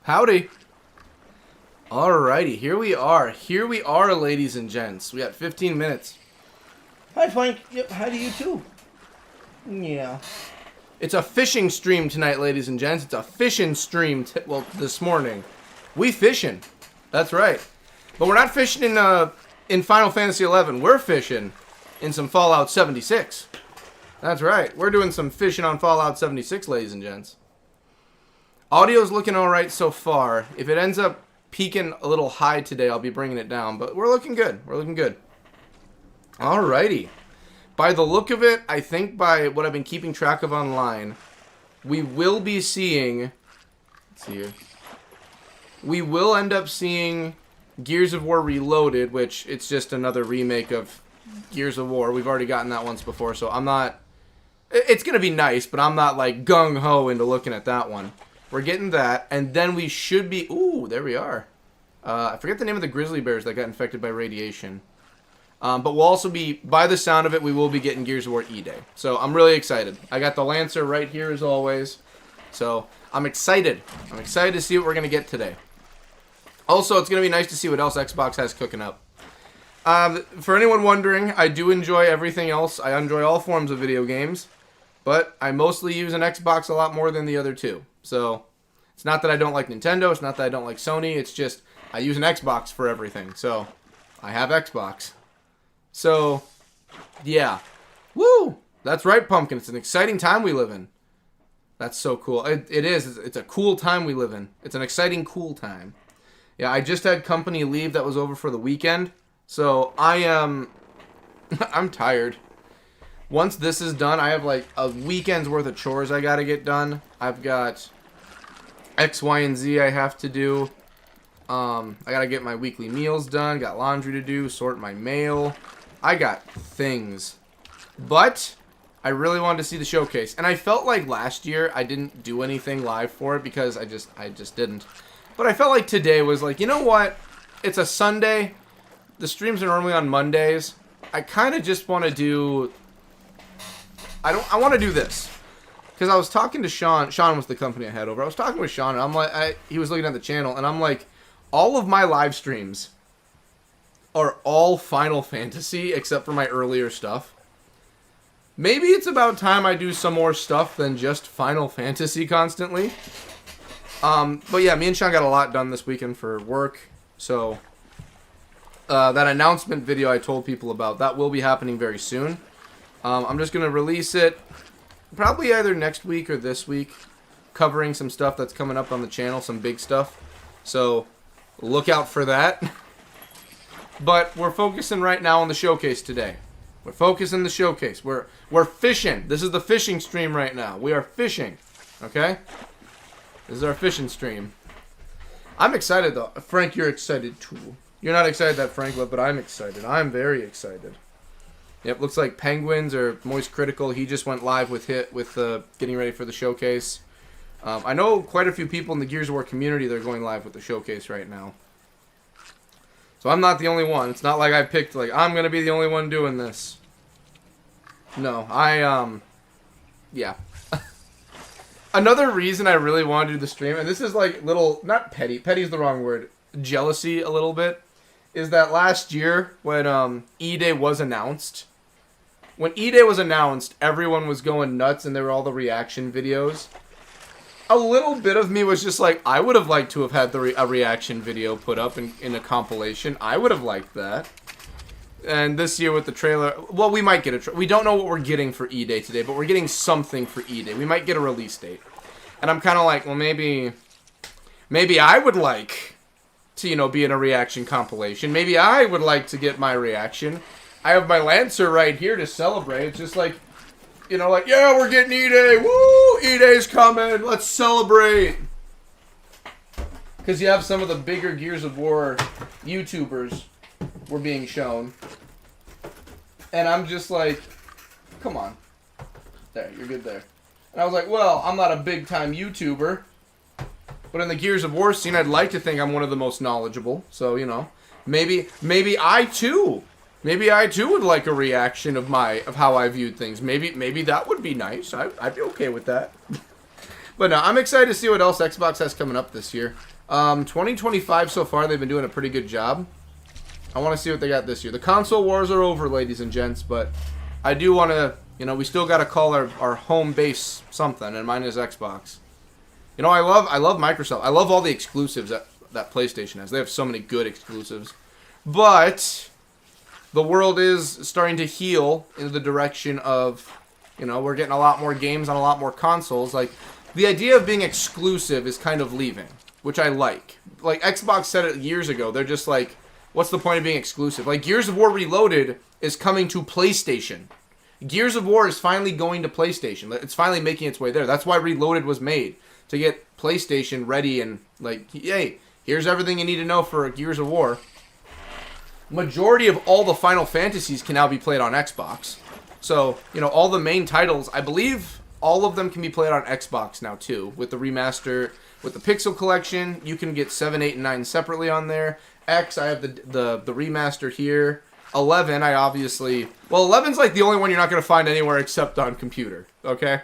Howdy. Alrighty, here we are. Here we are, ladies and gents. We got 15 minutes. Hi, Frank. Yep, hi to you, too. Yeah. It's a fishing stream tonight, ladies and gents. It's a fishing stream, well, this morning. We fishing. That's right. But we're not fishing in Final Fantasy XI. We're fishing in some Fallout 76. That's right. We're doing some fishing on Fallout 76, ladies and gents. Audio's looking alright so far. If it ends up peaking a little high today, I'll be bringing it down. But we're looking good. We're looking good. Alrighty. By the look of it, I think by what I've been keeping track of online, we will be seeing... Let's see here. We will end up seeing Gears of War Reloaded, which it's just another remake of Gears of War. We've already gotten that once before, so I'm not... It's going to be nice, but I'm not like gung-ho into looking at that one. We're getting that, and then we should be... Ooh, there we are. I forget the name of the grizzly bears that got infected by radiation. But we'll also be, by the sound of it, we will be getting Gears of War E-Day. So I'm really excited. I got the Lancer right here as always. So I'm excited. I'm excited to see what we're going to get today. Also, it's going to be nice to see what else Xbox has cooking up. For anyone wondering, I do enjoy everything else. I enjoy all forms of video games. But I mostly use an Xbox a lot more than the other two. So it's not that I don't like Nintendo. It's not that I don't like Sony. It's just I use an Xbox for everything. So I have Xbox. So, yeah. Woo! That's right, Pumpkin. It's an exciting time we live in. That's so cool. It is. It's a cool time we live in. It's an exciting, cool time. Yeah, I just had company leave that was over for the weekend. So, I am... I'm tired. Once this is done, I have like a weekend's worth of chores I gotta get done. I've got X, Y, and Z I have to do. I gotta get my weekly meals done. Got laundry to do. Sort my mail. I got things. But I really wanted to see the showcase. And I felt like last year I didn't do anything live for it because I just didn't. But I felt like today was like, you know what? It's a Sunday. The streams are normally on Mondays. I kind of just want to do... I want to do this. Because I was talking to Sean. Sean was the company I had over. I was talking with Sean and I'm like, he was looking at the channel and I'm like, all of my live streams are all Final Fantasy except for my earlier stuff. Maybe it's about time I do some more stuff than just Final Fantasy constantly. But yeah, me and Sean got a lot done this weekend for work. So that announcement video I told people about, that will be happening very soon. I'm just going to release it probably either next week or this week, covering some stuff that's coming up on the channel, some big stuff. So look out for that. But we're focusing right now on the showcase today. We're focusing the showcase. We're fishing. This is the fishing stream right now. We are fishing. Okay? This is our fishing stream. I'm excited though. Frank, you're excited too. You're not excited that Frank left, but I'm excited. I'm very excited. Yep, looks like Penguins are Moist Critical. He just went live with getting ready for the showcase. I know quite a few people in the Gears of War community that are going live with the showcase right now. So I'm not the only one. It's not like I picked, like, I'm going to be the only one doing this. No, yeah. Another reason I really wanted to do the stream, and this is like little, not petty's the wrong word, jealousy a little bit, is that last year when E-Day was announced, everyone was going nuts and there were all the reaction videos. A little bit of me was just like, I would have liked to have had a reaction video put up in a compilation. I would have liked that. And this year with the trailer, well, we might get we don't know what we're getting for E-Day today, but we're getting something for E-Day. We might get a release date. And I'm kind of like, well, maybe I would like to, you know, be in a reaction compilation. Maybe I would like to get my reaction. I have my Lancer right here to celebrate. It's just like, you know, like, yeah, we're getting E-Day. Woo! E-Day's coming. Let's celebrate. Because you have some of the bigger Gears of War YouTubers were being shown. And I'm just like, come on. There, you're good there. And I was like, well, I'm not a big-time YouTuber. But in the Gears of War scene, I'd like to think I'm one of the most knowledgeable. So, you know, maybe I too would like a reaction of how I viewed things. Maybe that would be nice. I'd be okay with that. But no, I'm excited to see what else Xbox has coming up this year. 2025 so far, they've been doing a pretty good job. I want to see what they got this year. The console wars are over, ladies and gents, but I do want to, you know, we still got to call our home base something, and mine is Xbox. You know, I love Microsoft. I love all the exclusives that PlayStation has. They have so many good exclusives. But the world is starting to heal in the direction of, you know, we're getting a lot more games on a lot more consoles. Like, the idea of being exclusive is kind of leaving, which I like. Like, Xbox said it years ago. They're just like, what's the point of being exclusive? Like, Gears of War Reloaded is coming to PlayStation. Gears of War is finally going to PlayStation. It's finally making its way there. That's why Reloaded was made. To get PlayStation ready and, like, hey, here's everything you need to know for Gears of War. Majority of all the Final Fantasies can now be played on Xbox. So, you know, all the main titles, I believe all of them can be played on Xbox now, too. With the remaster, with the Pixel Collection, you can get 7, 8, and 9 separately on there. X, I have the remaster here. 11, I obviously... Well, 11's like the only one you're not going to find anywhere except on computer, okay?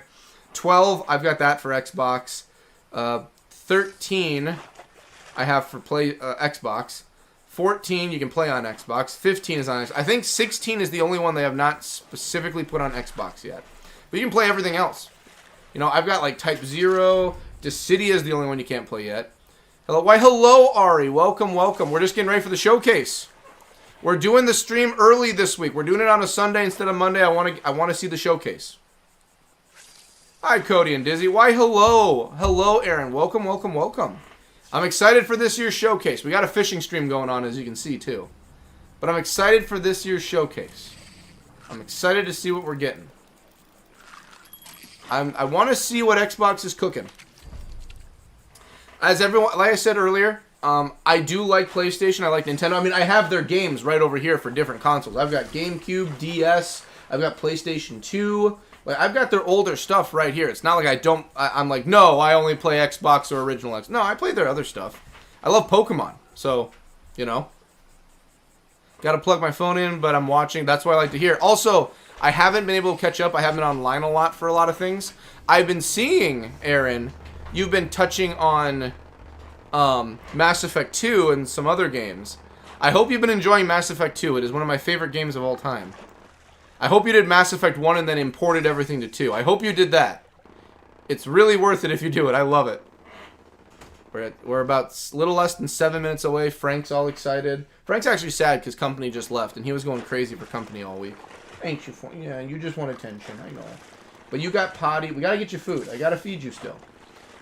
12, I've got that for Xbox. 13, I have for Xbox. 14, you can play on Xbox. 15 is on Xbox. I think 16 is the only one they have not specifically put on Xbox yet. But you can play everything else. You know, I've got like Type 0. Dissidia is the only one you can't play yet. Hello, why hello, Ari. Welcome, welcome. We're just getting ready for the showcase. We're doing the stream early this week. We're doing it on a Sunday instead of Monday. I want to see the showcase. Hi, Cody and Dizzy. Why hello. Hello, Aaron. Welcome, welcome, welcome. I'm excited for this year's showcase. We got a fishing stream going on, as you can see, too. But I'm excited for this year's showcase. I'm excited to see what we're getting. I want to see what Xbox is cooking. As everyone, like I said earlier, I do like PlayStation. I like Nintendo. I mean, I have their games right over here for different consoles. I've got GameCube, DS. I've got PlayStation 2. Like, I've got their older stuff right here. It's not like I'm like, no, I only play Xbox or original Xbox. No, I play their other stuff. I love Pokemon. So, you know. Got to plug my phone in, but I'm watching. That's what I like to hear. Also, I haven't been able to catch up. I haven't been online a lot for a lot of things. I've been seeing, Aaron, you've been touching on Mass Effect 2 and some other games. I hope you've been enjoying Mass Effect 2. It is one of my favorite games of all time. I hope you did Mass Effect 1 and then imported everything to 2. I hope you did that. It's really worth it if you do it. I love it. We're about a little less than 7 minutes away. Frank's all excited. Frank's actually sad because Company just left, and he was going crazy for Company all week. Ain't you? Yeah, you just want attention. I know. But you got potty. We got to get you food. I got to feed you still.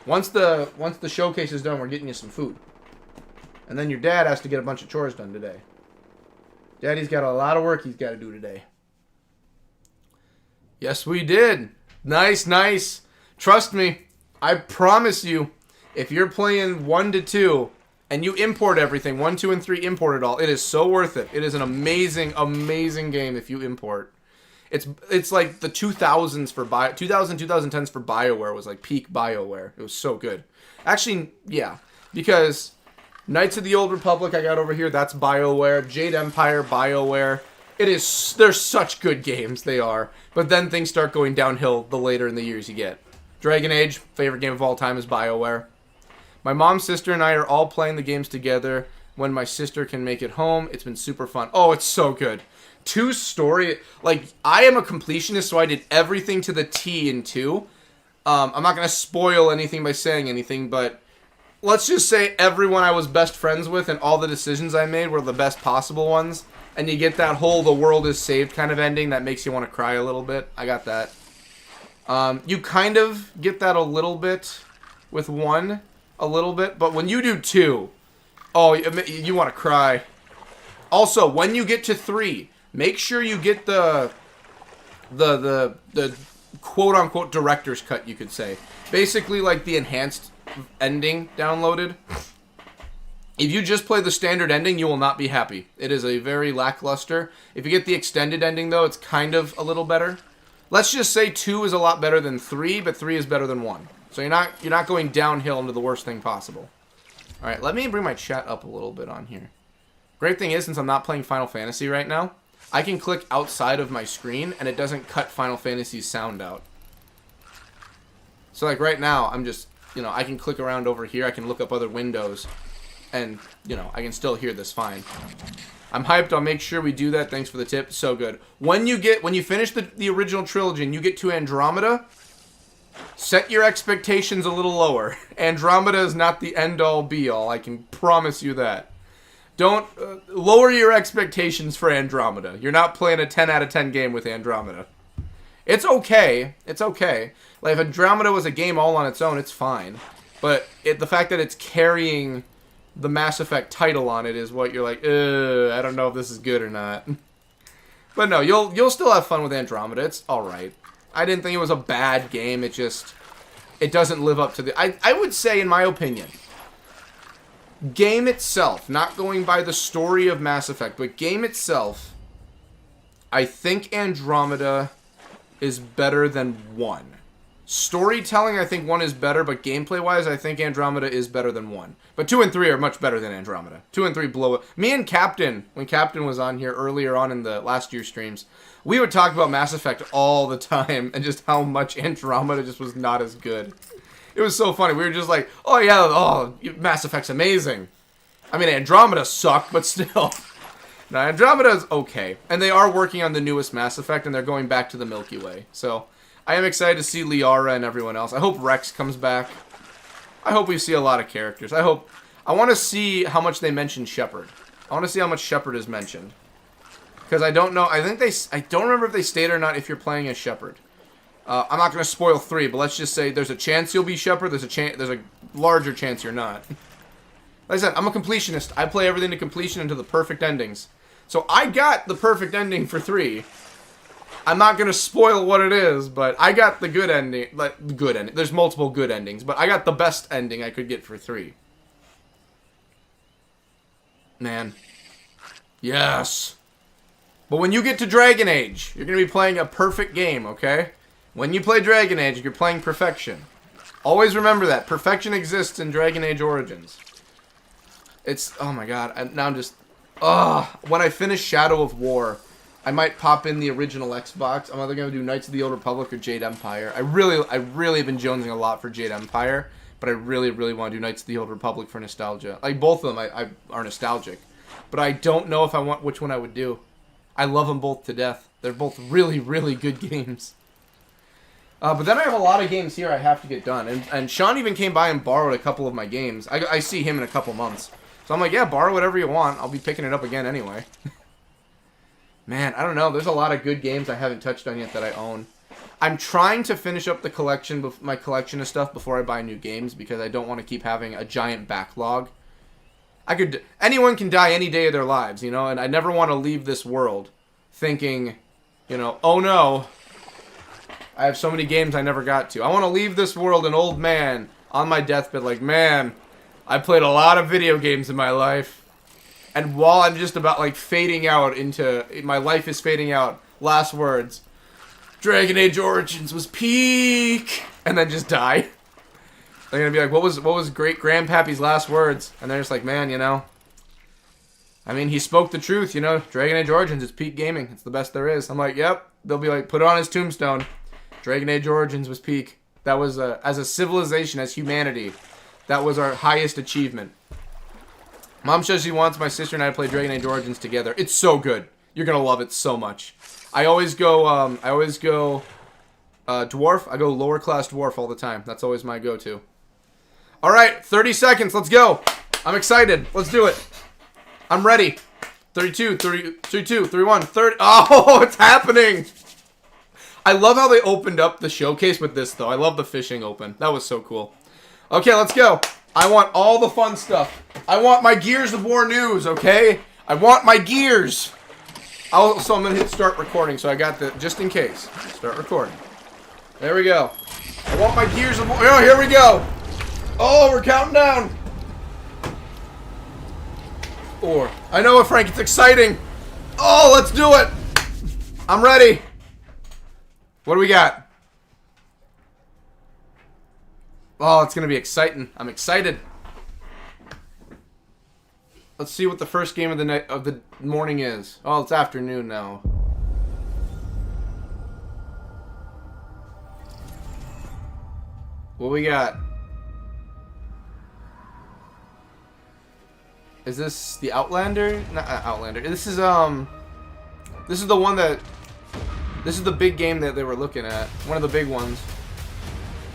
Once the showcase is done, we're getting you some food. And then your dad has to get a bunch of chores done today. Daddy's got a lot of work he's got to do today. Yes, we did. Nice, nice. Trust me, I promise you, if you're playing 1 to 2 and you import everything, 1, 2, and 3, import it all, it is so worth it. It is an amazing, amazing game if you import. It's like the 2000s for 2010s for BioWare was like peak BioWare. It was so good. Actually, yeah, because Knights of the Old Republic I got over here, that's BioWare. Jade Empire, BioWare. They're such good games, they are. But then things start going downhill the later in the years you get. Dragon Age, favorite game of all time is BioWare. My mom, sister, and I are all playing the games together when my sister can make it home. It's been super fun. Oh, it's so good. 2 story, like, I am a completionist, so I did everything to the T in 2. I'm not going to spoil anything by saying anything, but let's just say everyone I was best friends with and all the decisions I made were the best possible ones. And you get that whole the world is saved kind of ending that makes you want to cry a little bit. I got that. You kind of get that a little bit with 1, a little bit. But when you do 2, oh, you want to cry. Also, when you get to 3, make sure you get the quote-unquote director's cut, you could say. Basically, like the enhanced ending downloaded. If you just play the standard ending, you will not be happy. It is a very lackluster. If you get the extended ending, though, it's kind of a little better. Let's just say 2 is a lot better than 3, but 3 is better than 1. So you're not going downhill into the worst thing possible. All right, let me bring my chat up a little bit on here. Great thing is, since I'm not playing Final Fantasy right now, I can click outside of my screen, and it doesn't cut Final Fantasy's sound out. So, like, right now, I'm just you know, I can click around over here. I can look up other windows. And, you know, I can still hear this fine. I'm hyped. I'll make sure we do that. Thanks for the tip. So good. When you finish the original trilogy and you get to Andromeda, set your expectations a little lower. Andromeda is not the end-all, be-all. I can promise you that. Don't lower your expectations for Andromeda. You're not playing a 10 out of 10 game with Andromeda. It's okay. It's okay. Like, if Andromeda was a game all on its own, it's fine. But the fact that it's carrying the Mass Effect title on it is what you're like, I don't know if this is good or not. But no, you'll still have fun with Andromeda. It's alright. I didn't think it was a bad game. It doesn't live up to the... I would say, in my opinion, game itself, not going by the story of Mass Effect, but game itself, I think Andromeda is better than 1. Storytelling, I think 1 is better, but gameplay-wise, I think Andromeda is better than 1. But 2 and 3 are much better than Andromeda. 2 and 3 blow it. Me and Captain, when Captain was on here earlier on in the last year's streams, we would talk about Mass Effect all the time, and just how much Andromeda just was not as good. It was so funny. We were just like, oh yeah, Mass Effect's amazing. I mean, Andromeda sucked, but still. No, Andromeda's okay. And they are working on the newest Mass Effect, and they're going back to the Milky Way. So, I am excited to see Liara and everyone else. I hope Rex comes back. I hope we see a lot of characters. I want to see how much they mention Shepard. I want to see how much Shepard is mentioned. Because I don't know. I don't remember if they stated or not if you're playing as Shepard. I'm not going to spoil 3, but let's just say there's a chance you'll be Shepard. There's a larger chance you're not. Like I said, I'm a completionist. I play everything to completion and to the perfect endings. So I got the perfect ending for 3. I'm not going to spoil what it is, but I got the good ending. Like, good ending. There's multiple good endings, but I got the best ending I could get for 3. Man. Yes. But when you get to Dragon Age, you're going to be playing a perfect game, okay? When you play Dragon Age, you're playing perfection. Always remember that. Perfection exists in Dragon Age Origins. It's... Oh my god. Now I'm just... when I finish Shadow of War, I might pop in the original Xbox. I'm either going to do Knights of the Old Republic or Jade Empire. I really have been jonesing a lot for Jade Empire, but I really, really want to do Knights of the Old Republic for nostalgia. Like, both of them I are nostalgic. But I don't know if I want which one I would do. I love them both to death. They're both really, really good games. But then I have a lot of games here I have to get done. And Sean even came by and borrowed a couple of my games. I see him in a couple months. So I'm like, yeah, borrow whatever you want. I'll be picking it up again anyway. Man, I don't know. There's a lot of good games I haven't touched on yet that I own. I'm trying to finish up the collection, my collection of stuff before I buy new games because I don't want to keep having a giant backlog. Anyone can die any day of their lives, you know, and I never want to leave this world thinking, you know, oh no, I have so many games I never got to. I want to leave this world an old man on my deathbed like, man, I played a lot of video games in my life. And while I'm just about, like, fading out into... My life is fading out. Last words. Dragon Age Origins was peak! And then just die. They're gonna be like, what was great Grandpappy's last words? And they're just like, man, you know... I mean, he spoke the truth, you know? Dragon Age Origins is peak gaming. It's the best there is. I'm like, yep. They'll be like, put it on his tombstone. Dragon Age Origins was peak. That was, as a civilization, as humanity, that was our highest achievement. Mom says she wants my sister and I to play Dragon Age Origins together. It's so good. You're gonna love it so much. I always go dwarf. I go lower class dwarf all the time. That's always my go-to. All right, 30 seconds. Let's go. I'm excited. Let's do it. I'm ready. 32, 32, 31, 30. Oh, it's happening. I love how they opened up the showcase with this, though. I love the fishing open. That was so cool. Okay, let's go. I want all the fun stuff. I want my Gears of War news, okay? I want my gears. So I'm going to hit start recording, so I got the, just in case. Start recording. There we go. I want my Gears of War. Oh, here we go. Oh, we're counting down. 4. I know it, Frank. It's exciting. Oh, let's do it. I'm ready. What do we got? Oh, it's going to be exciting. I'm excited. Let's see what the first game of the night of the morning is. Oh, it's afternoon now. What we got? Is this the Outlander? Not Outlander. This is the one that. This is the big game that they were looking at. One of the big ones.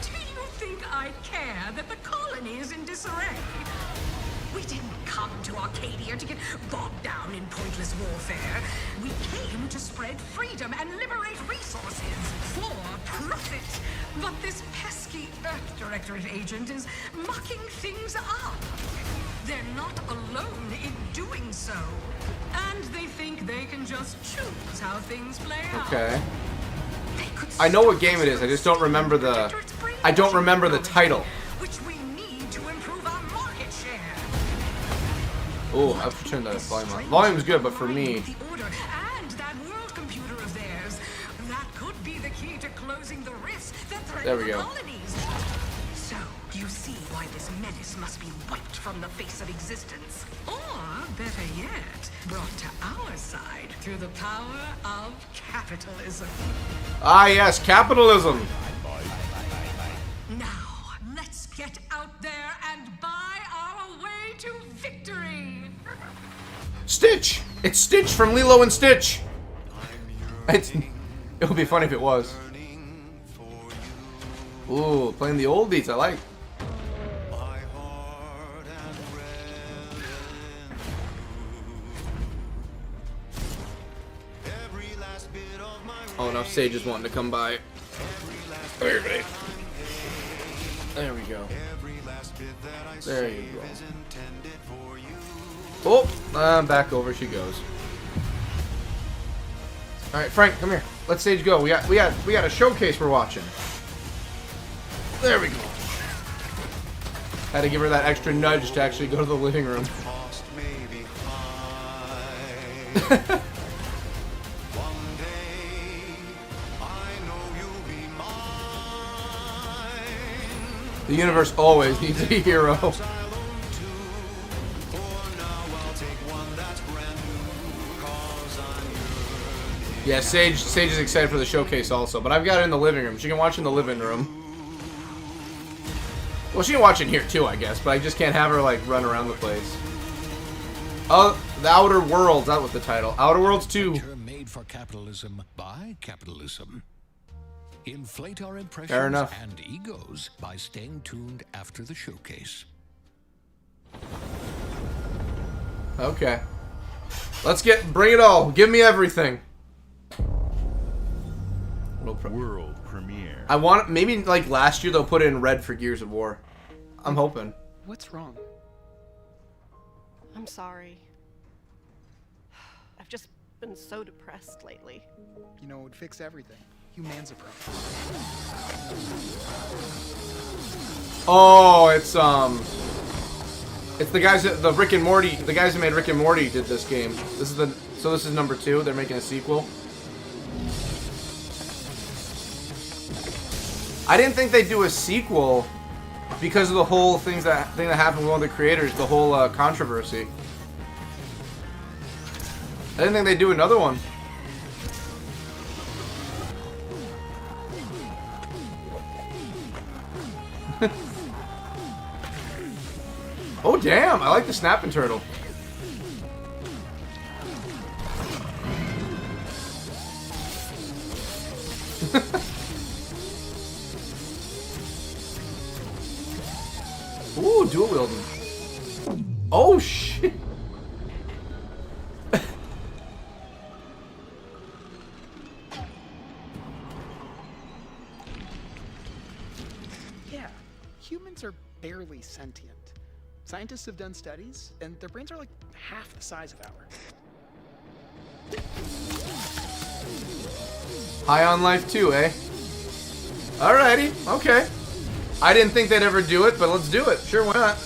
Do you think I care that the colony is in disarray? We didn't come to Arcadia to get bogged down in pointless warfare. We came to spread freedom and liberate resources for profit. But this pesky Earth Directorate agent is mucking things up. They're not alone in doing so. And they think they can just choose how things play out. Okay. I know what game it is. I just don't remember the. I don't remember the title. Which we need to improve our market share. Oh, I have to turn the volume on. Volume's good, but for me. The order and that world computer of theirs, that could be the key to closing the risk that There we threatens the go. colonies. So you see why this menace must be wiped from the face of existence, or better yet, brought to our side through the power of capitalism. Ah, yes, capitalism. Now, let's get out there and buy our way to victory. Stitch. It's Stitch from Lilo and Stitch. It would be funny if it was. Ooh, playing the oldies. I like. Oh, now Sage is wanting to come by. There we go. There you go. Oh, back over she goes. All right, Frank, come here. Let Sage go. We got a showcase we're watching. There we go. Had to give her that extra nudge to actually go to the living room. The universe always needs a hero. Yeah, Sage is excited for the showcase also, but I've got it in the living room. She can watch in the living room. Well, she can watch it here too, I guess, but I just can't have her like run around the place. Oh, The Outer Worlds, that was the title. Outer Worlds 2. Made for capitalism by capitalism. Inflate our Fair impressions enough. and egos by staying tuned after the showcase. Okay. Bring it all. Give me everything. World premiere. I want, maybe like last year they'll put it in red for Gears of War. I'm hoping. What's wrong? I'm sorry. I've just been so depressed lately. You know, it would fix everything. Humanzapro. Oh, it's the guys that the guys who made Rick and Morty did this game. This is number 2. They're making a sequel. I didn't think they'd do a sequel because of the whole thing that happened with one of the creators, the whole controversy. I didn't think they'd do another one. Oh damn, I like the snapping turtle. Ooh, dual wielding. Oh shit. Yeah, humans are barely sentient. Scientists have done studies, and their brains are like half the size of ours. High on life too, eh? Alrighty, okay. I didn't think they'd ever do it, but let's do it. Sure, why not?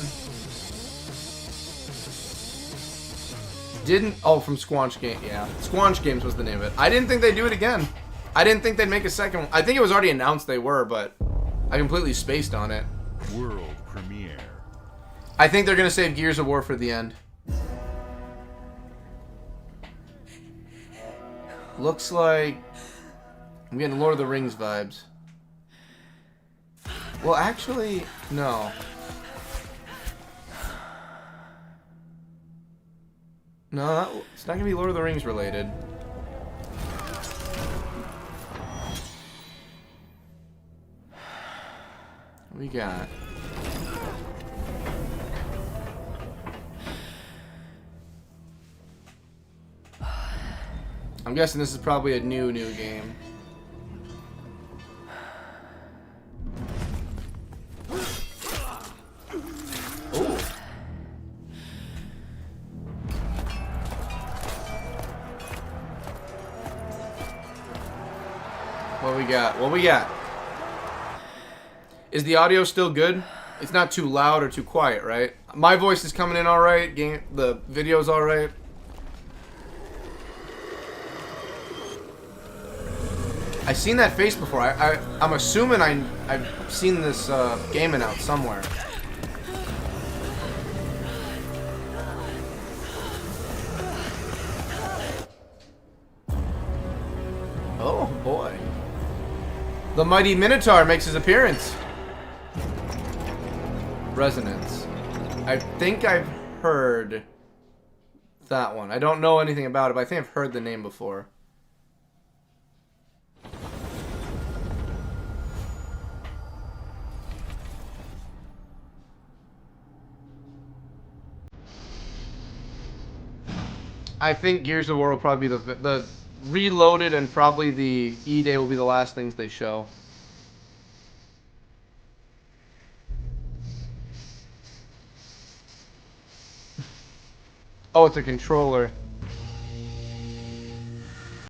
From Squanch Game, yeah. Squanch Games was the name of it. I didn't think they'd do it again. I didn't think they'd make a second one. I think it was already announced they were, but I completely spaced on it. World premiere. I think they're gonna save Gears of War for the end. Looks like I'm getting Lord of the Rings vibes. Well, actually, no. No, it's not gonna be Lord of the Rings related. What we got? I'm guessing this is probably a new game. Ooh. What we got? What we got? Is the audio still good? It's not too loud or too quiet, right? My voice is coming in all right. The video's all right. I've seen that face before. I'm assuming I've seen this gaming out somewhere. Oh boy. The mighty Minotaur makes his appearance. Resonance. I think I've heard that one. I don't know anything about it, but I think I've heard the name before. I think Gears of War will probably be the Reloaded, and probably the E-Day will be the last things they show. Oh, it's a controller.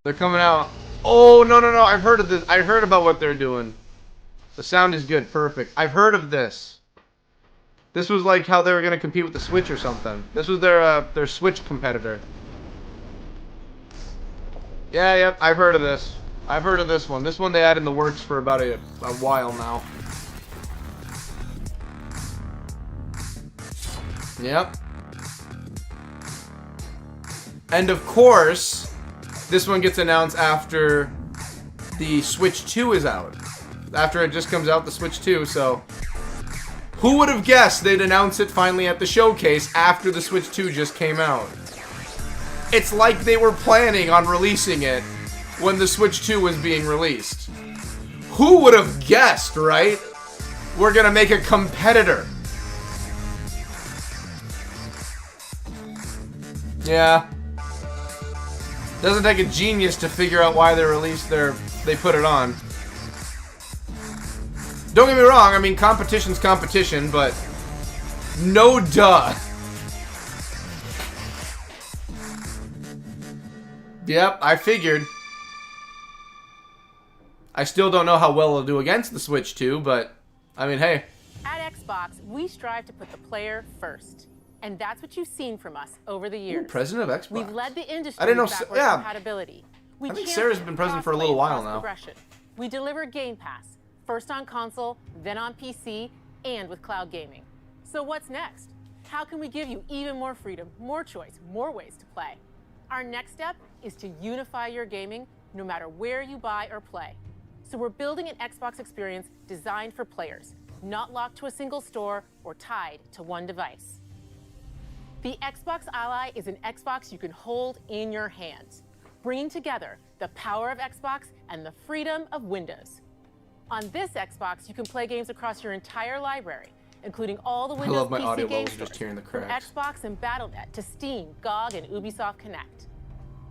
They're coming out. Oh, no, no, no. I've heard of this. I heard about what they're doing. The sound is good. Perfect. I've heard of this. This was like how they were going to compete with the Switch or something. This was their Switch competitor. Yeah, yep. I've heard of this. I've heard of this one. This one they had in the works for about a while now. Yep. And of course, this one gets announced after the Switch 2 is out. After it just comes out, the Switch 2, so... Who would have guessed they'd announce it finally at the showcase after the Switch 2 just came out? It's like they were planning on releasing it when the Switch 2 was being released. Who would have guessed, right? We're gonna make a competitor. Yeah. Doesn't take a genius to figure out why they put it on. Don't get me wrong, I mean, competition's competition, but no duh. Yep, I figured. I still don't know how well it'll do against the Switch 2, but, I mean, hey. At Xbox, we strive to put the player first. And that's what you've seen from us over the years. Ooh, president of Xbox. We've led the industry I didn't know. with backwards Yeah. compatibility. I think Sarah's been president for a little while now. We deliver Game Pass, first on console, then on PC, and with cloud gaming. So what's next? How can we give you even more freedom, more choice, more ways to play? Our next step is to unify your gaming no matter where you buy or play. So we're building an Xbox experience designed for players, not locked to a single store or tied to one device. The Xbox Ally is an Xbox you can hold in your hands, bringing together the power of Xbox and the freedom of Windows. On this Xbox, you can play games across your entire library, including all the Windows love my PC audio game levels just hearing the from cracks. Xbox and Battle.net to Steam, GOG, and Ubisoft Connect.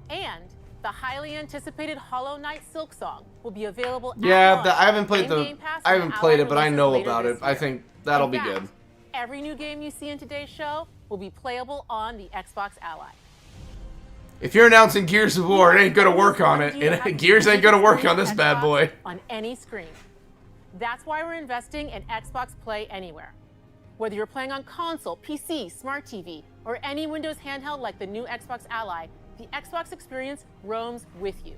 And the highly anticipated Hollow Knight Silksong will be available at launch I haven't played in the. Game Pass I and haven't Ally played it, but I releases know later about this it. I year. think that'll In be fact, good. Every new game you see in today's show will be playable on the Xbox Ally. If you're announcing Gears of War, it ain't gonna work on it. Gears ain't gonna work on this bad boy. On any screen. That's why we're investing in Xbox Play Anywhere. Whether you're playing on console, PC, smart TV, or any Windows handheld like the new Xbox Ally, the Xbox experience roams with you.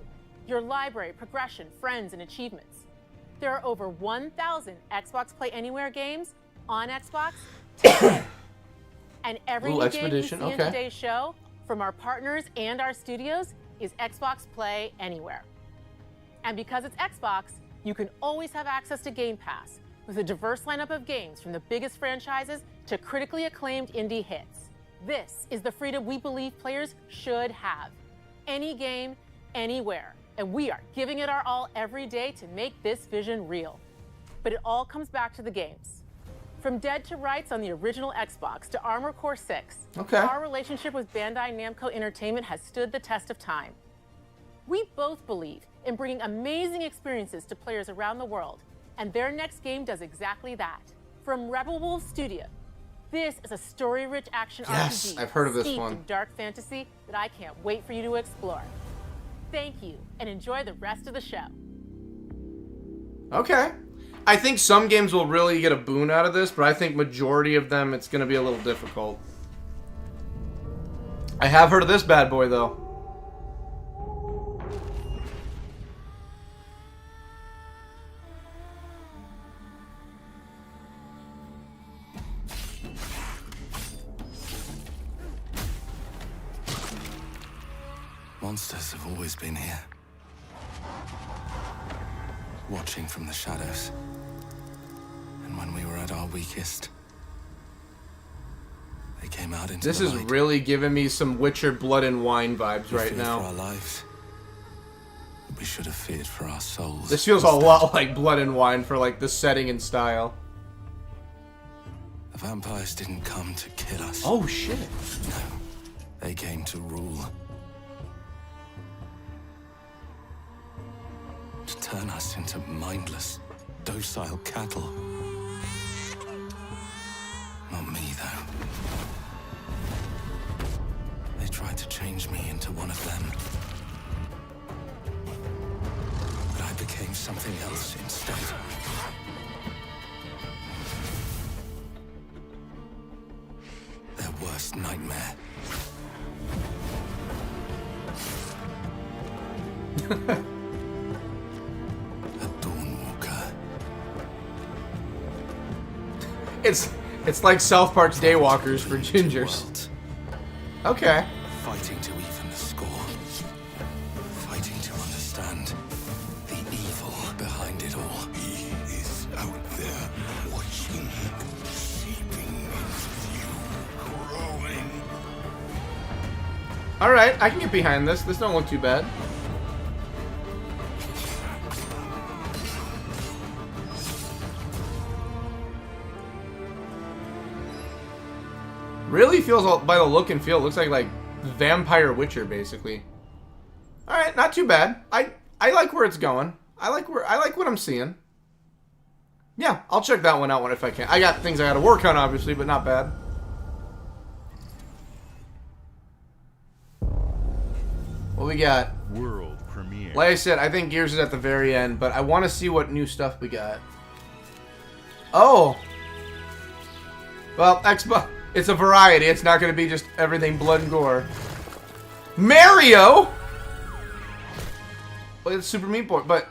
Your library, progression, friends, and achievements. There are over 1,000 Xbox Play Anywhere games on Xbox today. And every new game you see in today's show, from our partners and our studios, is Xbox Play Anywhere. And because it's Xbox, you can always have access to Game Pass with a diverse lineup of games from the biggest franchises to critically acclaimed indie hits. This is the freedom we believe players should have. Any game, anywhere. And we are giving it our all every day to make this vision real. But it all comes back to the games. From Dead to Rights on the original Xbox to Armored Core 6, our relationship with Bandai Namco Entertainment has stood the test of time. We both believe in bringing amazing experiences to players around the world, and their next game does exactly that. From Rebel Wolf Studio, this is a story-rich action RPG I've heard of this steeped one. in dark fantasy that I can't wait for you to explore. Thank you, and enjoy the rest of the show. Okay. I think some games will really get a boon out of this, but I think majority of them, it's going to be a little difficult. I have heard of this bad boy, though. Monsters have always been here, watching from the shadows. And when we were at our weakest, they came out into This the is light. really giving me some Witcher Blood and Wine vibes We right feared now. for our lives. We should have feared for our souls. This feels a lot like Blood and Wine for like the setting and style. The vampires didn't come to kill us. Oh shit. No, they came to rule. To turn us into mindless, docile cattle. Not me, though. They tried to change me into one of them. But I became something else instead. Their worst nightmare. It's like South Park's Daywalkers for gingers. Okay. Fighting to even the score. Fighting to understand the evil behind it all. He is out there watching, seeping into you, growing. Alright, I can get behind this. This don't look too bad. Really feels, by the look and feel, looks like Vampire Witcher, basically. Alright, not too bad. I like where it's going. I like what I'm seeing. Yeah, I'll check that one out if I can. I got things I gotta work on, obviously, but not bad. What we got? World premiere. Like I said, I think Gears is at the very end, but I want to see what new stuff we got. Oh! Well, Xbox... It's a variety. It's not going to be just everything blood and gore. Mario! Well, it's Super Meat Boy, but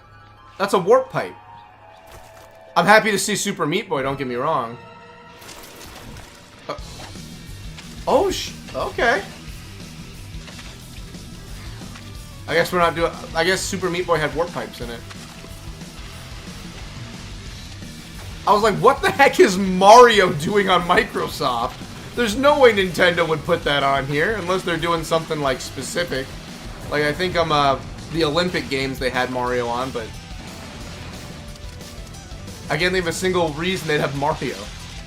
that's a warp pipe. I'm happy to see Super Meat Boy, don't get me wrong. Okay. I guess we're not doing... I guess Super Meat Boy had warp pipes in it. I was like, what the heck is Mario doing on Microsoft? There's no way Nintendo would put that on here, unless they're doing something, like, specific. Like, I think the Olympic Games they had Mario on, but... I can't think of a single reason they'd have Mario.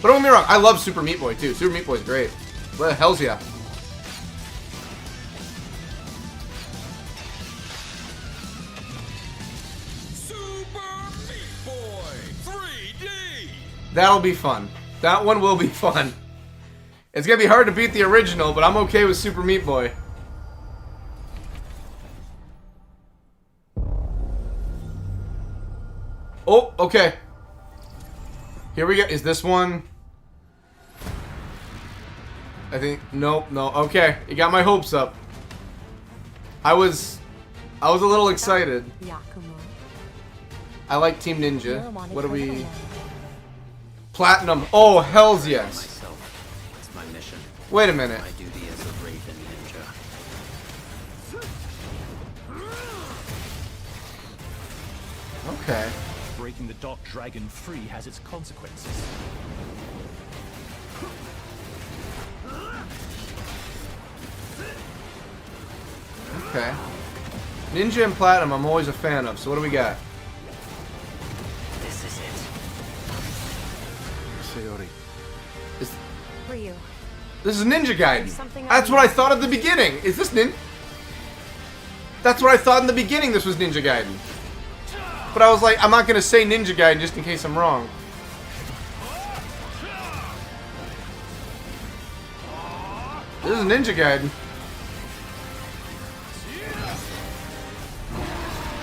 But don't get me wrong, I love Super Meat Boy, too. Super Meat Boy's great. Well, hell's yeah. That'll be fun. That one will be fun. It's gonna be hard to beat the original, but I'm okay with Super Meat Boy. Oh, okay. Here we go. Is this one? I think, no. Okay, you got my hopes up. I was a little excited. I like Team Ninja. What do we... Platinum. Oh, hells yes. It's my mission. Wait a minute. My duty as a Raven Ninja. Okay. Breaking the Dark Dragon free has its consequences. Okay. Ninja and Platinum, I'm always a fan of. So what do we got? This is it. Sayori. Ryu. This is Ninja Gaiden. Something That's what I thought at the beginning. Is this That's what I thought in the beginning this was Ninja Gaiden. But I was like, I'm not going to say Ninja Gaiden just in case I'm wrong. This is Ninja Gaiden.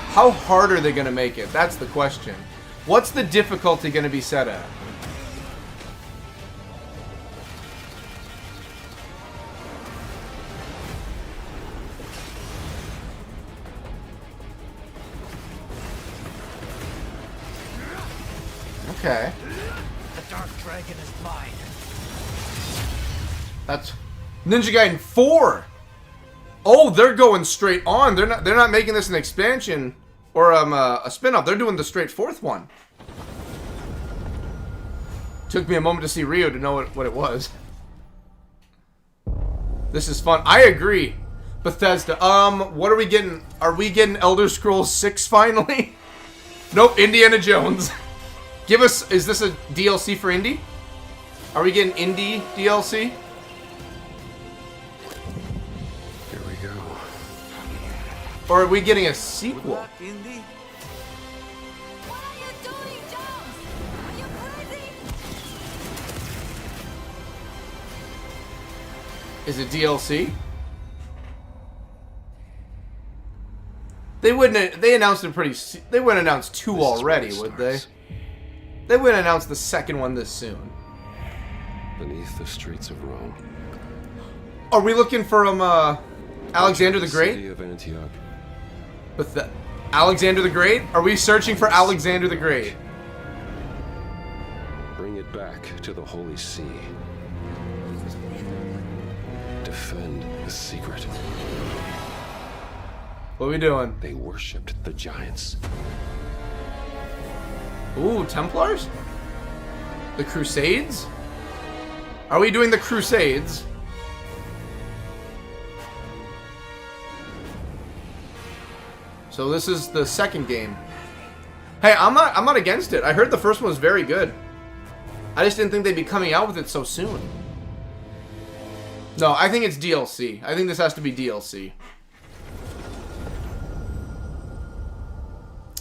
How hard are they going to make it? That's the question. What's the difficulty going to be set at? Okay. The Dark Dragon is mine. That's Ninja Gaiden 4. Oh, they're going straight on. They're not making this an expansion or a spin-off. They're doing the straight fourth one. Took me a moment to see Rio to know what it was. This is fun. I agree. Bethesda. What are we getting? Are we getting Elder Scrolls 6 finally? Nope, Indiana Jones. Give us, is this a DLC for Indy? Are we getting Indy DLC? Here we go. Or are we getting a sequel? Indy? What are you doing, Jones? Are you crazy? Is it DLC? They wouldn't. They announced it pretty. They wouldn't announce 2 already, would they? They wouldn't announce the second one this soon. Beneath the streets of Rome. Are we looking for Alexander the Great? City of Antioch. With the Alexander the Great? Are we searching for Alexander the Great? Bring it back to the Holy See. Defend the secret. What are we doing? They worshipped the giants. Ooh, Templars? The Crusades? Are we doing the Crusades? So this is the second game. Hey, I'm not against it. I heard the first one was very good. I just didn't think they'd be coming out with it so soon. No, I think it's DLC. I think this has to be DLC.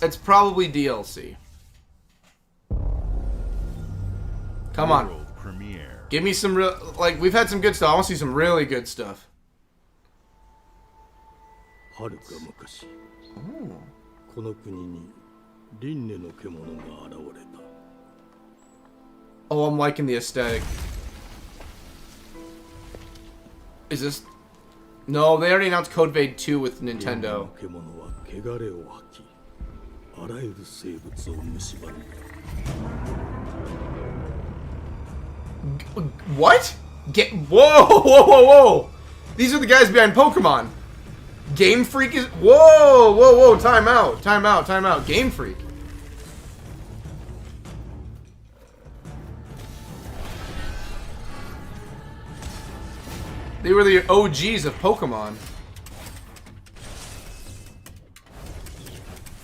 It's probably DLC. Come on. World premiere. Give me some real... Like, we've had some good stuff. I want to see some really good stuff. Oh. Oh, I'm liking the aesthetic. Is this... No, they already announced Code Vein 2 with Nintendo. What? Whoa, whoa, whoa, whoa! These are the guys behind Pokemon. Game Freak is... Whoa, whoa, whoa, time out, time out, time out. Game Freak. They were the OGs of Pokemon.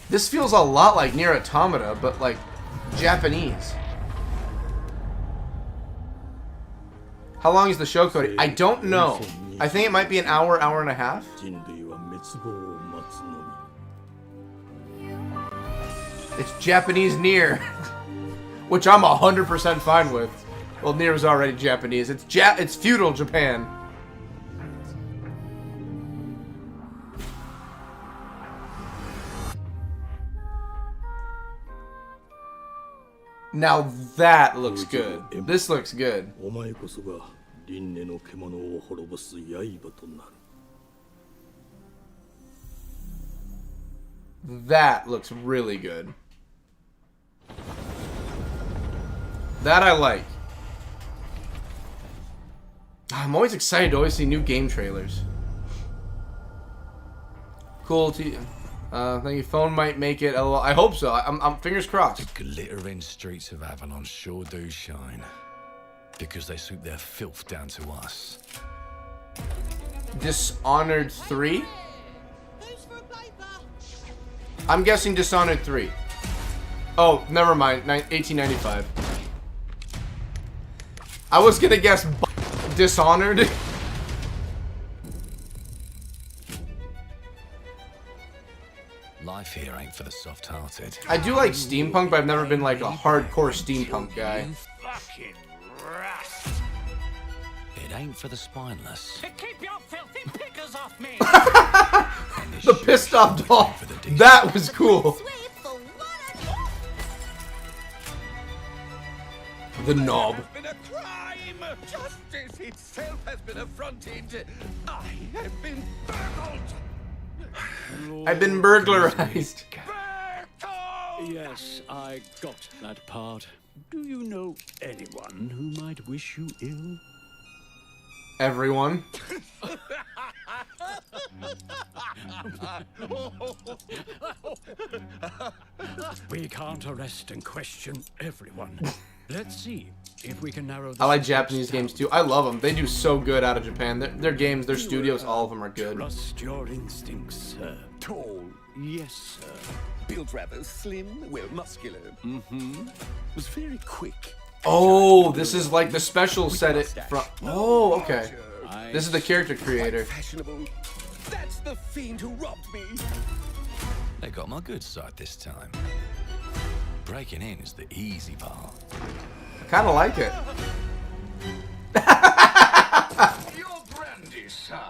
This feels a lot like Nier Automata, but like Japanese. How long is the show, Cody? I don't know. I think it might be an hour, hour and a half. It's Japanese Nier, which I'm 100% fine with. Well, Nier is already Japanese. It's feudal Japan. Now that looks good. This looks good. That looks really good. That I like. I'm always excited to always see new game trailers. Cool. Thank you. Phone might make it. LOL. I hope so. I'm fingers crossed. The glittering streets of Avalon sure do shine. Because they suit their filth down to us. Dishonored 3? I'm guessing Dishonored 3. Oh, never mind. 1895. I was gonna guess Dishonored. Life here ain't for the soft-hearted. I do like steampunk, but I've never been like a hardcore steampunk guy. Fucking rust. It ain't for the spineless. Keep your filthy pickers off me. The pissed off doll. That was cool. The knob. Has been a crime. Justice itself has been affronted. I have been burgled. I've been burglarized. Yes, I got that part. Do you know anyone who might wish you ill? Everyone. We can't arrest and question everyone. Let's see if we can narrow this. I like Japanese games too. I love them. They do so good out of Japan. Their games, their studios, all of them are good. Trust your instincts, sir. Tall, yes, sir. Built rather slim, well muscular. Mm-hmm. Was very quick. Oh, this is like the special set it from. Oh, okay. This is the character creator. Fashionable. That's the fiend who robbed me. They got my good side this time. Breaking in is the easy part. I kind of like it. Your brandy, sir.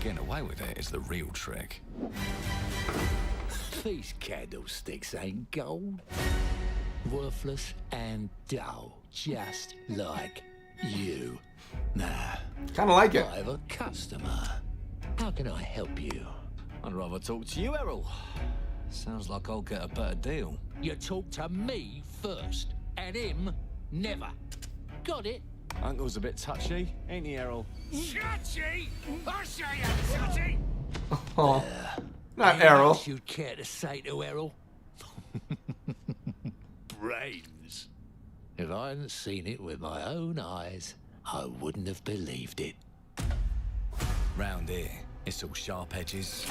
Getting away with it is the real trick. These candlesticks ain't gold. Worthless and dull, just like you. Nah. Kind of like it. I have a customer. How can I help you? I'd rather talk to you, Errol. Sounds like I'll get a better deal. You talk to me first, and him never. Got it? Uncle's a bit touchy, ain't he, Errol? Touchy? I say I'm touchy. Oh, not Errol. You'd care to say to Errol? Brains. If I hadn't seen it with my own eyes, I wouldn't have believed it. Round here, it's all sharp edges,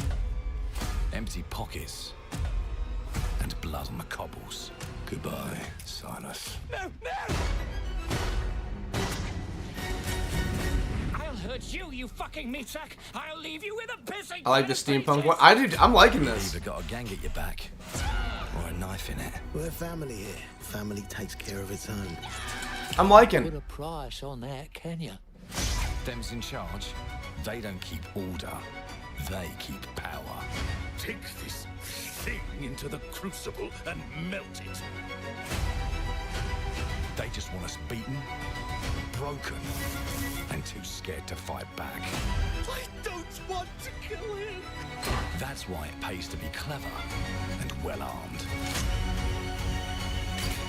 empty pockets, and blood on the cobbles. Goodbye, Silas. No, no! I'll hurt you, you fucking meatsack. I'll leave you with a pissing. I like the steampunk one. I'm liking this. You've either got a gang at your back, or a knife in it. We're family here. Family takes care of its own. I'm liking. Put a price on that, can you? Them's in charge. They don't keep order. They keep power. Take this thing into the crucible and melt it. They just want us beaten, broken, and too scared to fight back. I don't want to kill him. That's why it pays to be clever and well-armed.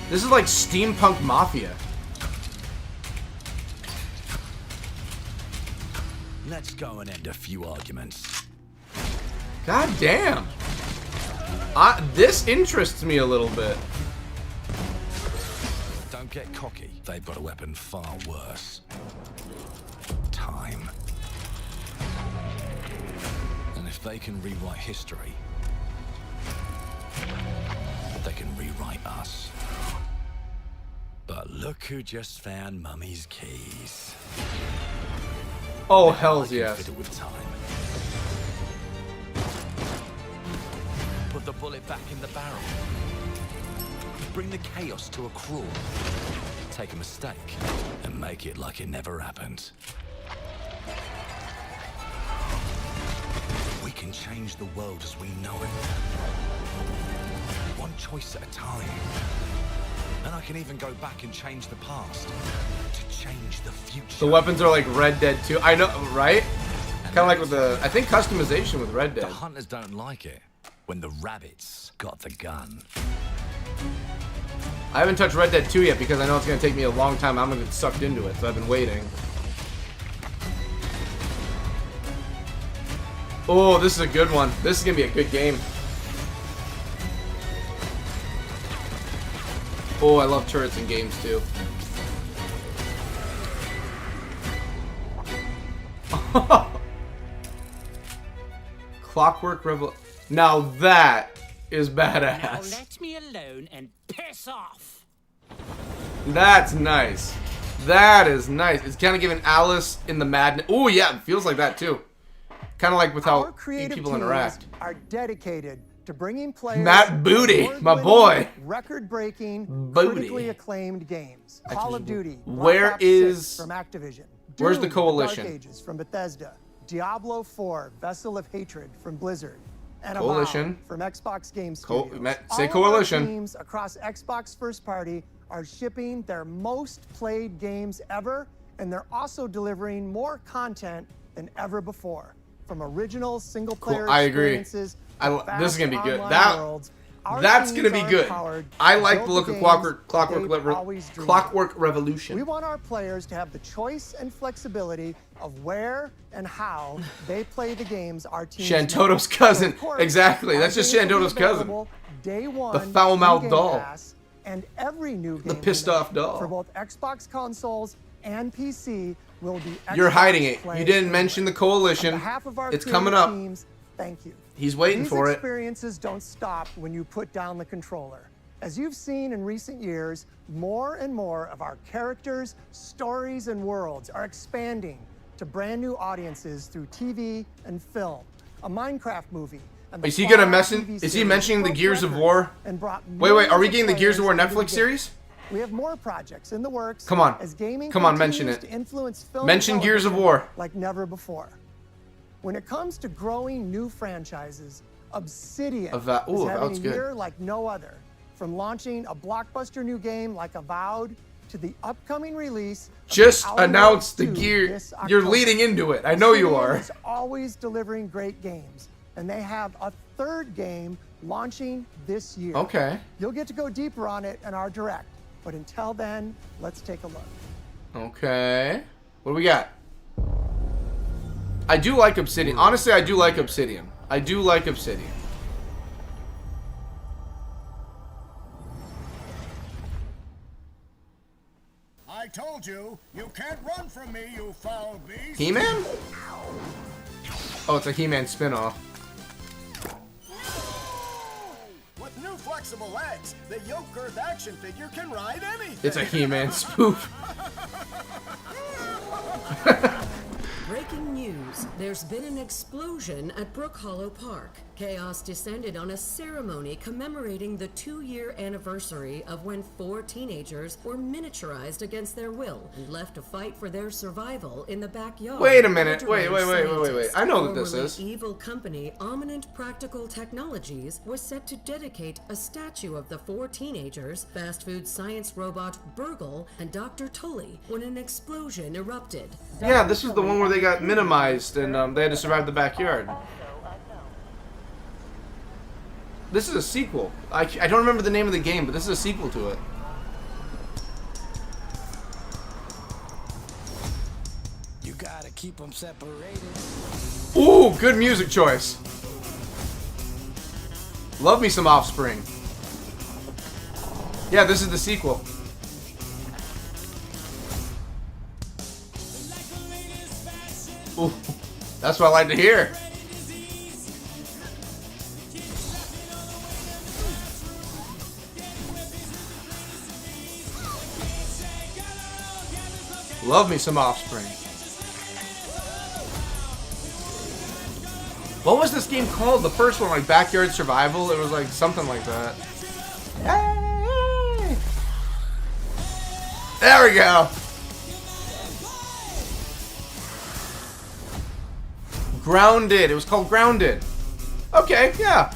This is like steampunk mafia. Let's go and end a few arguments. God damn. This interests me a little bit. Don't get cocky. They've got a weapon far worse. Time. And if they can rewrite history, they can rewrite us. But look who just found Mummy's keys. Oh, hells yes. Fiddle with time. Put the bullet back in the barrel. Bring the chaos to a crawl. Take a mistake and make it like it never happened. We can change the world as we know it. One choice at a time. And I can even go back and change the past to change the future. The weapons are like Red Dead 2. I know, right? Kind of like with the, I think, customization with Red Dead. The hunters don't like it when the rabbits got the gun. I haven't touched Red Dead 2 yet because I know it's going to take me a long time. I'm going to get sucked into it, so I've been waiting. Oh, this is a good one. This is going to be a good game. Oh, I love turrets in games too. Clockwork Revolution. Now that is Now badass. let me alone and piss off. That's nice. That is nice. It's kind of giving Alice in the Madness. Oh yeah, it feels like that too. Kind of like with how people interact. Are dedicated to bringing players Matt Booty, my boy. Record-breaking, Booty. critically acclaimed games. Call of Duty. Where Black Ops is 6 from Activision? Where's Doom, the Coalition? Dark Ages from Bethesda. Diablo 4, Vessel of Hatred from Blizzard. And Coalition. Avowed from Xbox Game Studios. Say All Coalition. Of our teams across Xbox first party are shipping their most played games ever, and they're also delivering more content than ever before. From original single-player I agree. experiences. This is gonna be good. Worlds, That's gonna be good. I like the look of Clockwork Revolution. We want our players to have the choice and flexibility of where and how they play the games our teams Shantoto's cousin. course, exactly. That's just Shantoto's cousin. Day one, The foul-mouthed doll. Pass, and every new game The pissed-off doll. for both Xbox consoles and PC will be You're Xbox hiding it. Play You didn't mention the Coalition. On behalf of our It's creative coming up. Teams, thank you. He's waiting for it. These experiences don't stop when you put down the controller. As you've seen in recent years, more and more of our characters, stories, and worlds are expanding to brand new audiences through TV and film. A Minecraft movie. Is he gonna mention? Is he mentioning the Gears of War? Wait. Are we getting the Gears of War Netflix series? We have more projects in the works. Come on. As gaming Come on, mention continues it. to influence film Mention Gears of War. like never before. When it comes to growing new franchises, Obsidian is having a year like no other. From launching a blockbuster new game like Avowed to the upcoming release. Just of Outer announced the Worlds 2 gear. this You're October. leading into it. I know you Obsidian are. is always delivering great games, and they have a third game launching this year. Okay. You'll get to go deeper on it in our direct, but until then, let's take a look. Okay. What do we got? I do like Obsidian. Honestly, I do like Obsidian. I do like Obsidian. I told you, you can't run from me, you foul beast. He-Man? Oh, it's a He-Man spin-off. With new flexible legs, the yoke girth action figure can ride anything. It's a He-Man spoof. Breaking news. There's been an explosion at Brook Hollow Park. Chaos descended on a ceremony commemorating the 2-year anniversary of when 4 teenagers were miniaturized against their will and left to fight for their survival in the backyard. Wait a minute. Wait. I know what this is. Evil company Ominent Practical Technologies was set to dedicate a statue of the 4 teenagers, fast food science robot Burgle, and Dr. Tully when an explosion erupted. Yeah, this is the one where they got minimized and they had to survive the backyard. This is a sequel. I don't remember the name of the game, but this is a sequel to it. You gotta keep them separated. Ooh, good music choice. Love me some Offspring. Yeah, this is the sequel. Ooh, that's what I like to hear. Love me some Offspring. What was this game called? The first one, like Backyard Survival? It was like something like that. Hey! There we go. Grounded. It was called Grounded. Okay, yeah.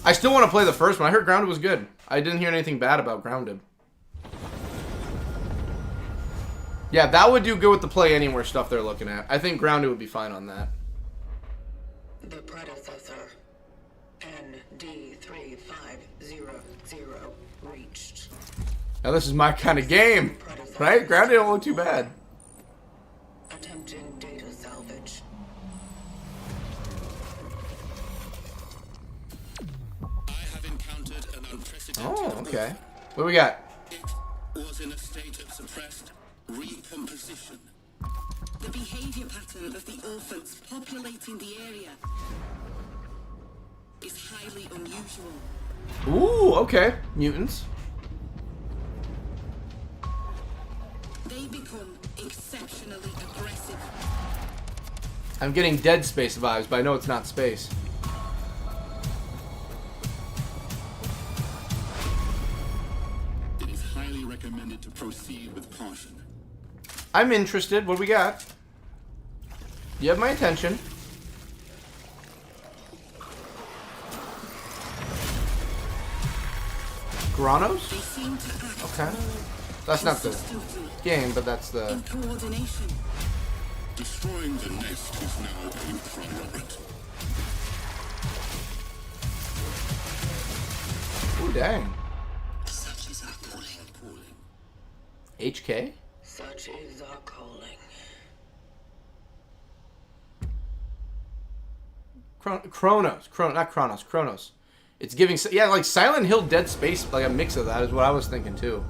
I still want to play the first one. I heard Grounded was good. I didn't hear anything bad about Grounded. Yeah, that would do good with the Play Anywhere stuff they're looking at. I think Grounded would be fine on that. The predecessor, ND3500, reached. Now this is my kind of game, right? Grounded don't look too bad. Attempting data salvage. I have encountered an unprecedented. Oh, okay. What do we got? It was in a state of suppressed recomposition. The behavior pattern of the orphans populating the area. is highly unusual. Ooh, okay. Mutants. They become exceptionally aggressive. I'm getting Dead Space vibes, but I know it's not space. It is highly recommended to proceed with caution. I'm interested. What do we got? You have my attention. Granos? Okay. That's not the game, but that's the... Coordination. Destroying the nest is now a priority. Ooh, dang. Such is our calling. HK? Such is our calling. Not Chronos. Chronos. It's giving... Yeah, like Silent Hill Dead Space, like a mix of that is what I was thinking, too.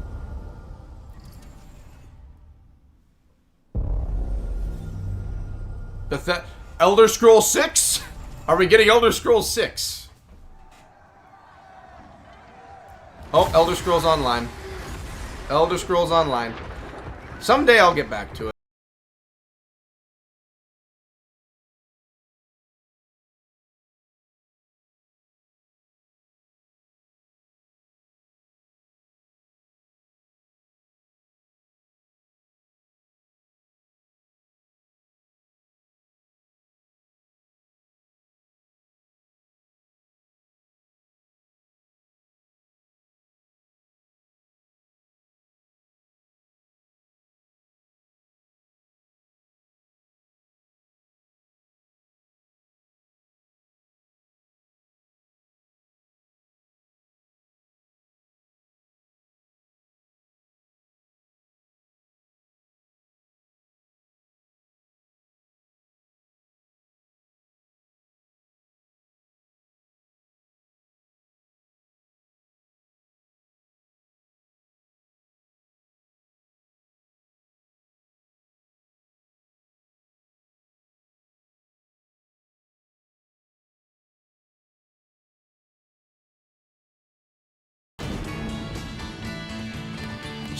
Elder Scrolls 6? Are we getting Elder Scrolls 6? Oh, Elder Scrolls Online. Elder Scrolls Online. Someday I'll get back to it.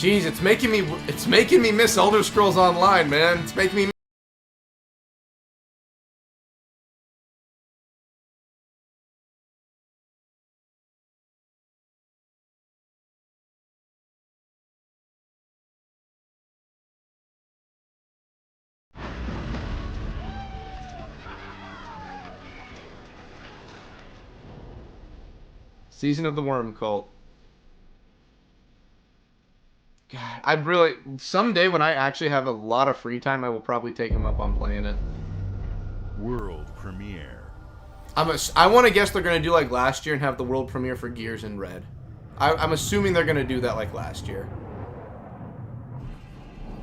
Jeez, it's making me miss Elder Scrolls Online, man. It's making me... Season of the Worm Cult. God, I really... Someday when I actually have a lot of free time, I will probably take him up on playing it. World premiere. I want to guess they're going to do like last year and have the world premiere for Gears in Red. I'm assuming they're going to do that like last year.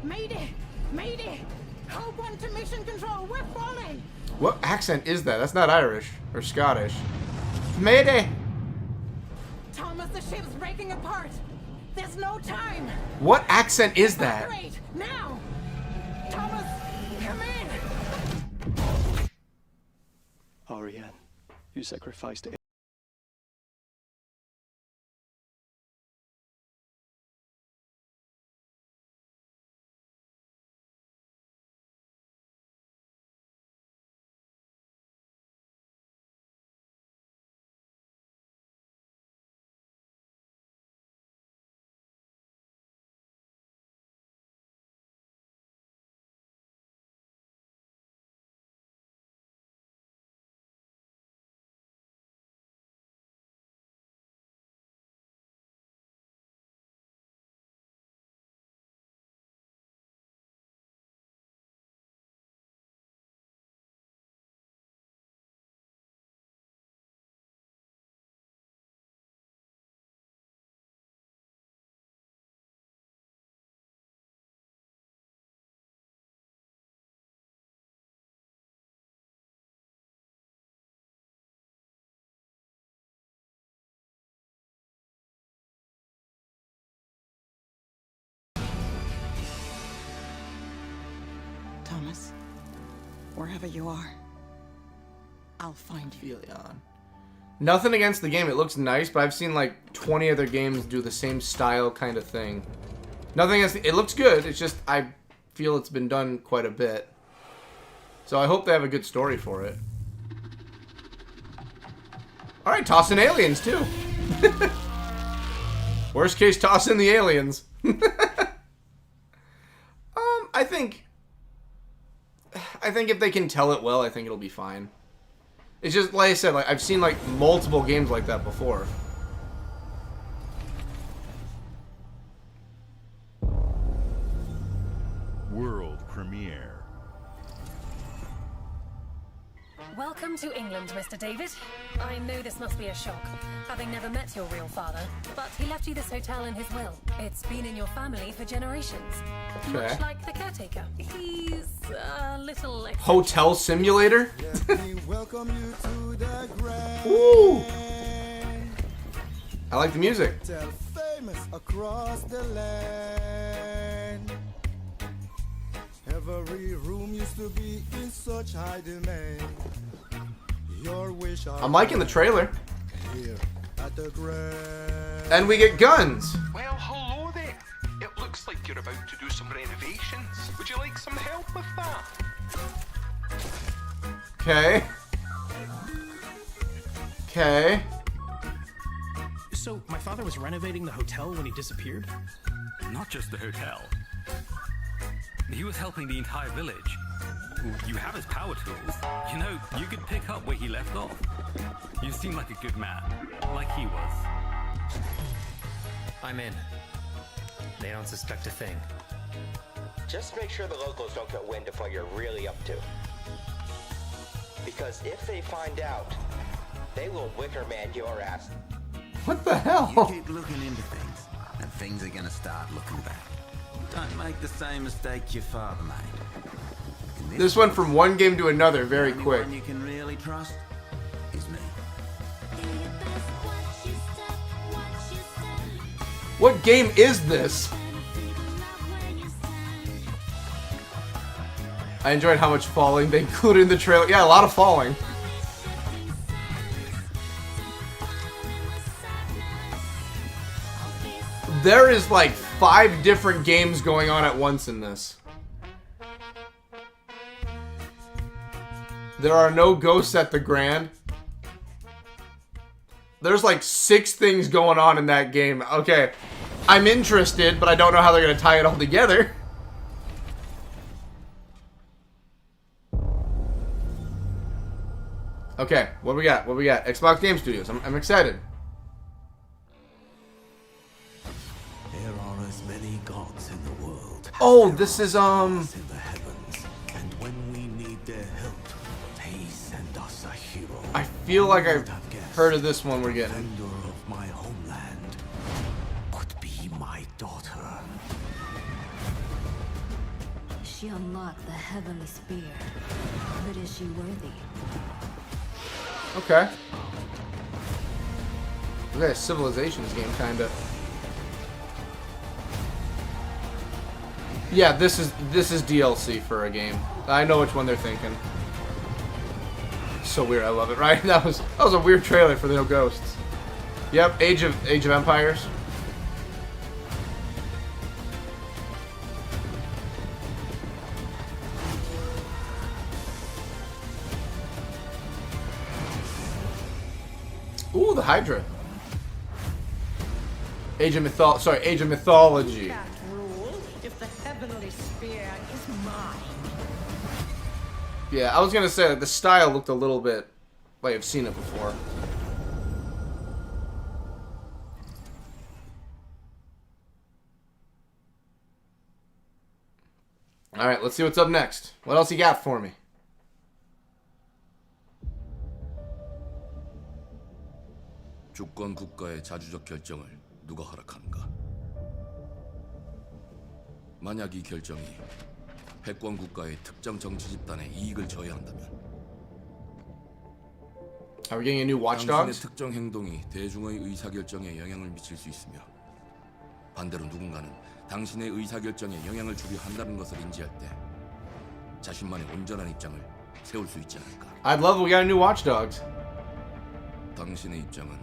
Mayday! Mayday! Hope 1 to mission control, we're falling! What accent is that? That's not Irish or Scottish. Mayday! Thomas, the ship's breaking apart! There's no time! What accent is that? Great! Now! Thomas, come in! Ariane, you sacrificed Thomas, wherever you are, I'll find you. Filion. Nothing against the game. It looks nice, but I've seen like 20 other games do the same style kind of thing. Nothing against it looks good. It's just I feel it's been done quite a bit. So I hope they have a good story for it. All right, toss in aliens too. Worst case, toss in the aliens. I think if they can tell it well, I think it'll be fine. It's just like I said, like I've seen like multiple games like that before. World premiere. Welcome to England, Mr. David. I know this must be a shock, having never met your real father, but he left you this hotel in his will. It's been in your family for generations. Okay. Much like the caretaker. He's a little eccentric. Hotel Simulator? Ooh. I like the music. Famous across the land. Every room used to be in such high demand. Your wish I'm liking the trailer. Here at the grand. And we get guns. Well, hello there. It looks like you're about to do some renovations. Would you like some help with that? Okay. Okay. So, my father was renovating the hotel when he disappeared? Not just the hotel. He was helping the entire village. You have his power tools. You know, you could pick up where he left off. You seem like a good man, like he was. I'm in. They don't suspect a thing. Just make sure the locals don't get wind of what you're really up to. Because if they find out, they will Wickerman your ass. What the hell? You keep looking into things, and things are gonna start looking back. Don't make the same mistake your father made. This went from one game to another very The only quick. one you can really trust is me. What game is this? I enjoyed how much falling they included in the trailer. Yeah, a lot of falling. There is like 5 different games going on at once in this. There are no ghosts at the Grand. There's like 6 things going on in that game. Okay, I'm interested, but I don't know how they're going to tie it all together. Okay, what we got? What we got? Xbox Game Studios. I'm excited. There are as many gods in the world. Oh, this is in the heavens, and when we need their help, they send us a hero. I feel like I've heard of this one we're getting. Defender of my homeland could be my daughter. She unlocked the heavenly spear, but is she worthy? Okay. Look at a Civilizations game, kinda. Yeah, this is DLC for a game. I know which one they're thinking. So weird, I love it, right? That was a weird trailer for the no ghosts. Yep, Age of Empires. Ooh, the Hydra. Age of Mythology. Can't rule if the heavenly spear is mine. Yeah, I was gonna say the style looked a little bit like I've seen it before. Alright, let's see what's up next. What else you got for me? 주권 국가의 자주적 결정을 누가 허락하는가? 만약 이 결정이 패권 국가의 특정 정치 집단의 이익을 저해한다면 Are we getting a new Watch 당신의 Dogs? 특정 행동이 대중의 의사결정에 영향을 미칠 수 있으며 반대로 누군가는 당신의 의사결정에 영향을 주려 한다는 것을 인지할 때 자신만의 온전한 입장을 세울 수 있지 않을까? I'd love we got a new Watch Dogs. 당신의 입장은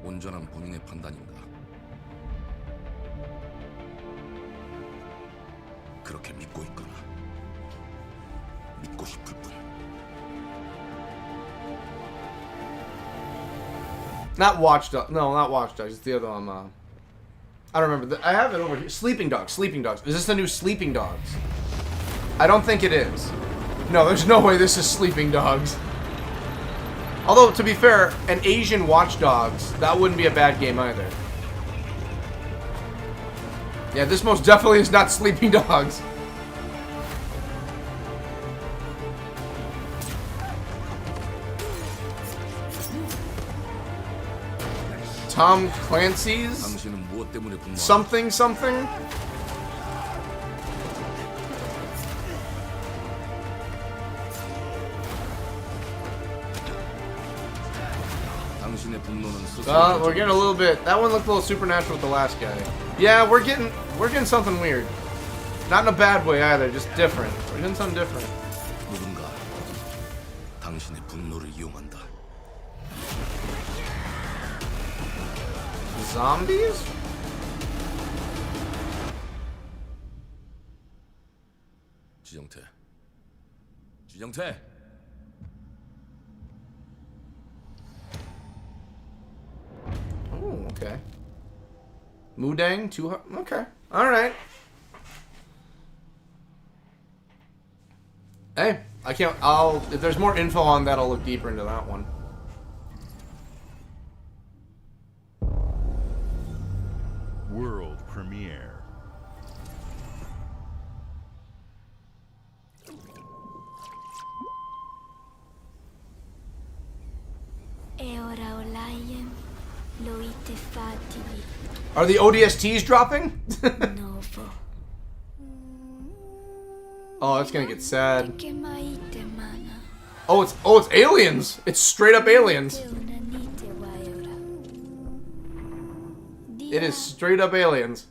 온전한 본인의 판단인가? 그렇게 믿고 있거나 믿고 싶을 뿐. Not Watch Dogs. No, not Watch Dogs. It's the other one. I don't remember. I have it over here. Sleeping Dogs. Sleeping Dogs. Is this the new Sleeping Dogs? I don't think it is. No, there's no way this is Sleeping Dogs. Although, to be fair, an Asian Watch Dogs, that wouldn't be a bad game either. Yeah, this most definitely is not Sleeping Dogs. Tom Clancy's something something. We're getting a little bit. That one looked a little supernatural with the last guy. Yeah, we're getting something weird. Not in a bad way either, just different. We're getting something different. 누군가 당신의 분노를 이용한다. Zombies? 지정태. Oh, okay. Mudang, okay. Alright. Hey, if there's more info on that, I'll look deeper into that one. World premiere. Are the ODSTs dropping? Oh, that's gonna get sad. Oh, it's aliens. It's straight up aliens. It is straight up aliens.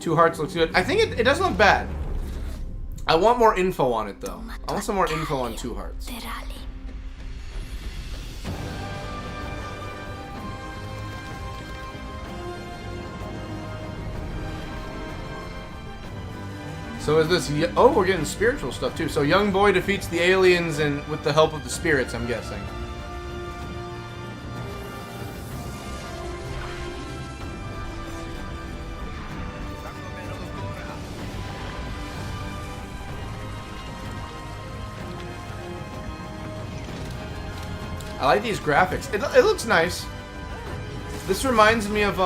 Two Hearts looks good. I think it doesn't look bad. I want more info on it though. I want some more info on Two Hearts. So is this... Oh, we're getting spiritual stuff too. So young boy defeats the aliens and with the help of the spirits, I'm guessing. I like these graphics. It looks nice. This reminds me of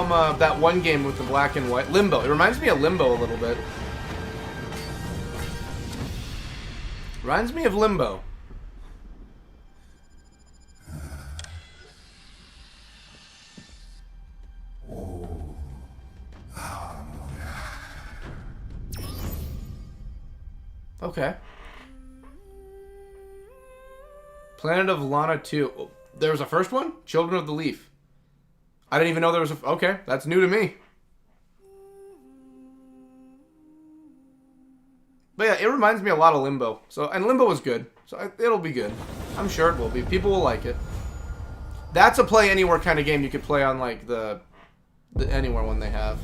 that one game with the black and white. Limbo. It reminds me of Limbo a little bit. Reminds me of Limbo. Okay. Planet of Lana 2. Oh, there was a first one? Children of the Leaf. I didn't even know there was a... Okay, that's new to me. But yeah, it reminds me a lot of Limbo. And Limbo was good. So it'll be good. I'm sure it will be. People will like it. That's a play anywhere kind of game you could play on like the anywhere one they have.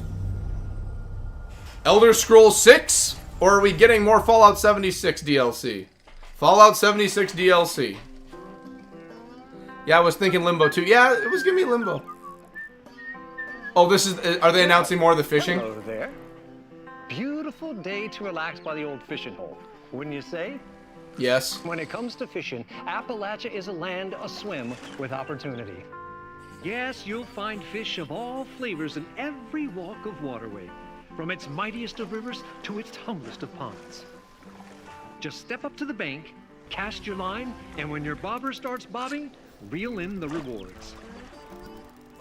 Elder Scrolls 6? Or are we getting more Fallout 76 DLC? Fallout 76 DLC. Yeah, I was thinking Limbo too. Yeah, it was gonna be Limbo. Oh, this is... Are they announcing more of the fishing? Hello there. Beautiful day to relax by the old fishing hole, wouldn't you say? Yes. When it comes to fishing, Appalachia is a land aswim with opportunity. Yes, you'll find fish of all flavors in every walk of waterway, from its mightiest of rivers to its humblest of ponds. Just step up to the bank, cast your line, and when your bobber starts bobbing, reel in the rewards.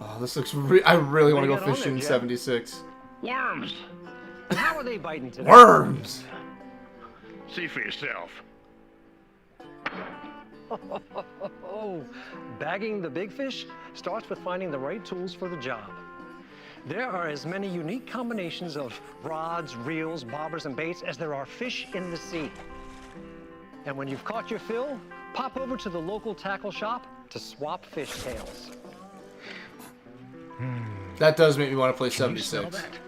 Oh, this looks... I really want to go fishing in 76. Worms! How are they biting today? Worms! See for yourself. Bagging the big fish starts with finding the right tools for the job. There are as many unique combinations of rods, reels, bobbers, and baits as there are fish in the sea. And when you've caught your fill, pop over to the local tackle shop to swap fish tails. That does make me want to play Can you smell 76. that?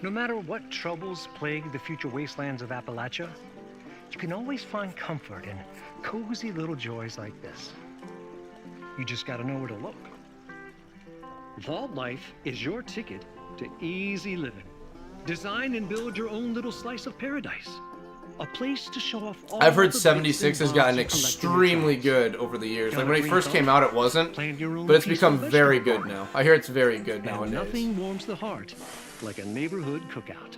No matter what troubles plague the future wastelands of Appalachia, you can always find comfort in cozy little joys like this. You just gotta know where to look. Vault Life is your ticket to easy living. Design and build your own little slice of paradise. A place to show off all I've heard the 76 has gotten extremely good over the years. Like when it first came out, it wasn't, but it's become very good now. I hear it's very good nowadays. Nothing warms the heart like a neighborhood cookout.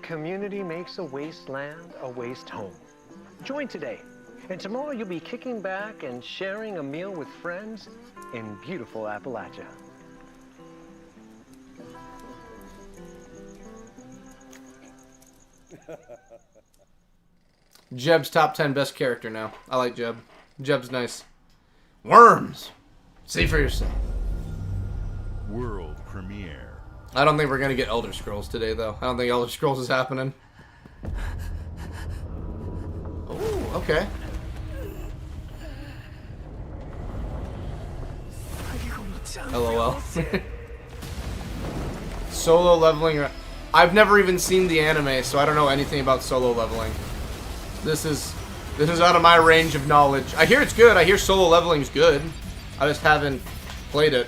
Community makes a wasteland a waste home. Join today, and tomorrow you'll be kicking back and sharing a meal with friends in beautiful Appalachia. Jeb's top 10 best character now. I like Jeb. Jeb's nice. Worms! See for yourself. World premiere. I don't think we're gonna get Elder Scrolls today, though. I don't think Elder Scrolls is happening. Oh, okay. LOL. Solo leveling. I've never even seen the anime, so I don't know anything about solo leveling. This is out of my range of knowledge. I hear it's good. I hear solo leveling's good. I just haven't played it.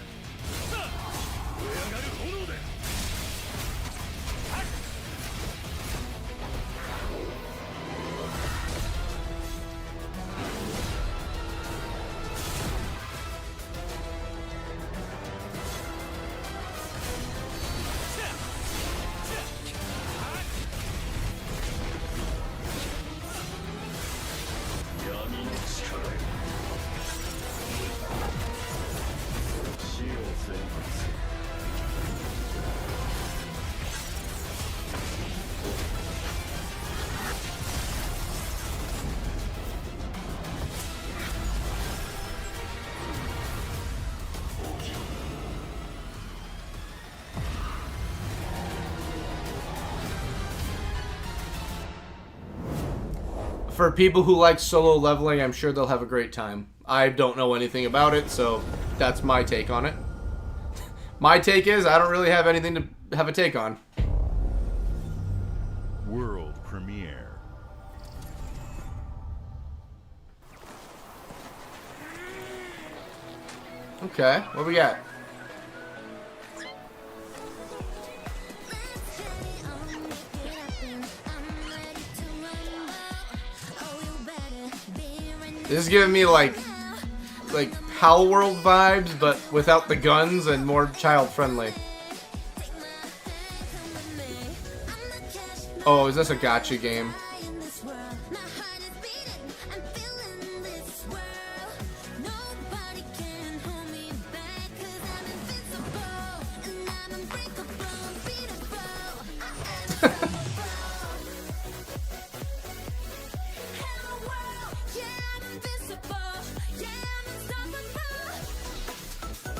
For people who like solo leveling, I'm sure they'll have a great time. I don't know anything about it, so that's my take on it. My take is I don't really have anything to have a take on. World premiere. Okay, what we got? This is giving me like Pal World vibes, but without the guns and more child friendly. Oh, is this a gacha game?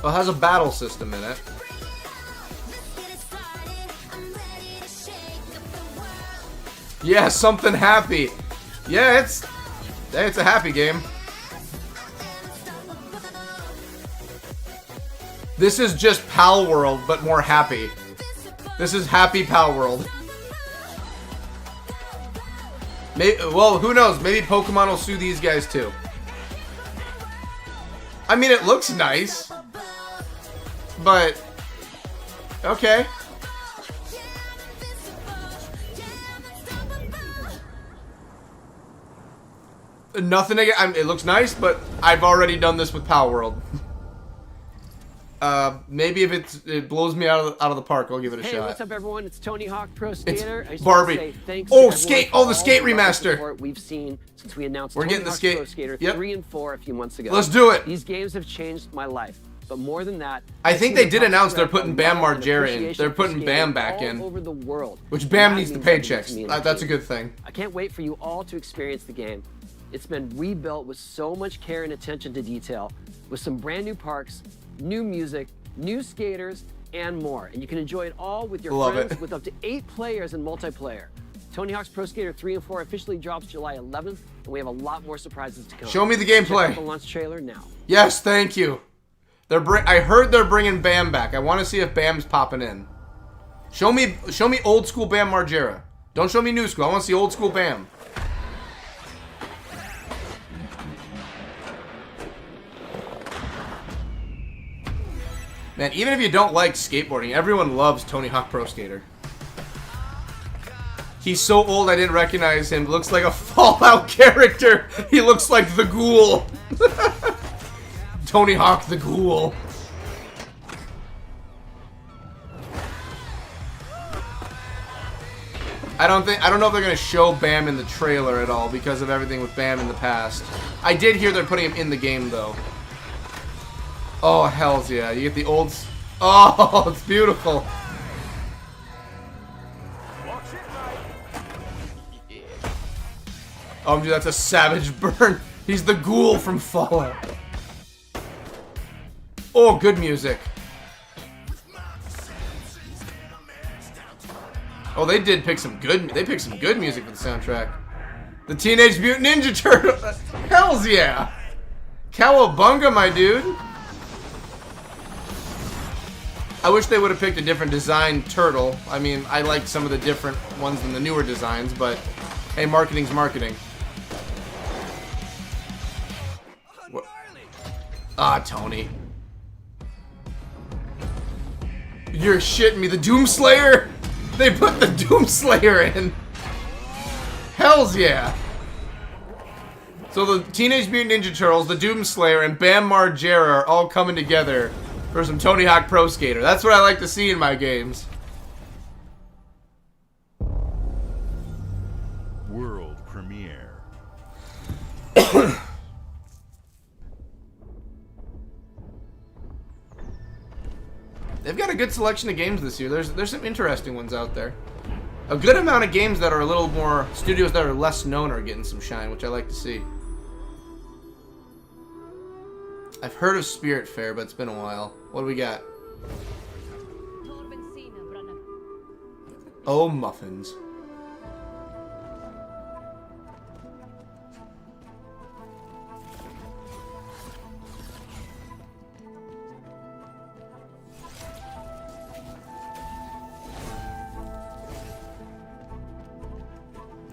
Well, it has a battle system in it. Yeah, something happy. Yeah, it's a happy game. This is just Pal World, but more happy. This is Happy Pal World. Maybe, well, who knows? Maybe Pokemon will sue these guys too. I mean, it looks nice. But, okay. Nothing again. I mean, it looks nice, but I've already done this with Pal World. Maybe if it blows me out of the park, I'll give it a shot. Hey, what's up, everyone? It's Tony Hawk Pro Skater. It's I just Barbie. want to say thanks Oh, to skate! everyone Oh, the for skate all the remaster. support we've seen since we announced We're Tony getting the Hawk's skate. Pro Skater Yep. 3 and 4 a few months ago. Let's do it. These games have changed my life. But more than that, I think they did announce they're putting Bam love and Margera in. appreciation They're for putting Bam skating back all in. over the world. Which Bam That needs the means everything paychecks. to me and That's a the team. good thing. I can't wait for you all to experience the game. It's been rebuilt with so much care and attention to detail, with some brand new parks, new music, new skaters, and more. And you can enjoy it all with your Love friends it. with up to 8 players in multiplayer. Tony Hawk's Pro Skater 3 and 4 officially drops July 11th, and we have a lot more surprises to come. Show me the gameplay. Check out the launch trailer now. Yes, thank you. I heard they're bringing Bam back. I want to see if Bam's popping in. Show me old school Bam Margera. Don't show me new school. I want to see old school Bam. Man, even if you don't like skateboarding, everyone loves Tony Hawk Pro Skater. He's so old I didn't recognize him. Looks like a Fallout character. He looks like the Ghoul. Tony Hawk the Ghoul. I don't know if they're gonna show Bam in the trailer at all because of everything with Bam in the past. I did hear they're putting him in the game though. Oh hells yeah! You get the old. Oh, it's beautiful. Oh, dude, that's a savage burn. He's the Ghoul from Fallout. Oh, good music. Oh, they did pick some good. They picked some good music for the soundtrack. The Teenage Mutant Ninja Turtle. Hells yeah! Cowabunga, my dude. I wish they would have picked a different design turtle. I mean, I like some of the different ones than the newer designs, but hey, marketing's marketing. What? Ah, Tony. You're shitting me. The Doomslayer? They put the Doomslayer in. Hells yeah. So the Teenage Mutant Ninja Turtles, the Doomslayer, and Bam Margera are all coming together for some Tony Hawk Pro Skater. That's what I like to see in my games. World premiere. They've got a good selection of games this year. There's some interesting ones out there. A good amount of games that are a little more... Studios that are less known are getting some shine, which I like to see. I've heard of Spirit Fair, but it's been a while. What do we got? Oh, muffins.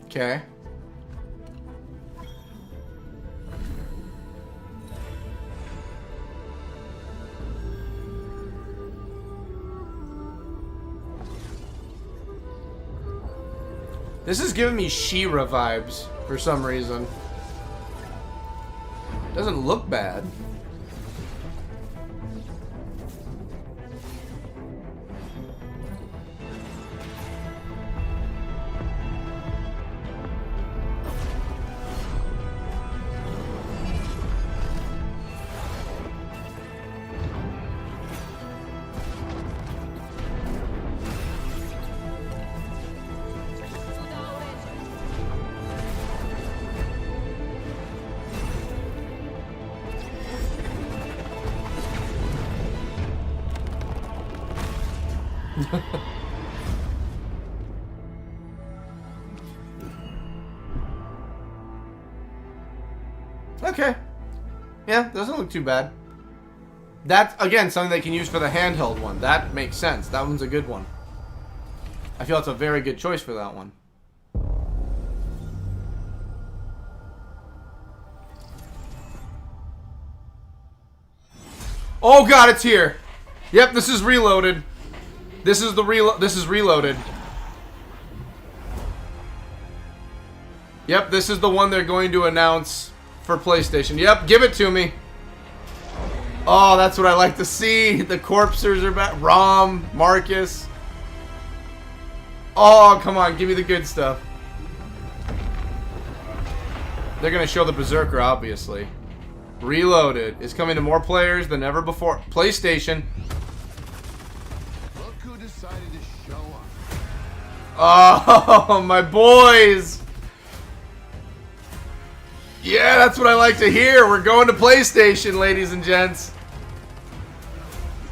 Okay. This is giving me She-Ra vibes for some reason. Doesn't look bad. Okay. Yeah, doesn't look too bad. That's, again, something they can use for the handheld one. That makes sense. That one's a good one. I feel it's a very good choice for that one. Oh god, it's here. Yep, this is reloaded. This is the this is reloaded. Yep, this is the one they're going to announce for PlayStation. Yep, give it to me. Oh, that's what I like to see. The corpsers are back. Rom, Marcus. Oh, come on, give me the good stuff. They're going to show the Berserker, obviously. Reloaded is coming to more players than ever before. PlayStation. Look who decided to show up. Oh, my boys. Yeah, that's what I like to hear. We're going to PlayStation, ladies and gents.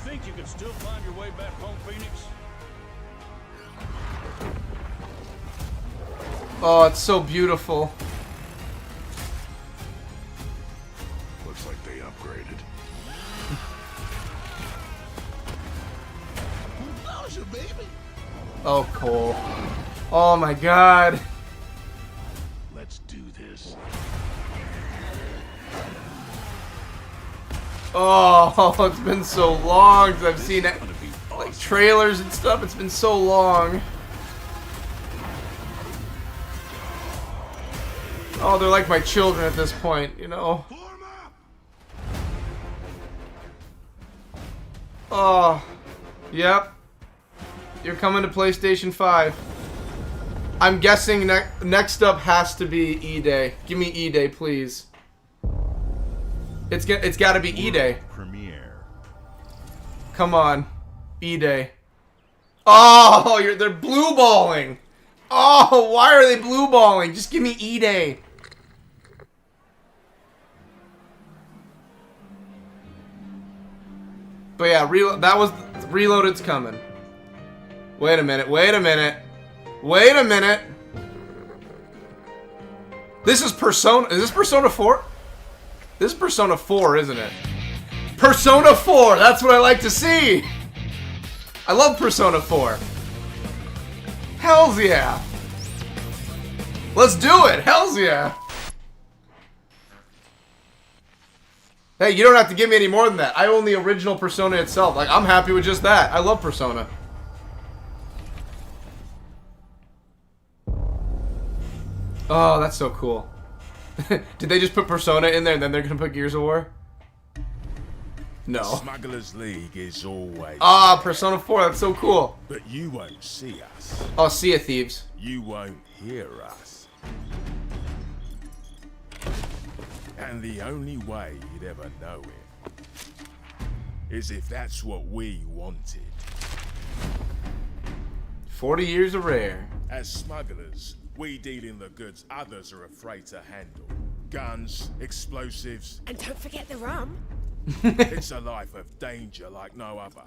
You think you can still find your way back home, Phoenix? Oh, it's so beautiful. Looks like they upgraded. Nausea, baby. Oh, Cole. Oh my God. Let's do this. Oh, it's been so long since I've seen it, like trailers and stuff. It's been so long. Oh, they're like my children at this point, you know. Oh, yep. You're coming to PlayStation 5. I'm guessing next up has to be E-Day. Give me E-Day, please. It's got to be E-Day. Premiere. Come on, E-Day. Oh, they're blue balling. Oh, why are they blue balling? Just give me E-Day. But yeah, that was Reloaded's coming. Wait a minute. Wait a minute. Wait a minute. This is Persona. Is this Persona 4? This is Persona 4, isn't it? Persona 4. That's what I like to see. I love Persona 4. Hells yeah. Let's do it. Hells yeah. Hey, you don't have to give me any more than that. I own the original Persona itself. Like, I'm happy with just that. I love Persona. Oh, that's so cool. Did they just put Persona in there and then they're gonna put Gears of War? No. Smugglers League is always. Ah, Persona 4, that's so cool. But you won't see us. Oh, Sea of Thieves. You won't hear us. And the only way you'd ever know it is if that's what we wanted. 40 years of Rare. As smugglers, we deal in the goods others are afraid to handle. Guns, explosives. And don't forget the rum. It's a life of danger like no other.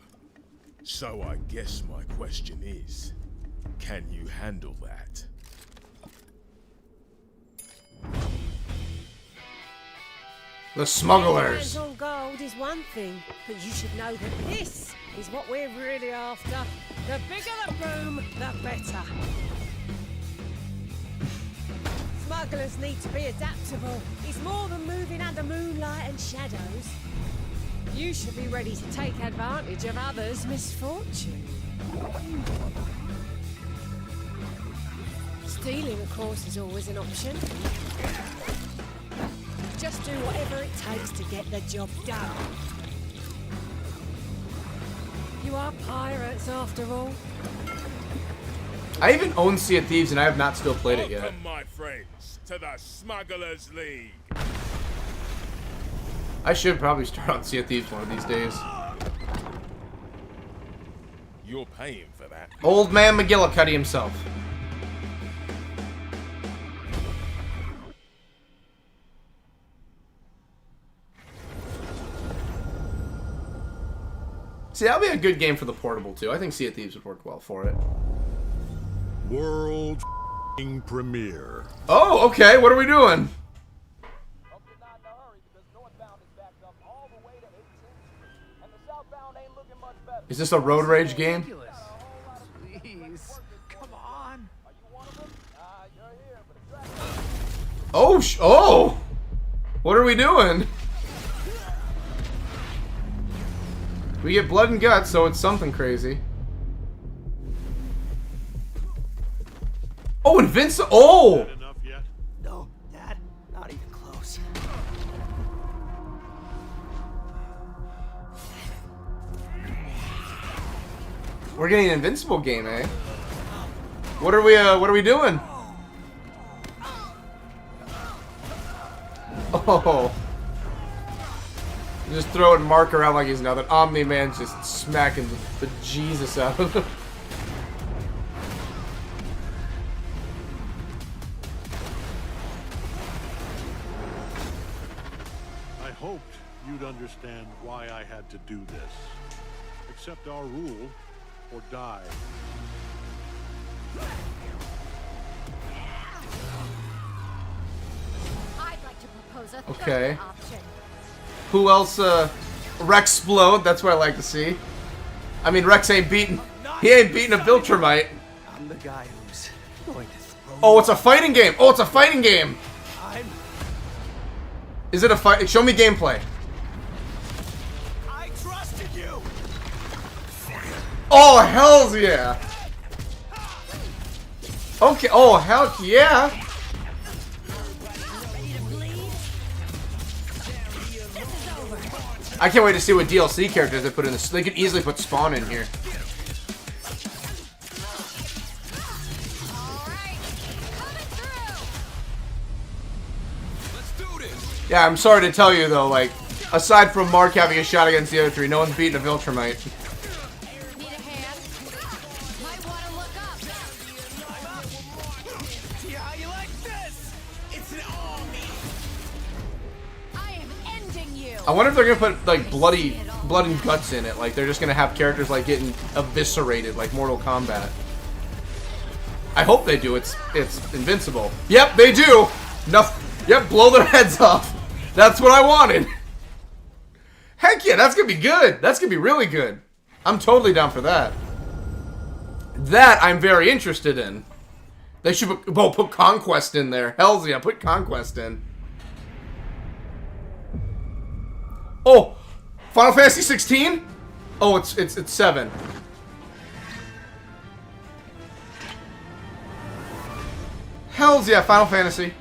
So I guess my question is, can you handle that? The smugglers. Hands on gold is one thing, but you should know that this is what we're really after. The bigger the boom, the better. Smugglers need to be adaptable. It's more than moving under moonlight and shadows. You should be ready to take advantage of others' misfortune. Stealing, of course, is always an option. Just do whatever it takes to get the job done. You are pirates, after all. I even own Sea of Thieves and I have not still played it yet. Welcome, my friends, to the Smugglers League. I should probably start on Sea of Thieves one of these days. You're paying for that. Old man McGillicuddy himself. See, that'll be a good game for the portable too. I think Sea of Thieves would work well for it. World premiere. Oh, okay. What are we doing? Is this a road rage game? Please, come on. Oh, oh! What are we doing? We get blood and guts, so it's something crazy. Oh, Invincible! Oh! No, Dad, not even close. We're getting an Invincible game, eh? What are we doing? Oh. Just throwing Mark around like he's nothing. Omni-Man's just smacking the Jesus out of him. I hoped you'd understand why I had to do this. accept our rule or die. I'd like to propose a Okay. third option. Who else? Rexplode. That's what I like to see. I mean, Rex ain't beating. He ain't beating a Viltrumite. I'm the guy who's going to throw Oh, you it's a fighting game. Oh, it's a fighting game. I'm Is it a fight? Show me gameplay. I trusted you. Oh, hells yeah. Okay. Oh, hell yeah. I can't wait to see what DLC characters they put in this. They could easily put Spawn in here. Yeah, I'm sorry to tell you though, like, aside from Mark having a shot against the other three, no one's beaten a Viltrumite. See how you like this? It's an army. I am ending you. I wonder if they're gonna put like blood and guts in it. Like they're just gonna have characters like getting eviscerated, like Mortal Kombat. I hope they do. It's invincible. Yep, they do. Yep, blow their heads off. That's what I wanted. Heck yeah, that's gonna be good. That's gonna be really good. I'm totally down for that. That I'm very interested in. They should put Conquest in there. Hells yeah, put Conquest in. Oh, Final Fantasy 16? Oh, it's 7. Hells yeah, Final Fantasy.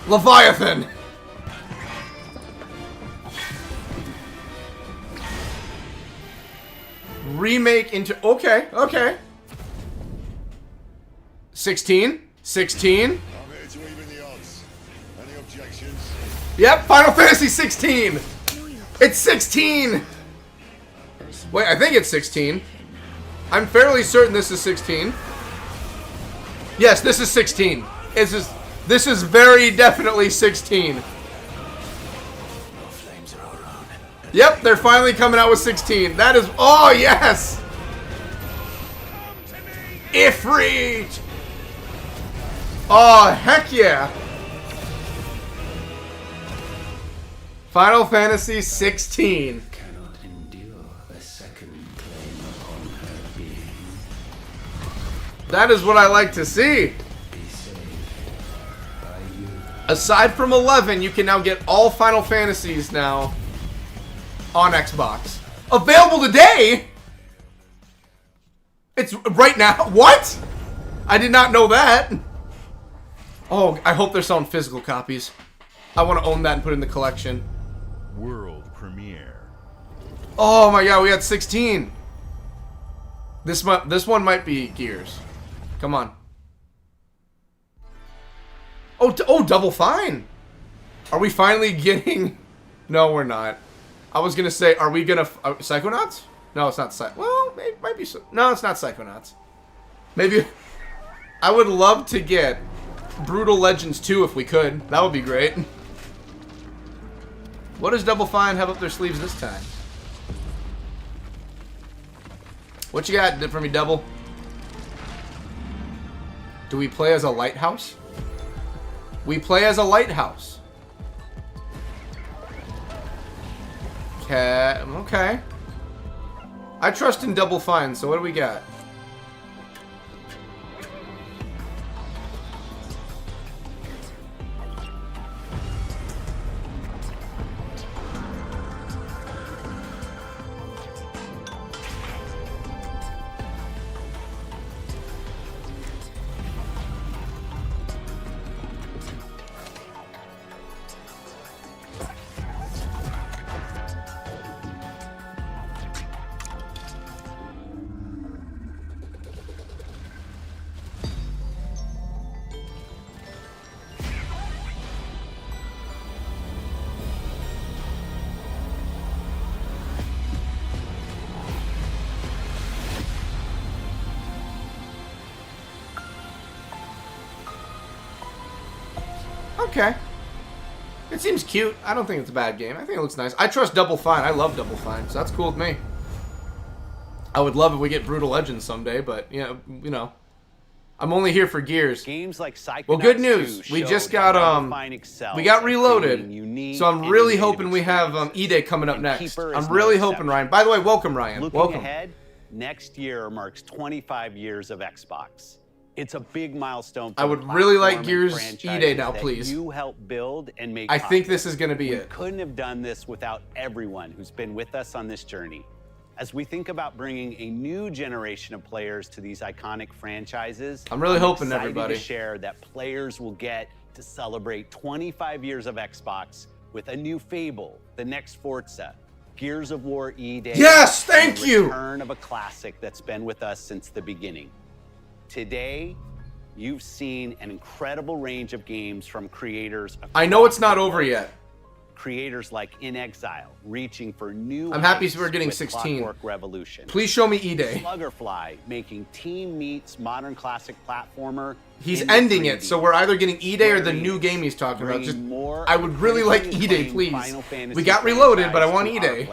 Leviathan. Remake into okay. 16. 16. I'm here to even the odds. Any objections? Yep, Final Fantasy 16. It's 16. Wait, I think it's 16. I'm fairly certain this is 16. Yes, this is 16. This is very definitely 16. Yep, they're finally coming out with 16. That is... Oh, yes! Ifrit! Oh, heck yeah! Final Fantasy 16. Cannot endure a second claim upon her being. That is what I like to see. Aside from 11, you can now get all Final Fantasies now on Xbox. Available today? It's right now? What? I did not know that. Oh, I hope they're selling physical copies. I want to own that and put it in the collection. World premiere. Oh my god, we had 16. This one might be Gears. Come on. Oh, Double Fine. Are we finally getting... No, we're not. I was going to say, are we going to... Psychonauts? No, it's not Well, it might be... No, it's not Psychonauts. Maybe... I would love to get Brutal Legends 2 if we could. That would be great. What does Double Fine have up their sleeves this time? What you got for me, Double? Do we play as a lighthouse? We play as a lighthouse. Okay. I trust in Double Fine, so what do we got? Okay. It seems cute. I don't think it's a bad game. I think it looks nice. I trust Double Fine. I love Double Fine, so that's cool with me. I would love if we get Brutal Legends someday, but you know, I'm only here for Gears. Games like Psychonauts Well, good news. We just got we got Reloaded, so I'm really hoping we have E-Day coming up next. I'm really hoping, Ryan. By the way, welcome, Ryan. Looking Welcome. ahead, next year marks 25 years of Xbox. It's a big milestone for I would really like Gears E-Day now, that please. You helped build and make. I think this is going to be it. We couldn't have done this without everyone who's been with us on this journey. As we think about bringing a new generation of players to these iconic franchises, I'm really hoping excited everybody to share that players will get to celebrate 25 years of Xbox with a new Fable, the next Forza, Gears of War E-Day. Yes, thank and the you. Return of a classic that's been with us since the beginning. Today, you've seen an incredible range of games from creators. I know it's not over yet. Creators like In Exile, reaching for new. I'm happy heights we're getting with 16. Clockwork Revolution. Please show me E-Day. Sluggerfly, making Team Meat's modern classic platformer. He's in ending 3D. it, so we're either getting E-Day or the new game he's talking about. Just, I would really like E-Day, please. We got Reloaded, but I want E-Day.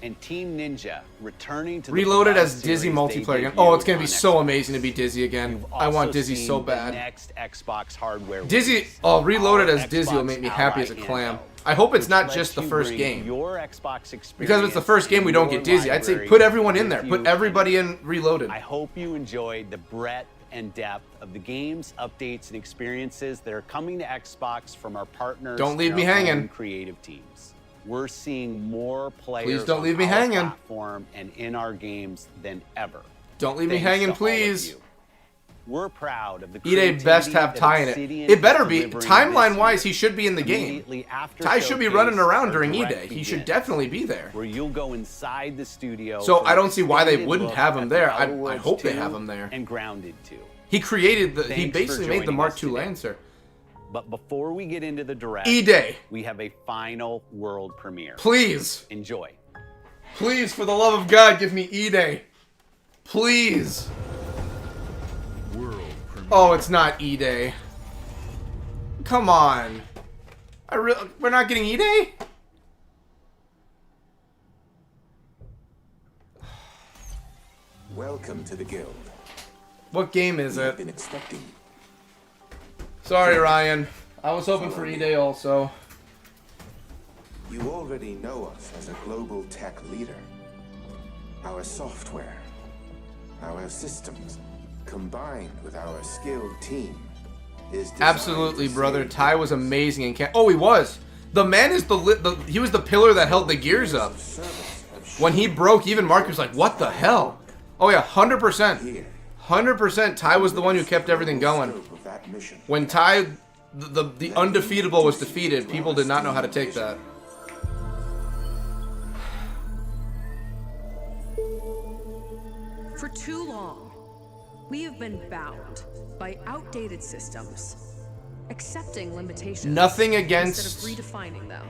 And Team Ninja returning to Reloaded the as Dizzy multiplayer again. Oh, it's gonna be so amazing to be Dizzy again. I want Dizzy so bad. Next Xbox hardware. Dizzy, Reloaded as Dizzy will make me happy as a clam. I hope it's not just the first game. Your Xbox experience because if it's the first game, we don't get Dizzy. I'd say put everyone in there. Put everybody in Reloaded. I hope you enjoyed the breadth and depth of the games, updates, and experiences that are coming to Xbox from our partners. Don't leave and me our hanging. own creative teams. We're seeing more players Please don't leave on me our hanging. platform and in our games than ever. Don't leave me Thanks hanging, to all of please. you. We're proud of the E-Day best have creativity Ty in that it. Obsidian It better is be. delivering Timeline-wise, this he should be in the game. Immediately after Ty should be Showcase, running around our during direct E-Day. He should begins, definitely be there. where you'll go inside the studio. So for I don't see why they extended wouldn't look have at him the there. Outer I Worlds hope they 2 have him there. And Grounded 2. He created the. He Thanks for basically made the joining Mark us II today. Lancer. But before we get into the direct, E-Day. we have a final world premiere. Please. Enjoy. Please, for the love of God, give me E-Day. Please. Oh, it's not E-Day. Come on. We're not getting E-Day? Welcome to the guild. What game is I've it? been expecting. Sorry, Ryan. I was hoping for E-Day also. You already know us as a global tech leader. Our software, our systems, combined with our skilled team, is designed Absolutely, to brother. save Ty was amazing and oh, he was. The man is he was the pillar that held the gears up. When he broke, even Mark was like, "What the hell?" Oh yeah, 100%. 100%. Ty was the one who kept everything going. When Ty, the undefeatable, was defeated, people did not know how to take that. For too long, we have been bound by outdated systems, accepting limitations Nothing against instead of redefining them.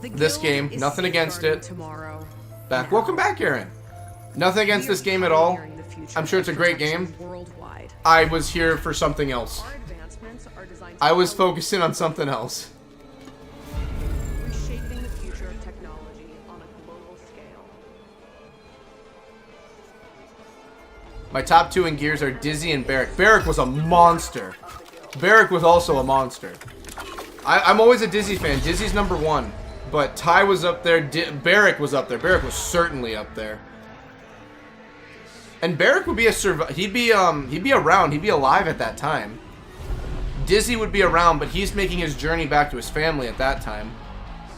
The this Guild game. is Nothing against it. tomorrow. Back. Welcome back, Aaron. Nothing against this game at all. I'm sure it's a great game. Worldwide. I was here for something else. Our advancements are designed to I was focusing on something else. reshaping the future of technology on a global scale. My top two in Gears are Dizzy and Barrick. Barrick was a monster. Barrick was also a monster. I'm always a Dizzy fan. Dizzy's number one. But Ty was up there. Barrick was up there. Barrick was certainly up there. And Barrick would be he'd be around. He'd be alive at that time. Dizzy would be around, but he's making his journey back to his family at that time.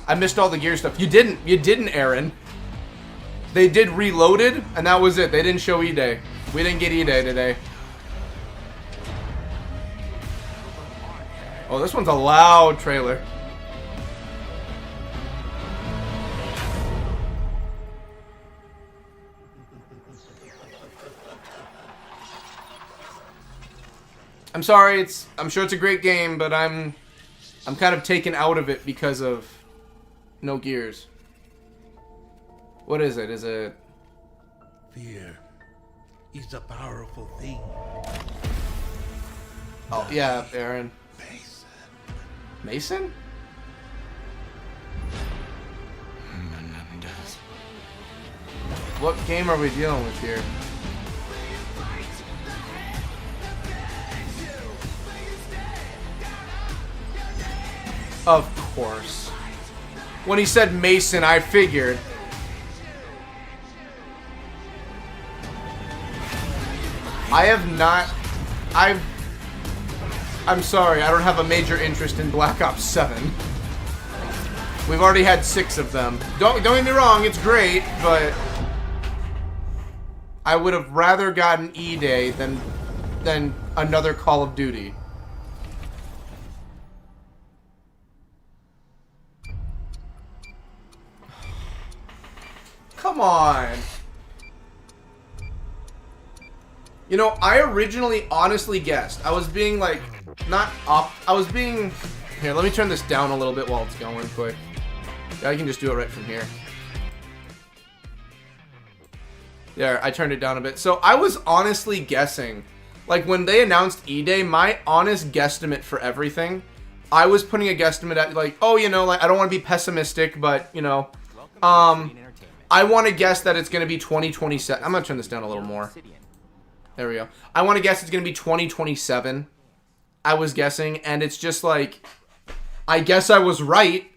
I missed all the Gears stuff. You didn't, Aaron. They did Reloaded, and that was it. They didn't show E-Day. We didn't get E-Day today. Oh, this one's a loud trailer. I'm sorry, I'm sure it's a great game, but I'm kind of taken out of it because of no Gears. What is it? Is it Fear is a powerful thing. Oh, yeah, Aaron. Mason? What game are we dealing with here? Of course. When he said Mason, I figured. I have not... I'm sorry, I don't have a major interest in Black Ops 7. We've already had 6 of them. Don't get me wrong, it's great, but I would have rather gotten E-Day than another Call of Duty. Come on. You know, I originally honestly guessed. I was being like, not up. I was being... Here, let me turn this down a little bit while it's going quick. I can just do it right from here. There, I turned it down a bit. So I was honestly guessing. Like, when they announced E-Day, my honest guesstimate for everything, I was putting a guesstimate at, like, oh, you know, like, I don't want to be pessimistic, but, you know, I want to guess that it's going to be 2027. I'm going to turn this down a little more. There we go. I want to guess it's going to be 2027. I was guessing, and it's just like, I guess I was right,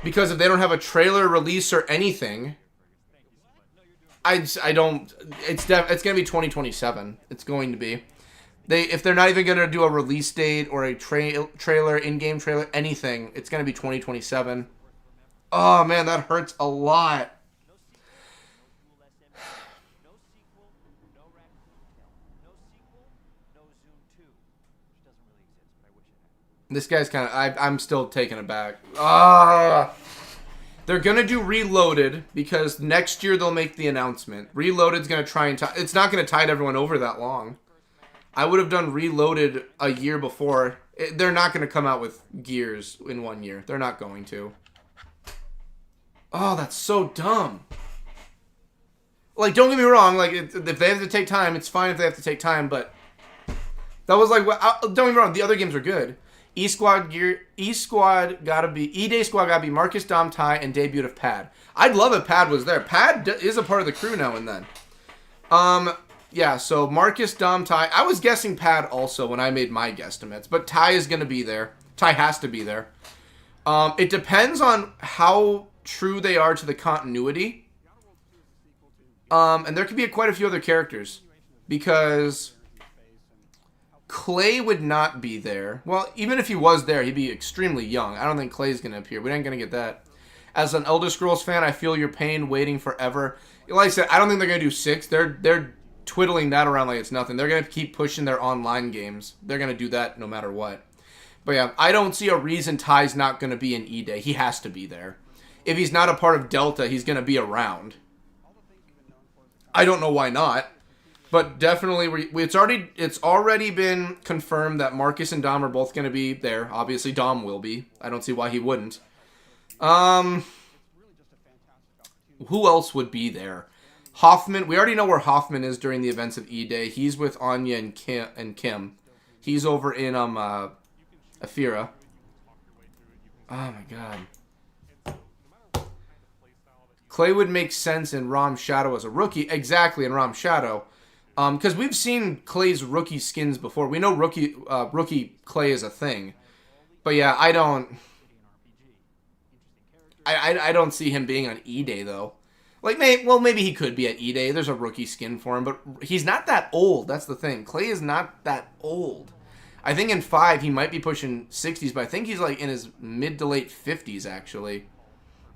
because if they don't have a trailer release or anything, I don't, it's going to be 2027. It's going to be. If they're not even going to do a release date or a trailer, in-game trailer, anything, it's going to be 2027. Oh, man, that hurts a lot. This guy's kind of... I'm still taken aback. They're going to do Reloaded because next year they'll make the announcement. Reloaded's going to try and... It's not going to tide everyone over that long. I would have done Reloaded a year before. They're not going to come out with Gears in 1 year. They're not going to. Oh, that's so dumb. Like, don't get me wrong. Like, if they have to take time, it's fine if they have to take time, but... That was like... Don't get me wrong. The other games are good. E-Squad gotta be... E-Day Squad gotta be Marcus, Dom, Ty, and debut of Pad. I'd love if Pad was there. Pad is a part of the crew now and then. Yeah, so Marcus, Dom, Ty. I was guessing Pad also when I made my guesstimates, but Ty is gonna be there. Ty has to be there. It depends on how true they are to the continuity. And there could be quite a few other characters. Because... Clay would not be there. Well, even if he was there, he'd be extremely young. I don't think Clay's going to appear. We ain't going to get that. As an Elder Scrolls fan, I feel your pain waiting forever. Like I said, I don't think they're going to do 6. They're twiddling that around like it's nothing. They're going to keep pushing their online games. They're going to do that no matter what. But yeah, I don't see a reason Ty's not going to be in E-Day. He has to be there. If he's not a part of Delta, he's going to be around. I don't know why not. But definitely, it's already been confirmed that Marcus and Dom are both going to be there. Obviously, Dom will be. I don't see why he wouldn't. Who else would be there? Hoffman. We already know where Hoffman is during the events of E-Day. He's with Anya and Kim. He's over in Afira. Oh my god. Clay would make sense in Rom Shadow as a rookie. Exactly, in Rom Shadow. Because we've seen Clay's rookie skins before. We know rookie Clay is a thing. But yeah, I don't see him being on E-Day, though. Like, maybe he could be at E-Day. There's a rookie skin for him, but he's not that old. That's the thing. Clay is not that old. I think in 5, he might be pushing 60s, but I think he's, like, in his mid to late 50s, actually.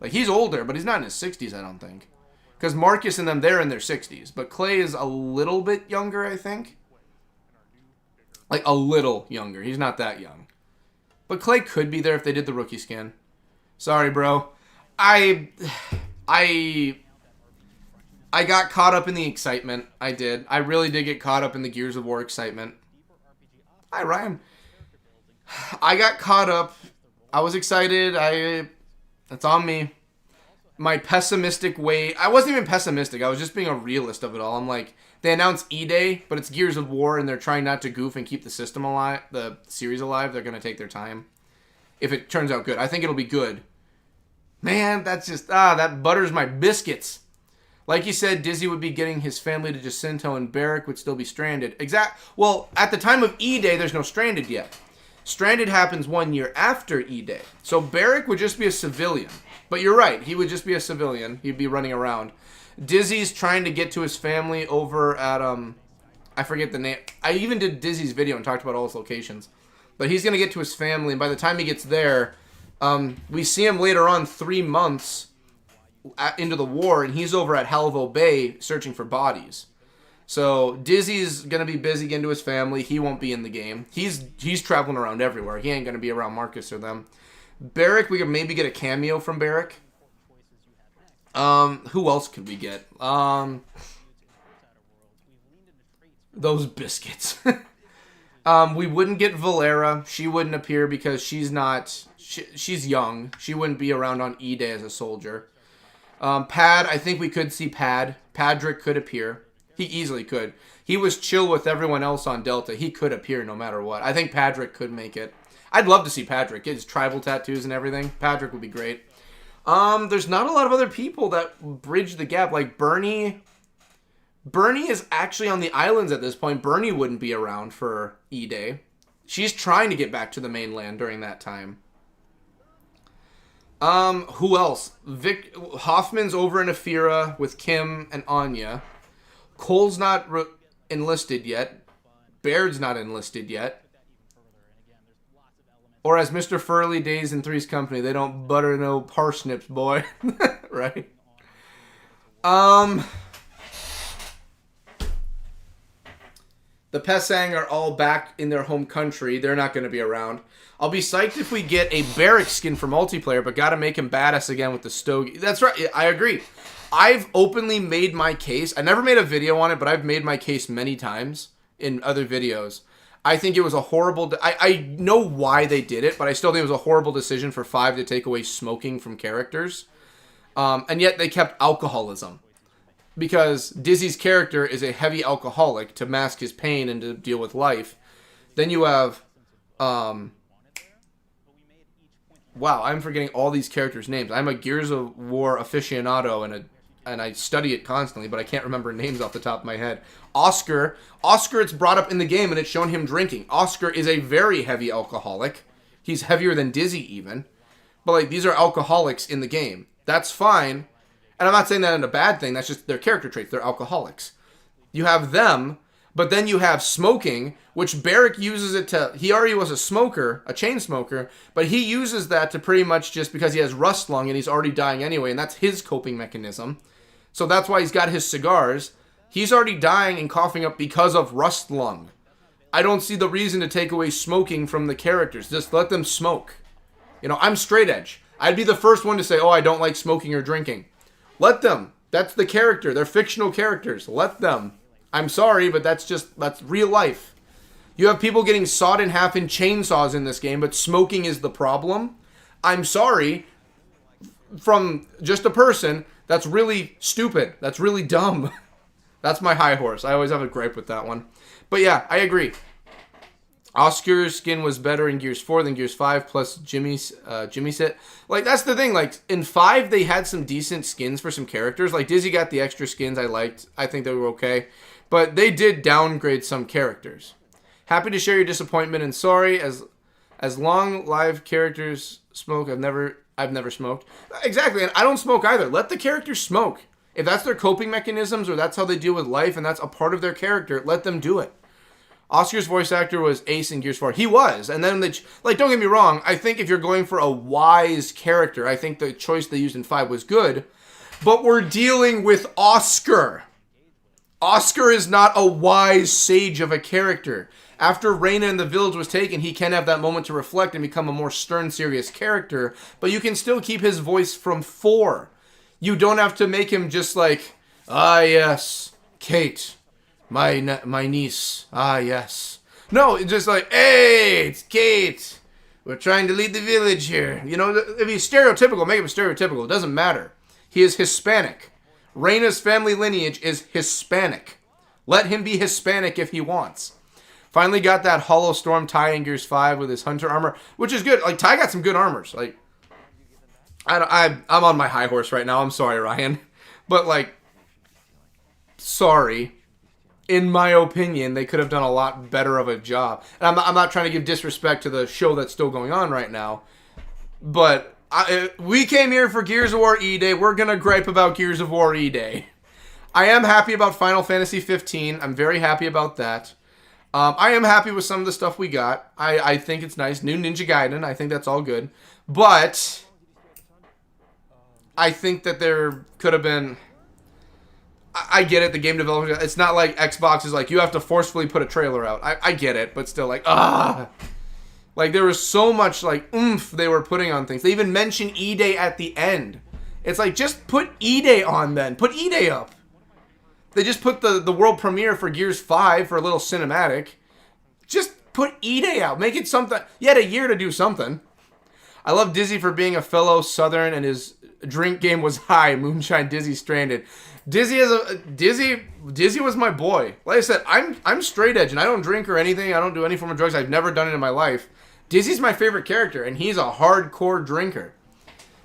Like, he's older, but he's not in his 60s, I don't think. Because Marcus and them, they're in their 60s. But Clay is a little bit younger, I think. Like, a little younger. He's not that young. But Clay could be there if they did the rookie skin. Sorry, bro. I got caught up in the excitement. I did. I really did get caught up in the Gears of War excitement. Hi, Ryan. I got caught up. I was excited. That's on me. My pessimistic way... I wasn't even pessimistic. I was just being a realist of it all. I'm like, they announced E-Day, but it's Gears of War, and they're trying not to goof and keep the system alive, the series alive. They're going to take their time. If it turns out good. I think it'll be good. Man, that's just... that butters my biscuits. Like you said, Dizzy would be getting his family to Jacinto and Barrick would still be stranded. Well, at the time of E-Day, there's no stranded yet. Stranded happens 1 year after E-Day. So Barrick would just be a civilian. But you're right, he would just be a civilian. He'd be running around. Dizzy's trying to get to his family over at, I forget the name. I even did Dizzy's video and talked about all his locations. But he's going to get to his family, and by the time he gets there, we see him later on 3 months into the war, and he's over at Halvo Bay searching for bodies. So Dizzy's gonna be busy getting to his family. He won't be in the game. He's traveling around everywhere. He ain't gonna be around Marcus or them. Barrick, we could maybe get a cameo from Barrick. Who else could we get? Those biscuits. We wouldn't get Valera. She wouldn't appear because she's young. She wouldn't be around on E-Day as a soldier. Pad, I think we could see Pad. Padrick could appear. He easily could. He was chill with everyone else on Delta. He could appear no matter what. I think Padrick could make it. I'd love to see Padrick. Get his tribal tattoos and everything. Padrick would be great. There's not a lot of other people that bridge the gap. Like Bernie. Bernie is actually on the islands at this point. Bernie wouldn't be around for E-Day. She's trying to get back to the mainland during that time. Who else? Hoffman's over in Afira with Kim and Anya. Cole's not enlisted yet. Baird's not enlisted yet. Or as Mr. Furley Days in Three's Company, they don't butter no parsnips, boy. Right? The Pesang are all back in their home country. They're not going to be around. I'll be psyched if we get a Barrick skin for multiplayer, but got to make him badass again with the Stogie. That's right. I agree. I've openly made my case. I never made a video on it, but I've made my case many times in other videos. I think it was a horrible... I know why they did it, but I still think it was a horrible decision for 5 to take away smoking from characters. And yet they kept alcoholism. Because Dizzy's character is a heavy alcoholic to mask his pain and to deal with life. Then you have... Wow, I'm forgetting all these characters' names. I'm a Gears of War aficionado and I study it constantly, but I can't remember names off the top of my head. Oscar, it's brought up in the game and it's shown him drinking. Oscar is a very heavy alcoholic. He's heavier than Dizzy even. But like, these are alcoholics in the game. That's fine. And I'm not saying that in a bad thing. That's just their character traits. They're alcoholics. You have them, but then you have smoking, which Barrick uses it to... He already was a smoker, a chain smoker, but he uses that to pretty much just because he has rust lung and he's already dying anyway, and that's his coping mechanism. So that's why he's got his cigars. He's already dying and coughing up because of rust lung. I don't see the reason to take away smoking from the characters. Just let them smoke. You know, I'm straight edge. I'd be the first one to say, oh, I don't like smoking or drinking. Let them. That's the character. They're fictional characters. Let them. I'm sorry, but that's real life. You have people getting sawed in half in chainsaws in this game, but smoking is the problem. I'm sorry. From just a person, that's really stupid. That's really dumb. That's my high horse. I always have a gripe with that one. But yeah, I agree. Oscar's skin was better in Gears 4 than Gears 5, plus Jimmy's set. Like, that's the thing. Like, in 5, they had some decent skins for some characters. Like, Dizzy got the extra skins I liked. I think they were okay. But they did downgrade some characters. Happy to share your disappointment and sorry. As long live characters smoke, I've never smoked. Exactly, and I don't smoke either. Let the characters smoke. If that's their coping mechanisms or that's how they deal with life and that's a part of their character, let them do it. Oscar's voice actor was Ace in Gears 4. He was. And then, don't get me wrong, I think if you're going for a wise character, I think the choice they used in 5 was good. But we're dealing with Oscar. Oscar is not a wise sage of a character. After Reyna in the village was taken, he can have that moment to reflect and become a more stern, serious character. But you can still keep his voice from 4. You don't have to make him just like, ah, yes, Kate. My niece. Ah, yes. No, it's just like, hey, it's Kate. We're trying to lead the village here. You know, if he's stereotypical, make him stereotypical. It doesn't matter. He is Hispanic. Reyna's family lineage is Hispanic. Let him be Hispanic if he wants. Finally got that Hollow Storm Ty in Gears 5 with his hunter armor, which is good. Like, Ty got some good armors. Like, I'm on my high horse right now. I'm sorry, Ryan. But, like, sorry. In my opinion, they could have done a lot better of a job. And I'm not trying to give disrespect to the show that's still going on right now. But we came here for Gears of War E-Day. We're going to gripe about Gears of War E-Day. I am happy about Final Fantasy 15. I'm very happy about that. I am happy with some of the stuff we got. I think it's nice. New Ninja Gaiden. I think that's all good. But I think that there could have been... I get it, the game developer... It's not like Xbox is like, you have to forcefully put a trailer out. I get it, but still like, Like, there was so much, like, oomph they were putting on things. They even mentioned E-Day at the end. It's like, just put E-Day on then. Put E-Day up. They just put the world premiere for Gears 5 for a little cinematic. Just put E-Day out. Make it something. You had a year to do something. I love Dizzy for being a fellow Southern and his drink game was high. Moonshine Dizzy stranded. Dizzy was my boy. Like I said, I'm straight edge and I don't drink or anything. I don't do any form of drugs. I've never done it in my life. Dizzy's my favorite character and he's a hardcore drinker.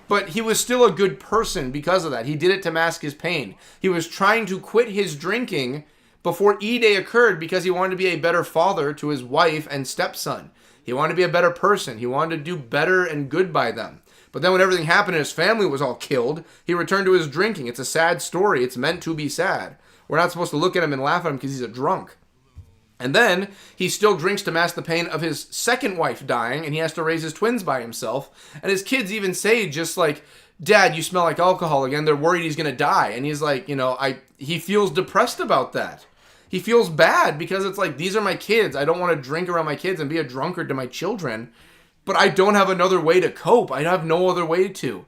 But he was still a good person because of that. He did it to mask his pain. He was trying to quit his drinking before E-Day occurred because he wanted to be a better father to his wife and stepson. He wanted to be a better person. He wanted to do better and good by them. But then when everything happened and his family was all killed, he returned to his drinking. It's a sad story. It's meant to be sad. We're not supposed to look at him and laugh at him because he's a drunk. And then he still drinks to mask the pain of his second wife dying, and he has to raise his twins by himself. And his kids even say just like, Dad, you smell like alcohol again. They're worried he's going to die. And he's like, he feels depressed about that. He feels bad because it's like, these are my kids. I don't want to drink around my kids and be a drunkard to my children. But I don't have another way to cope. I have no other way to.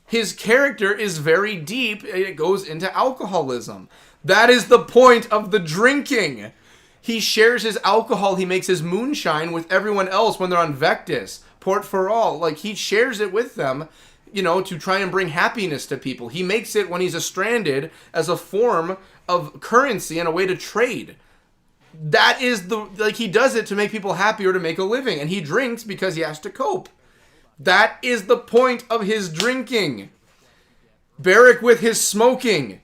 His character is very deep. It goes into alcoholism. That is the point of the drinking. He shares his alcohol. He makes his moonshine with everyone else when they're on Vectis, Port for All. Like, he shares it with them, to try and bring happiness to people. He makes it when he's stranded as a form of currency and a way to trade. That is he does it to make people happy or to make a living. And he drinks because he has to cope. That is the point of his drinking. Barrick with his smoking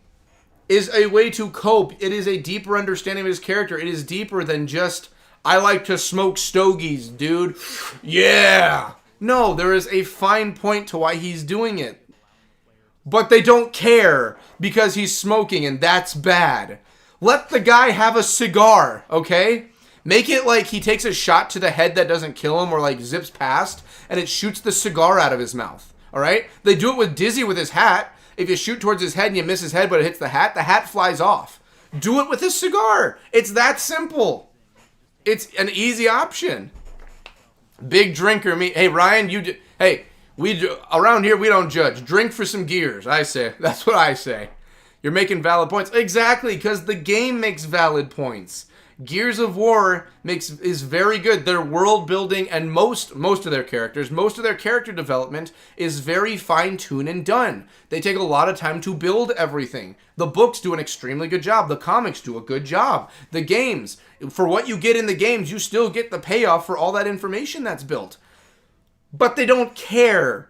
is a way to cope. It is a deeper understanding of his character. It is deeper than just, I like to smoke stogies, dude. Yeah. No, there is a fine point to why he's doing it. But they don't care because he's smoking and that's bad. Let the guy have a cigar, okay? Make it like he takes a shot to the head that doesn't kill him or like zips past and it shoots the cigar out of his mouth, all right? They do it with Dizzy with his hat. If you shoot towards his head and you miss his head but it hits the hat flies off. Do it with his cigar. It's that simple. It's an easy option. Big drinker me. Hey, Ryan, around here we don't judge. Drink for some Gears, I say. That's what I say. You're making valid points. Exactly, because the game makes valid points. Gears of War is very good. Their world building and most of their characters, most of their character development is very fine-tuned and done. They take a lot of time to build everything. The books do an extremely good job. The comics do a good job. The games, for what you get in the games, you still get the payoff for all that information that's built. But they don't care.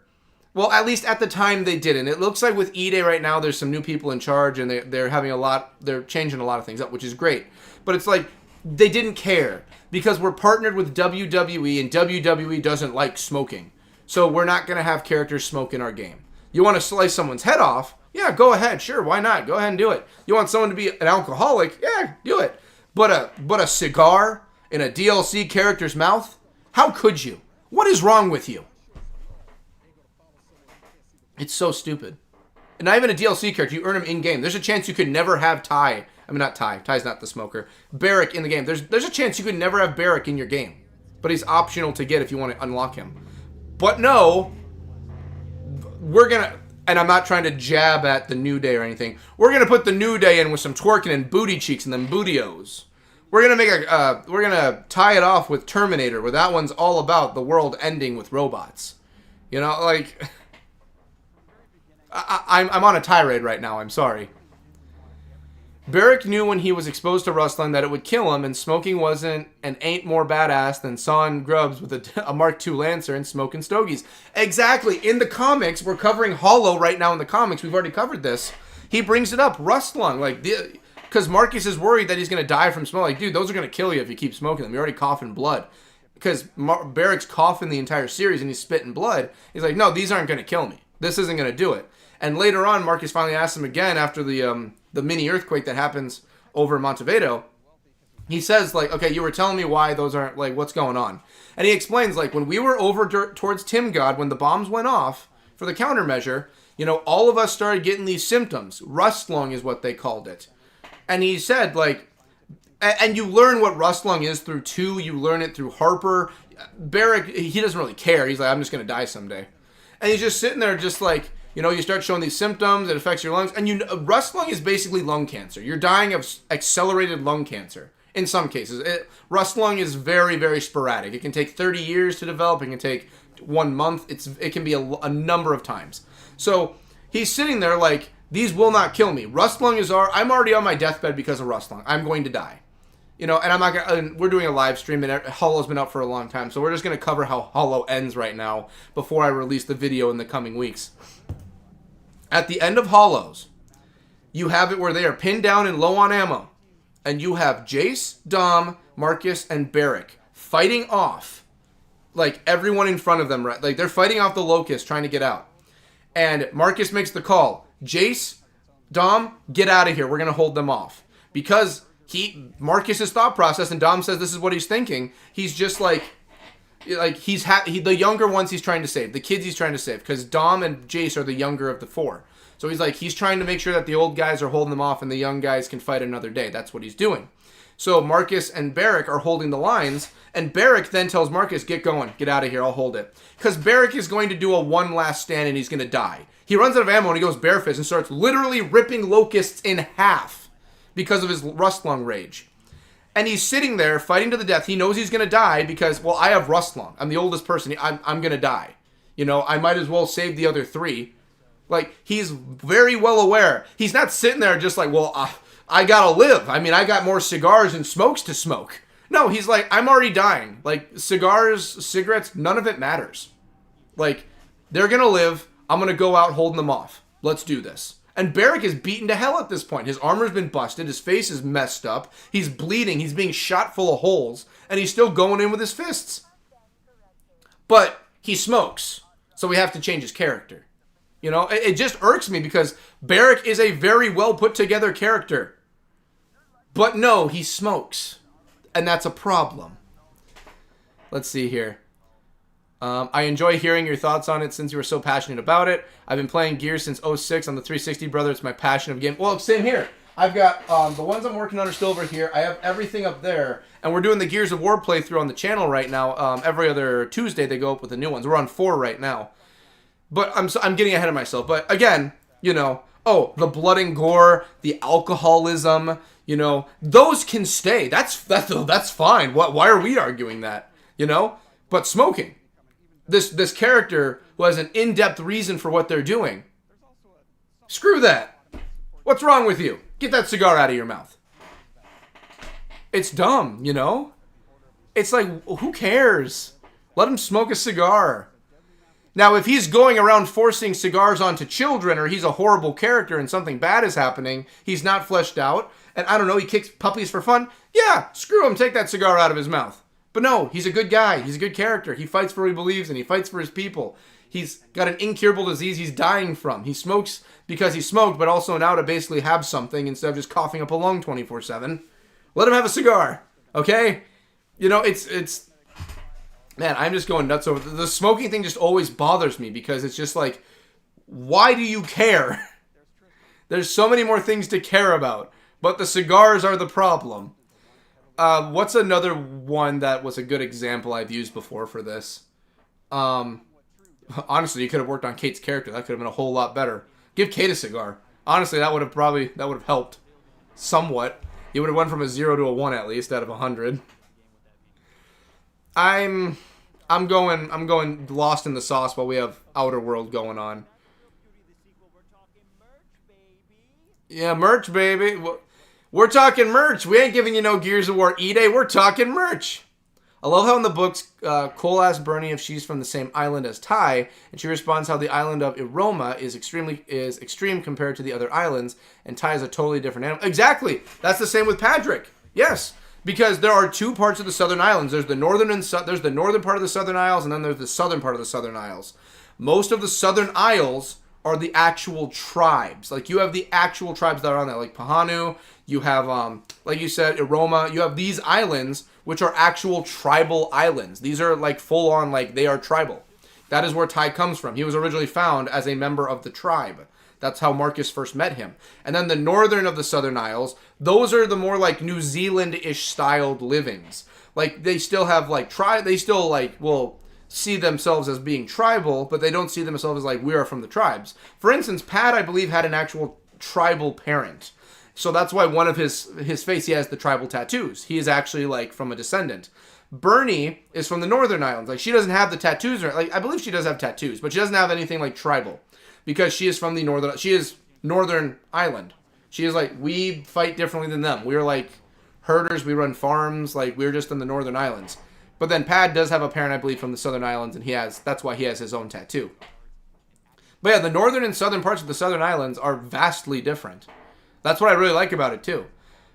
Well, at least at the time they didn't. It looks like with E-Day right now, there's some new people in charge and they're changing a lot of things up, which is great. But it's like, they didn't care because we're partnered with WWE and WWE doesn't like smoking. So we're not going to have characters smoke in our game. You want to slice someone's head off? Yeah, go ahead. Sure, why not? Go ahead and do it. You want someone to be an alcoholic? Yeah, do it. But a cigar in a DLC character's mouth? How could you? What is wrong with you? It's so stupid. And not even a DLC character. You earn him in-game. There's a chance you could never have Ty. I mean, not Ty. Ty's not the smoker. Barrick in the game. There's a chance you could never have Barrick in your game. But he's optional to get if you want to unlock him. But no. We're going to... And I'm not trying to jab at the New Day or anything. We're going to put the New Day in with some twerking and booty cheeks and them bootios. We're going to we're going to tie it off with Terminator, where that one's all about the world ending with robots. Like... I'm on a tirade right now. I'm sorry. Barrick knew when he was exposed to rustling that it would kill him, and smoking wasn't and ain't more badass than sawing grubs with a Mark II Lancer and smoking stogies. Exactly. In the comics, we're covering Hollow right now in the comics. We've already covered this. He brings it up. Rustlung. Like, Because Marcus is worried that he's going to die from smoke. Like, dude, those are going to kill you if you keep smoking them. You're already coughing blood. Because Barrick's coughing the entire series and he's spitting blood. He's like, no, these aren't going to kill me. This isn't going to do it. And later on, Marcus finally asks him again after the mini earthquake that happens over in Montevideo. He says, like, okay, you were telling me why those aren't, like, what's going on? And he explains, like, when we were over towards Tim God, when the bombs went off for the countermeasure, you know, all of us started getting these symptoms. Rust lung is what they called it. And he said, like, and you learn what rust lung is through 2. You learn it through Harper. Barrick, he doesn't really care. He's like, I'm just going to die someday. And he's just sitting there just like, you know, you start showing these symptoms. It affects your lungs. And rust lung is basically lung cancer. You're dying of accelerated lung cancer in some cases. Rust lung is very, very sporadic. It can take 30 years to develop. It can take 1 month. It can be a number of times. So he's sitting there like, these will not kill me. Rust lung I'm already on my deathbed because of rust lung. I'm going to die. You know, and I'm not gonna. We're doing a live stream, and Hollow's been up for a long time, so we're just gonna cover how Hollow ends right now before I release the video in the coming weeks. At the end of Hollows, you have it where they are pinned down and low on ammo, and you have Jace, Dom, Marcus, and Barrick fighting off like everyone in front of them. Right, like they're fighting off the Locust, trying to get out, and Marcus makes the call: Jace, Dom, get out of here. We're gonna hold them off because. Marcus's thought process, and Dom says this is what he's thinking. He's just like the younger ones he's trying to save, the kids he's trying to save, because Dom and Jace are the younger of the 4. So he's trying to make sure that the old guys are holding them off and the young guys can fight another day. That's what he's doing. So Marcus and Barrick are holding the lines, and Barrick then tells Marcus, get going, get out of here, I'll hold it. Because Barrick is going to do a one last stand and he's going to die. He runs out of ammo and he goes barefist and starts literally ripping Locusts in half. Because of his rust lung rage. And he's sitting there fighting to the death. He knows he's going to die because, well, I have rust lung. I'm the oldest person. I'm going to die. You know, I might as well save the other 3. Like, he's very well aware. He's not sitting there just like, well, I got to live. I mean, I got more cigars and smokes to smoke. No, he's like, I'm already dying. Like, cigars, cigarettes, none of it matters. Like, they're going to live. I'm going to go out holding them off. Let's do this. And Barrick is beaten to hell at this point. His armor's been busted. His face is messed up. He's bleeding. He's being shot full of holes. And he's still going in with his fists. But he smokes. So we have to change his character. You know, it just irks me because Barrick is a very well put together character. But no, he smokes. And that's a problem. Let's see here. I enjoy hearing your thoughts on it since you were so passionate about it. I've been playing Gears since 06 on the 360, brother. It's my passion of game. Well, same here. I've got the ones I'm working on are still over here. I have everything up there. And we're doing the Gears of War playthrough on the channel right now. Every other Tuesday they go up with the new ones. We're on 4 right now. But I'm getting ahead of myself. But again, you know, the blood and gore, the alcoholism, you know, those can stay. That's fine. Why are we arguing that? You know? But smoking. This character who has an in-depth reason for what they're doing. Screw that. What's wrong with you? Get that cigar out of your mouth. It's dumb, you know? It's like, who cares? Let him smoke a cigar. Now, if he's going around forcing cigars onto children, or he's a horrible character and something bad is happening, he's not fleshed out, and I don't know, he kicks puppies for fun, yeah, screw him, take that cigar out of his mouth. But no, he's a good guy. He's a good character. He fights for what he believes in. He fights for his people. He's got an incurable disease he's dying from. He smokes because he smoked, but also now to basically have something instead of just coughing up a lung 24/7. Let him have a cigar, okay? You know, it's man, I'm just going nuts over the smoking thing. Just always bothers me because it's just like, why do you care? There's so many more things to care about, but the cigars are the problem. What's another one that was a good example I've used before for this? Honestly, you could have worked on Kate's character. That could have been a whole lot better. Give Kate a cigar. Honestly, that would have helped somewhat. You would have went from a 0 to a 1 at least out of 100. I'm going lost in the sauce while we have Outer World going on. Yeah, merch, baby. We're talking merch. We ain't giving you no Gears of War E-Day. We're talking merch. I love how in the books, Cole asks Bernie if she's from the same island as Ty, and she responds how the island of Iroma is extreme compared to the other islands, and Ty is a totally different animal. Exactly! That's the same with Padrick. Yes, because there are two parts of the Southern Islands. There's the northern there's the northern part of the Southern Isles, and then there's the southern part of the Southern Isles. Most of the Southern Isles are the actual tribes. Like, you have the actual tribes that are on there, like Pahanu. You have, like you said, Iroma. You have these islands, which are actual tribal islands. These are, like, full-on, like, they are tribal. That is where Ty comes from. He was originally found as a member of the tribe. That's how Marcus first met him. And then the northern of the Southern Isles, those are the more, like, New Zealand-ish styled livings. Like, they still have, like, they still, like, will see themselves as being tribal, but they don't see themselves as, like, we are from the tribes. For instance, Pat, I believe, had an actual tribal parent. So that's why one of his face, he has the tribal tattoos. He is actually, like, from a descendant. Bernie is from the Northern Islands. Like, she doesn't have the tattoos. Like, I believe she does have tattoos, but she doesn't have anything, like, tribal. Because she is from the Northern Island. She is, like, we fight differently than them. We're, like, herders. We run farms. Like, we're just in the Northern Islands. But then Pad does have a parent, I believe, from the Southern Islands, and that's why he has his own tattoo. But yeah, the northern and southern parts of the Southern Islands are vastly different. That's what I really like about it, too.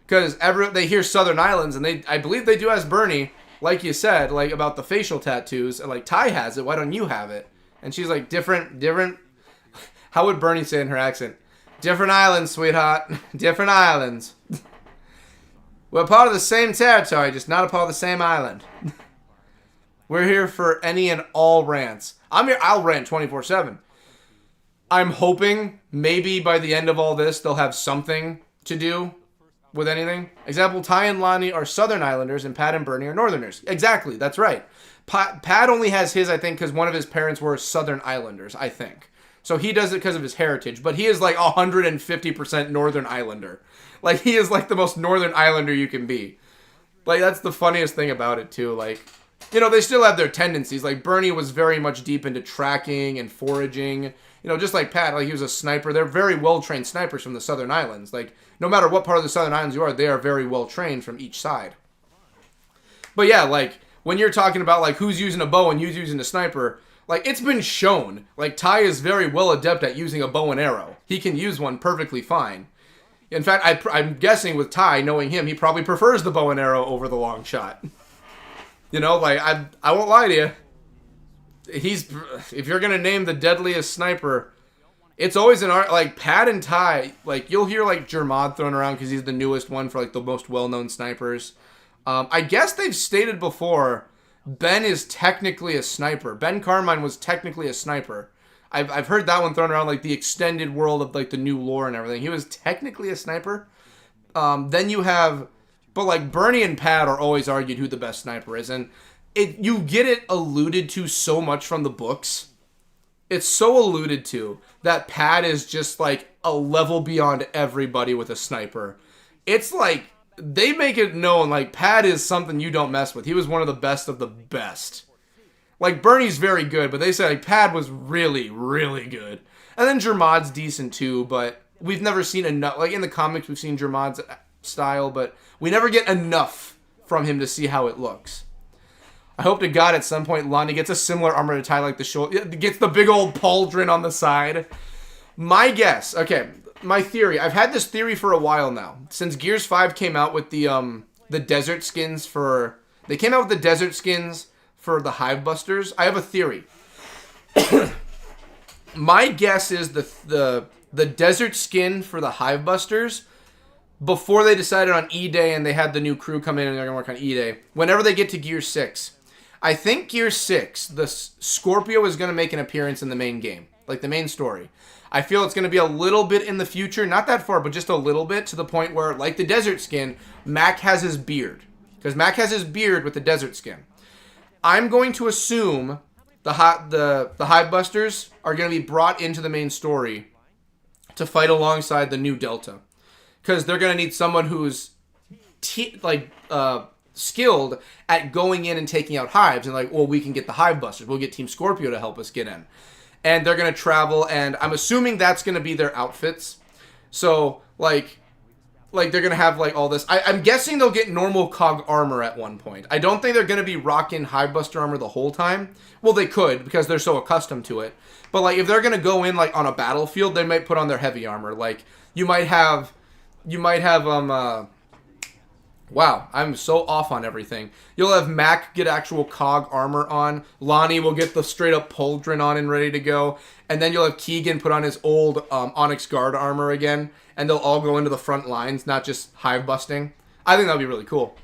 Because they hear Southern Islands, and I believe they do ask Bernie, like you said, like, about the facial tattoos. And, like, Ty has it. Why don't you have it? And she's like, different. How would Bernie say in her accent? Different islands, sweetheart. Different islands. We're part of the same territory, just not a part of the same island. We're here for any and all rants. I'm here. I'll rant 24/7. I'm hoping maybe by the end of all this, they'll have something to do with anything. Example, Ty and Lonnie are Southern Islanders, and Pat and Bernie are Northerners. Exactly, that's right. Pat only has his, I think, because one of his parents were Southern Islanders, I think. So he does it because of his heritage, but he is like 150% Northern Islander. Like, he is like the most Northern Islander you can be. Like, that's the funniest thing about it, too. Like, you know, they still have their tendencies. Like, Bernie was very much deep into tracking and foraging. You know, just like Pat, like, he was a sniper. They're very well-trained snipers from the Southern Islands. Like, no matter what part of the Southern Islands you are, they are very well-trained from each side. But yeah, like, when you're talking about, like, who's using a bow and who's using a sniper, like, it's been shown. Like, Ty is very well adept at using a bow and arrow. He can use one perfectly fine. In fact, I'm guessing with Ty, knowing him, he probably prefers the bow and arrow over the long shot. You know, like, I won't lie to you. If you're going to name the deadliest sniper, it's always an art. Like, Pat and Ty, like, you'll hear, like, Jermod thrown around because he's the newest one for, like, the most well-known snipers. I guess they've stated before, Ben is technically a sniper. Ben Carmine was technically a sniper. I've heard that one thrown around, like, the extended world of, like, the new lore and everything. He was technically a sniper. Then you have... But, like, Bernie and Pat are always argued who the best sniper is. And you get it alluded to so much from the books. It's so alluded to that Pat is just, like, a level beyond everybody with a sniper. It's like, they make it known, like, Pat is something you don't mess with. He was one of the best of the best. Like, Bernie's very good, but they say, like, Pat was really, really good. And then Jermod's decent, too, but we've never seen enough. Like, in the comics, we've seen Jermod's style, but we never get enough from him to see how it looks. I hope to God at some point Lonnie gets a similar armor to Ty, like the shoulder, gets the big old pauldron on the side. My guess, okay, my theory. I've had this theory for a while now. Since Gears 5 came out with the desert skins for... They came out with the desert skins for the Hive Busters. I have a theory. My guess is the desert skin for the Hive Busters, before they decided on E-Day and they had the new crew come in and they're going to work on E-Day, whenever they get to Gear 6, I think Gear 6, the Scorpio is going to make an appearance in the main game, like the main story. I feel it's going to be a little bit in the future, not that far, but just a little bit, to the point where, like the desert skin, Mac has his beard. Because Mac has his beard with the desert skin. I'm going to assume the Hive Busters are going to be brought into the main story to fight alongside the new Delta. Because they're going to need someone who's skilled at going in and taking out hives. And like, well, we can get the Hive Busters. We'll get Team Scorpio to help us get in. And they're going to travel. And I'm assuming that's going to be their outfits. So, like, like they're gonna have like all this. I'm guessing they'll get normal cog armor at one point. I don't think they're gonna be rocking Hivebuster armor the whole time. Well, they could because they're so accustomed to it. But like if they're gonna go in like on a battlefield, they might put on their heavy armor. Like you might have wow, I'm so off on everything. You'll have Mac get actual cog armor on. Lonnie will get the straight up pauldron on and ready to go. And then you'll have Keegan put on his old Onyx Guard armor again. And they'll all go into the front lines, not just hive busting. I think that would be really cool.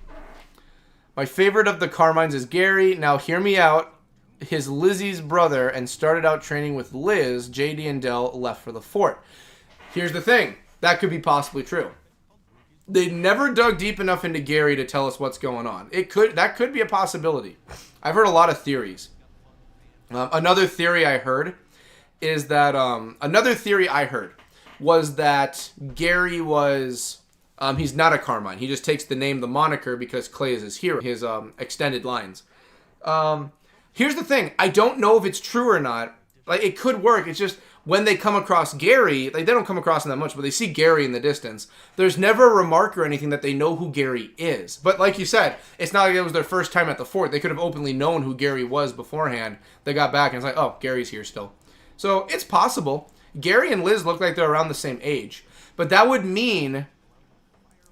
My favorite of the Carmines is Gary. Now hear me out. His Lizzie's brother and started out training with Liz. JD and Dell left for the fort. Here's the thing. That could be possibly true. They never dug deep enough into Gary to tell us what's going on. That could be a possibility. I've heard a lot of theories. Another theory I heard was that Gary was he's not a Carmine. He just takes the name, the moniker, because Clay is his hero, his extended lines. Here's the thing. I don't know if it's true or not. Like, it could work. It's just when they come across Gary, like, they don't come across him that much, but they see Gary in the distance. There's never a remark or anything that they know who Gary is. But like you said, it's not like it was their first time at the fort. They could have openly known who Gary was beforehand. They got back and it's like, oh, Gary's here still. So it's possible. Gary and Liz look like they're around the same age. But that would mean,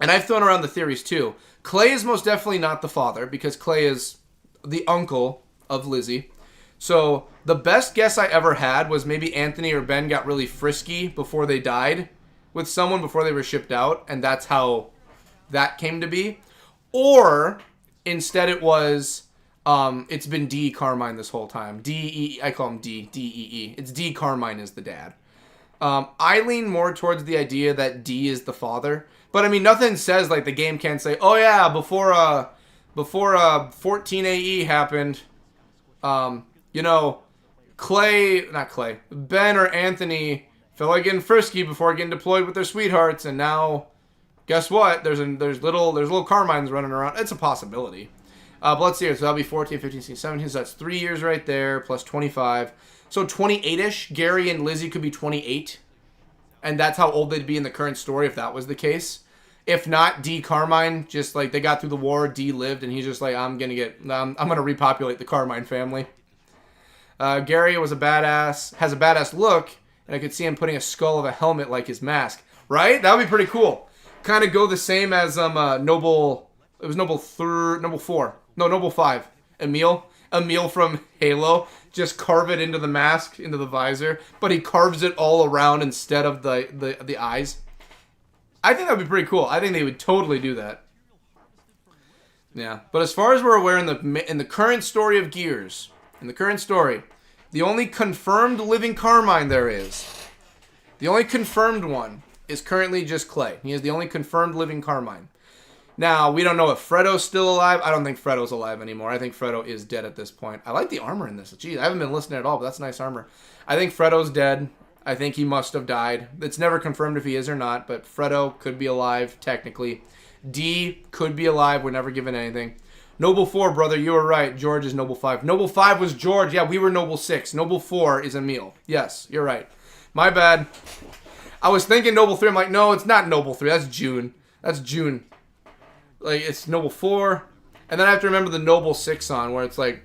and I've thrown around the theories too, Clay is most definitely not the father because Clay is the uncle of Lizzie. So the best guess I ever had was maybe Anthony or Ben got really frisky before they died with someone before they were shipped out, and that's how that came to be. Or instead it was, it's been D Carmine this whole time. I call him D-E-E. It's D Carmine is the dad. I lean more towards the idea that D is the father. But I mean, nothing says like the game can't say, oh yeah, before 14 AE happened, Ben or Anthony felt like getting frisky before getting deployed with their sweethearts, and now, guess what? There's little Carmines running around. It's a possibility. But let's see here. So that'll be 14, 15, 16, 17. So that's 3 years right there, plus 25. So 28-ish. Gary and Lizzie could be 28. And that's how old they'd be in the current story if that was the case. If not, D Carmine, just like they got through the war, D lived, and he's just like, I'm gonna repopulate the Carmine family. Gary was a badass, has a badass look, and I could see him putting a skull of a helmet like his mask. Right? That would be pretty cool. Kind of go the same as Noble 4. No, Noble 5. Emil from Halo. Just carve it into the mask, into the visor, but he carves it all around instead of the eyes. I think that would be pretty cool. I think they would totally do that. Yeah, but as far as we're aware in the current story of Gears, in the current story, the only confirmed living Carmine there is, the only confirmed one is currently just Clay. He is the only confirmed living Carmine. Now, we don't know if Fredo's still alive. I don't think Fredo's alive anymore. I think Fredo is dead at this point. I like the armor in this. Jeez, I haven't been listening at all, but that's nice armor. I think Fredo's dead. I think he must have died. It's never confirmed if he is or not, but Fredo could be alive, technically. D could be alive. We're never given anything. Noble 4, brother, you were right. George is Noble 5. Noble 5 was George. Yeah, we were Noble 6. Noble 4 is Emil. Yes, you're right. My bad. I was thinking Noble 3. I'm like, no, it's not Noble 3. That's June. That's June. Like, it's Noble 4. And then I have to remember the Noble 6 on, where it's like,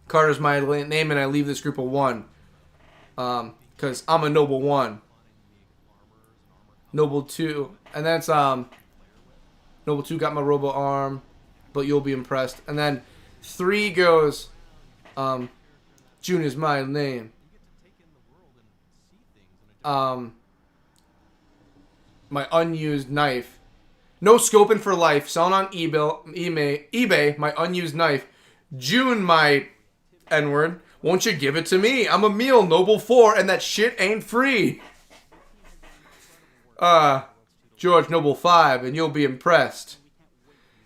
Carter's my name and I leave this group of 1. Because I'm a Noble 1. Noble 2. And then it's, Noble 2 got my robo arm, but you'll be impressed. And then 3 goes, June is my name. My unused knife. No scoping for life. Selling on eBay, my unused knife. June, my N-word. Won't you give it to me? I'm Emil, Noble 4, and that shit ain't free. George, Noble 5, and you'll be impressed.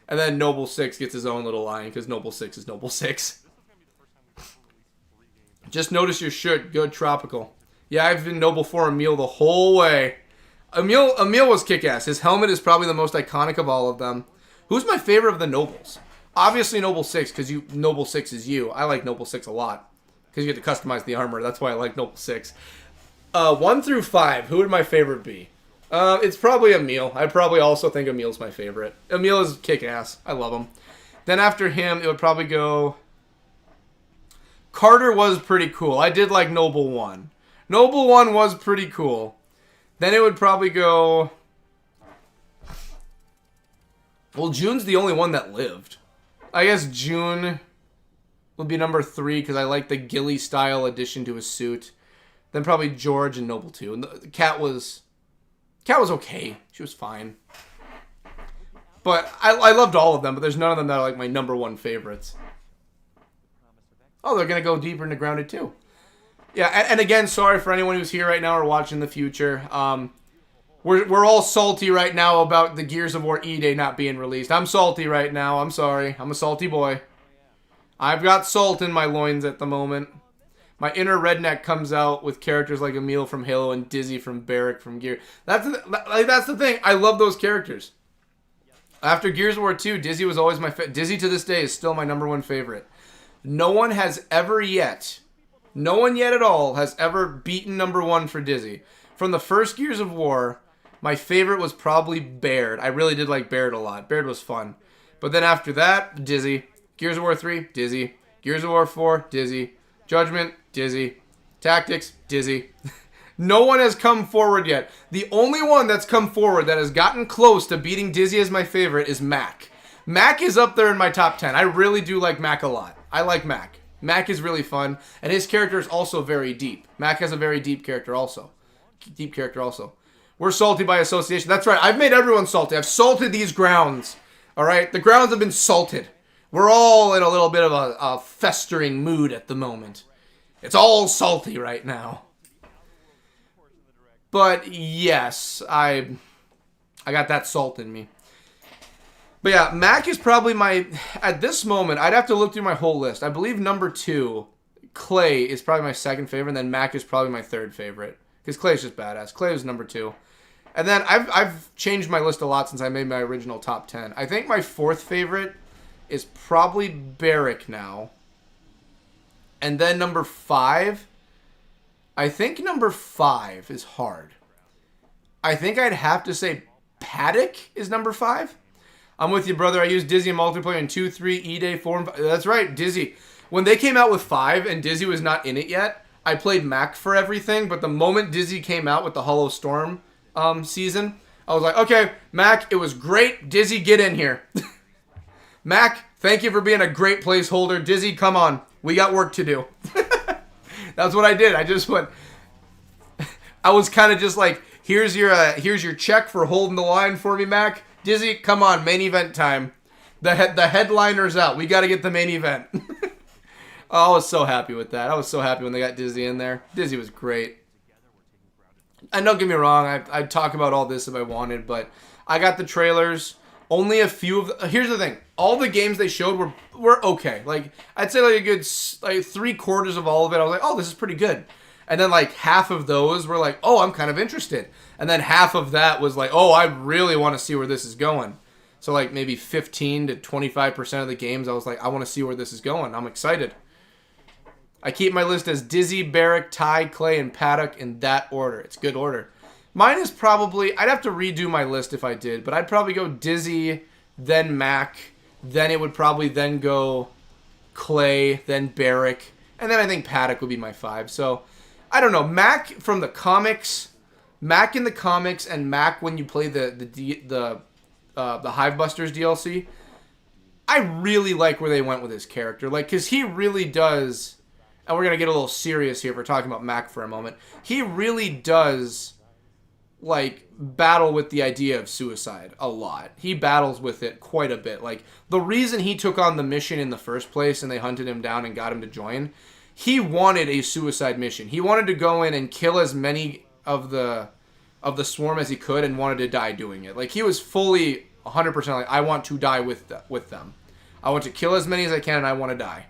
And then Noble 6 gets his own little line, because Noble 6 is Noble 6. Just notice your shirt. Good tropical. Yeah, I've been Noble 4 Emil the whole way. Emil was kick-ass. His helmet is probably the most iconic of all of them. Who's my favorite of the Nobles? Obviously Noble 6, because Noble 6 is you. I like Noble 6 a lot. Because you get to customize the armor. That's why I like Noble 6. 1 through 5, who would my favorite be? It's probably Emil. I probably also think Emil's my favorite. Emil is kick-ass. I love him. Then after him, it would probably go... Carter was pretty cool. I did like Noble 1. Noble 1 was pretty cool. Then it would probably go... Well, June's the only one that lived. I guess June would be number 3 because I like the ghillie-style addition to his suit. Then probably George and Noble 2. And the Cat was okay. She was fine. But I loved all of them, but there's none of them that are like my number 1 favorites. Oh, they're going to go deeper into Grounded too. Yeah, and again, sorry for anyone who's here right now or watching in the future. We're all salty right now about the Gears of War E-Day not being released. I'm salty right now. I'm sorry. I'm a salty boy. I've got salt in my loins at the moment. My inner redneck comes out with characters like Emil from Halo and Dizzy from Barrack from Gear. That's the thing. I love those characters. After Gears of War 2, Dizzy was always my Dizzy to this day is still my number 1 favorite. No one has ever yet, no one yet at all has ever beaten number 1 for Dizzy. From the first Gears of War, my favorite was probably Baird. I really did like Baird a lot. Baird was fun. But then after that, Dizzy. Gears of War 3, Dizzy. Gears of War 4, Dizzy. Judgment, Dizzy. Tactics, Dizzy. No one has come forward yet. The only one that's come forward that has gotten close to beating Dizzy as my favorite is Mac. Mac is up there in my top 10. I really do like Mac a lot. I like Mac. Mac is really fun, and his character is also very deep. Mac has a very deep character also. We're salty by association. That's right. I've made everyone salty. I've salted these grounds. All right? The grounds have been salted. We're all in a little bit of a festering mood at the moment. It's all salty right now. But yes, I got that salt in me. But yeah, Mac is probably my... At this moment, I'd have to look through my whole list. I believe number 2, Clay, is probably my second favorite, and then Mac is probably my third favorite. Because Clay's just badass. Clay was number 2. And then I've changed my list a lot since I made my original top 10. I think my fourth favorite is probably Barrack now. And then number 5... I think number 5 is hard. I think I'd have to say Paddock is number 5. I'm with you, brother. I used Dizzy in multiplayer in 2, 3, E-Day, 4, and 5. That's right, Dizzy. When they came out with 5 and Dizzy was not in it yet, I played Mac for everything. But the moment Dizzy came out with the Hollow Storm season, I was like, okay, Mac, it was great. Dizzy, get in here. Mac, thank you for being a great placeholder. Dizzy, come on. We got work to do. That's what I did. I just went... I was kind of just like, here's your check for holding the line for me, Mac. Dizzy, come on, main event time. The headliner's out. We got to get the main event. Oh, I was so happy with that. I was so happy when they got Dizzy in there. Dizzy was great. And don't get me wrong, I'd talk about all this if I wanted, but I got the trailers. Only a few of here's the thing. All the games they showed were okay. Like, I'd say like a good 3/4 of all of it, I was like, oh, this is pretty good. And then like half of those were like, oh, I'm kind of interested. And then half of that was like, oh, I really want to see where this is going. So like maybe 15 to 25% of the games, I was like, I want to see where this is going. I'm excited. I keep my list as Dizzy, Barrack, Ty, Clay, and Paddock in that order. It's good order. Mine is probably, I'd have to redo my list if I did, but I'd probably go Dizzy, then Mac, then it would probably then go Clay, then Barrack, and then I think Paddock would be my 5. So, I don't know. Mac from the comics, Mac in the comics, and Mac when you play the Hivebusters DLC, I really like where they went with his character. Like, because he really does, and we're going to get a little serious here if we're talking about Mac for a moment, he really does... like, battle with the idea of suicide a lot. He battles with it quite a bit. Like, the reason he took on the mission in the first place and they hunted him down and got him to join, he wanted a suicide mission. He wanted to go in and kill as many of the swarm as he could and wanted to die doing it. Like, he was fully 100% like, I want to die with them. I want to kill as many as I can and I want to die.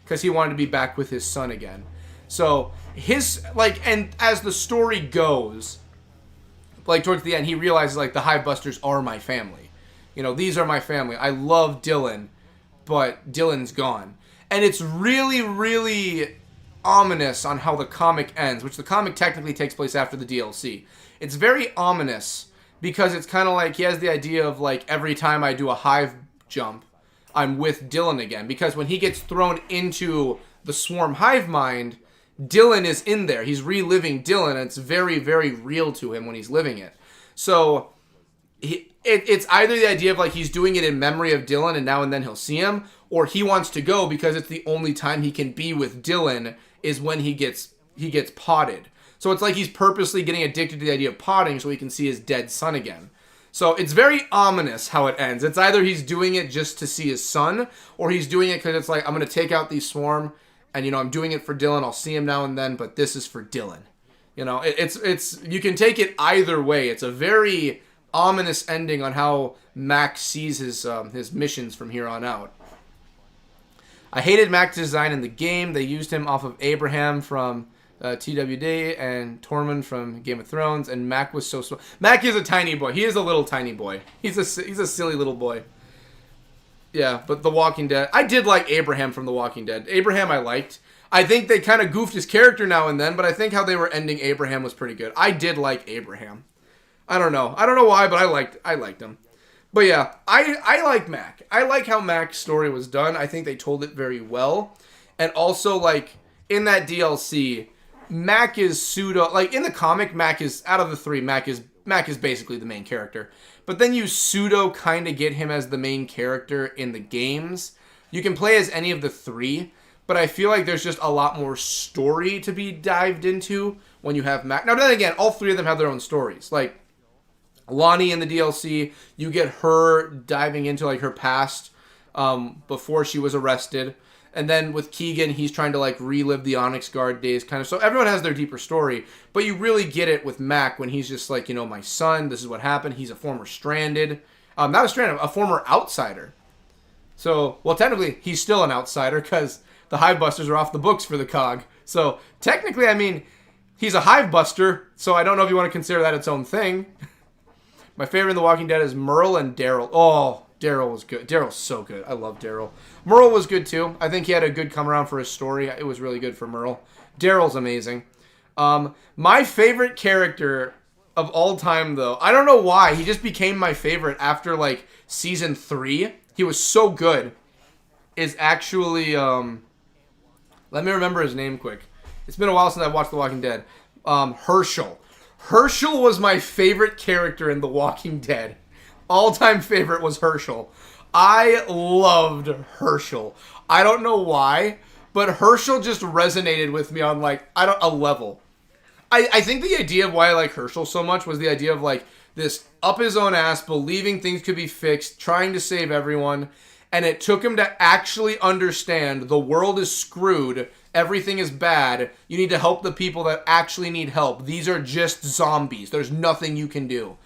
Because he wanted to be back with his son again. So, and as the story goes... like, towards the end, he realizes, like, the Hivebusters are my family. You know, these are my family. I love Dylan, but Dylan's gone. And it's really, really ominous on how the comic ends, which the comic technically takes place after the DLC. It's very ominous because it's kind of like he has the idea of like every time I do a hive jump, I'm with Dylan again. Because when he gets thrown into the swarm hive mind, Dylan is in there. He's reliving Dylan, and it's very, very real to him when he's living it. So it's either the idea of like he's doing it in memory of Dylan and now and then he'll see him, or he wants to go because it's the only time he can be with Dylan is when he gets potted. So it's like he's purposely getting addicted to the idea of potting so he can see his dead son again. So it's very ominous how it ends. It's either he's doing it just to see his son, or he's doing it because it's like, I'm going to take out these swarm, and, you know, I'm doing it for Dylan. I'll see him now and then, but this is for Dylan. You know, it's you can take it either way. It's a very ominous ending on how Mac sees his missions from here on out. I hated Mac's design in the game. They used him off of Abraham from TWD and Tormund from Game of Thrones, and Mac was so small. Mac is a tiny boy. He is a little tiny boy. He's a silly little boy. Yeah, but The Walking Dead. I did like Abraham from The Walking Dead. Abraham I liked. I think they kind of goofed his character now and then, but I think how they were ending Abraham was pretty good. I did like Abraham. I don't know why, but I liked him. But yeah, I like Mac. I like how Mac's story was done. I think they told it very well. And also, like, in that DLC, Mac is pseudo... Like, in the comic, Mac is... Out of the three, Mac is basically the main character. But then you pseudo kind of get him as the main character in the games. You can play as any of the three, but I feel like there's just a lot more story to be dived into when you have Mac. Now, then again, all three of them have their own stories. Like, Lonnie in the DLC, you get her diving into, like, her past before she was arrested. And then with Keegan, he's trying to, like, relive the Onyx Guard days, kind of. So everyone has their deeper story. But you really get it with Mac when he's just like, you know, my son, this is what happened. He's a former stranded. Not a stranded, a former outsider. So, well, technically, he's still an outsider because the Hive Busters are off the books for the COG. So, technically, I mean, he's a Hive Buster. So I don't know if you want to consider that its own thing. My favorite in The Walking Dead is Merle and Daryl. Oh, Daryl was good. Daryl's so good. I love Daryl. Merle was good too. I think he had a good come around for his story. It was really good for Merle. Daryl's amazing. My favorite character of all time, though, I don't know why. He just became my favorite after, like, Season 3. He was so good. Is actually, let me remember his name quick. It's been a while since I watched The Walking Dead. Herschel. Herschel was my favorite character in The Walking Dead. All-time favorite was Herschel. I loved Herschel. I don't know why, but Herschel just resonated with me on, like, a level. I think the idea of why I like Herschel so much was the idea of, like, this up his own ass, believing things could be fixed, trying to save everyone, and it took him to actually understand the world is screwed, everything is bad, you need to help the people that actually need help. These are just zombies. There's nothing you can do.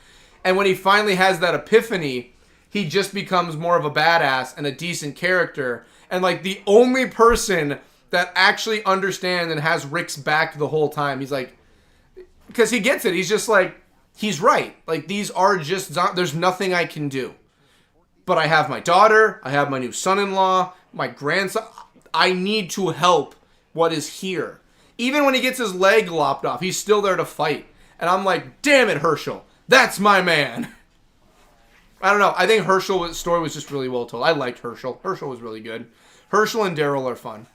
And when he finally has that epiphany, he just becomes more of a badass and a decent character. And, like, the only person that actually understands and has Rick's back the whole time. He's like, because he gets it. He's just like, he's right. Like, these are just zombies. There's nothing I can do. But I have my daughter. I have my new son-in-law. My grandson. I need to help what is here. Even when he gets his leg lopped off, he's still there to fight. And I'm like, damn it, Herschel. That's my man. I don't know. I think Herschel's story was just really well told. I liked Herschel. Herschel was really good. Herschel and Daryl are fun.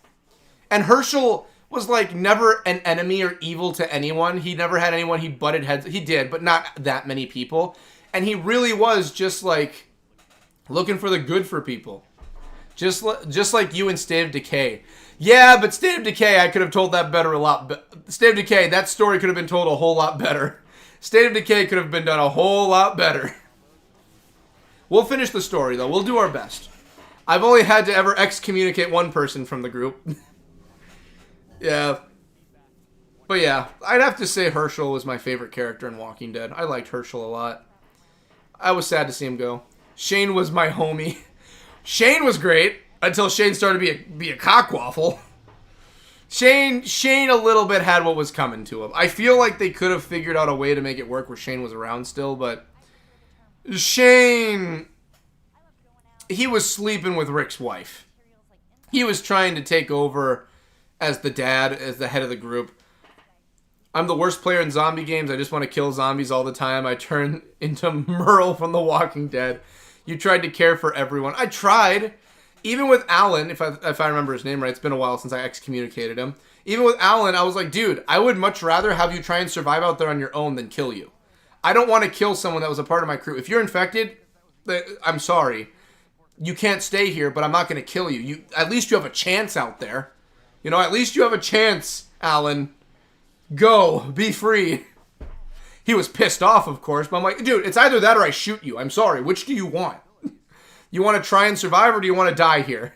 And Herschel was, like, never an enemy or evil to anyone. He never had anyone he butted heads. He did, but not that many people. And he really was just, like, looking for the good for people. Just like you in State of Decay. Yeah, but State of Decay, I could have told that better a lot. State of Decay, that story could have been told a whole lot better. State of Decay could have been done a whole lot better. We'll finish the story, though. We'll do our best. I've only had to ever excommunicate one person from the group. Yeah. But yeah, I'd have to say Herschel was my favorite character in Walking Dead. I liked Herschel a lot. I was sad to see him go. Shane was my homie. Shane was great until Shane started to be a cockwaffle. Shane a little bit had what was coming to him. I feel like they could have figured out a way to make it work where Shane was around still, but Shane, he was sleeping with Rick's wife. He was trying to take over as the dad, as the head of the group. I'm the worst player in zombie games. I just want to kill zombies all the time. I turn into Merle from The Walking Dead. You tried to care for everyone. I tried. Even with Alan, if I remember his name right, it's been a while since I excommunicated him. Even with Alan, I was like, dude, I would much rather have you try and survive out there on your own than kill you. I don't want to kill someone that was a part of my crew. If you're infected, I'm sorry. You can't stay here, but I'm not going to kill you. At least you have a chance out there. You know, at least you have a chance, Alan. Go. Be free. He was pissed off, of course, but I'm like, dude, it's either that or I shoot you. I'm sorry. Which do you want? You want to try and survive or do you want to die here?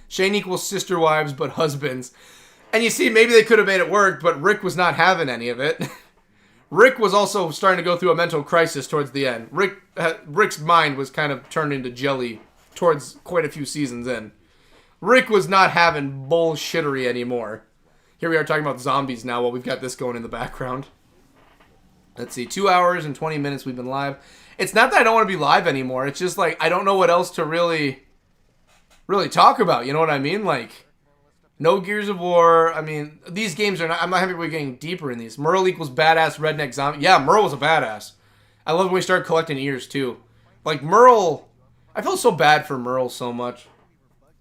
Shane equals sister wives, but husbands. And you see, maybe they could have made it work, but Rick was not having any of it. Rick was also starting to go through a mental crisis towards the end. Rick's mind was kind of turned into jelly towards quite a few seasons in. Rick was not having bullshittery anymore. Here we are talking about zombies now while we've got this going in the background. Let's see, 2 hours and 20 minutes we've been live. It's not that I don't want to be live anymore. It's just like I don't know what else to really talk about. You know what I mean? Like, no Gears of War. I mean, these games are not... I'm not happy we're getting deeper in these. Merle equals badass redneck zombie. Yeah, Merle was a badass. I love when we started collecting ears, too. Like, Merle... I feel so bad for Merle so much.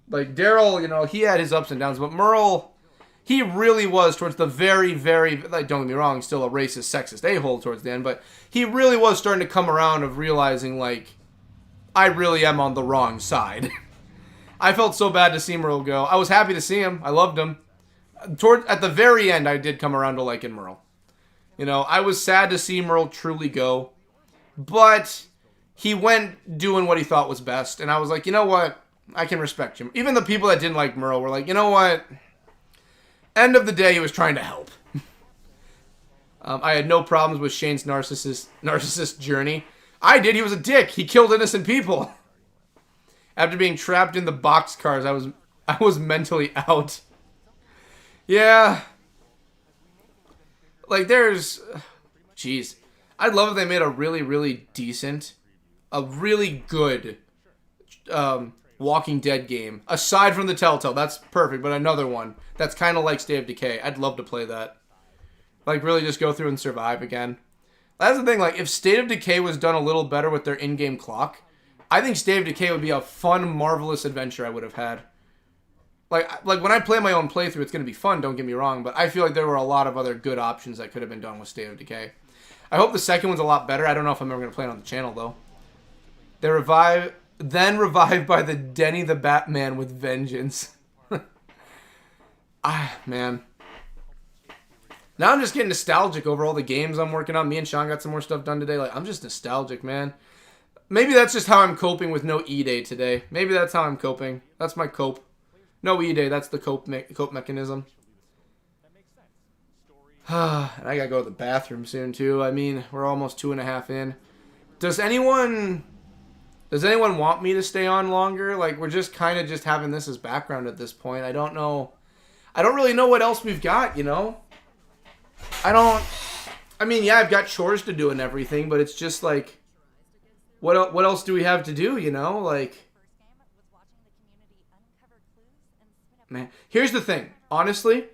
Like, Daryl, you know, he had his ups and downs, but Merle... He really was towards the very, very... Like, don't get me wrong, still a racist, sexist a-hole towards the end, but he really was starting to come around of realizing, like, I really am on the wrong side. I felt so bad to see Merle go. I was happy to see him. I loved him. At the very end, I did come around to liking Merle. You know, I was sad to see Merle truly go, but he went doing what he thought was best, and I was like, you know what? I can respect him. Even the people that didn't like Merle were like, you know what? End of the day, he was trying to help. I had no problems with Shane's narcissist journey. I did. He was a dick. He killed innocent people. After being trapped in the boxcars, I was mentally out. Yeah. Like, there's... Jeez. I'd love if they made a really, really decent, a really good Walking Dead game. Aside from the Telltale, that's perfect, but another one that's kind of like State of Decay. I'd love to play that. Like, really just go through and survive again. That's the thing, like, if State of Decay was done a little better with their in-game clock, I think State of Decay would be a fun, marvelous adventure I would have had. Like when I play my own playthrough, it's going to be fun, don't get me wrong, but I feel like there were a lot of other good options that could have been done with State of Decay. I hope the second one's a lot better. I don't know if I'm ever going to play it on the channel, though. Then revived by the Denny the Batman with vengeance. Man. Now I'm just getting nostalgic over all the games I'm working on. Me and Sean got some more stuff done today. Like, I'm just nostalgic, man. Maybe that's just how I'm coping with no E-Day today. Maybe that's how I'm coping. That's my cope. No E-Day, that's the cope mechanism. And I gotta go to the bathroom soon, too. I mean, we're almost 2.5 in. Does anyone want me to stay on longer? Like, we're just kind of just having this as background at this point. I don't know. I don't really know what else we've got, you know? I mean, yeah, I've got chores to do and everything, but it's just like, what else do we have to do, you know? Like, man, here's the thing. Honestly,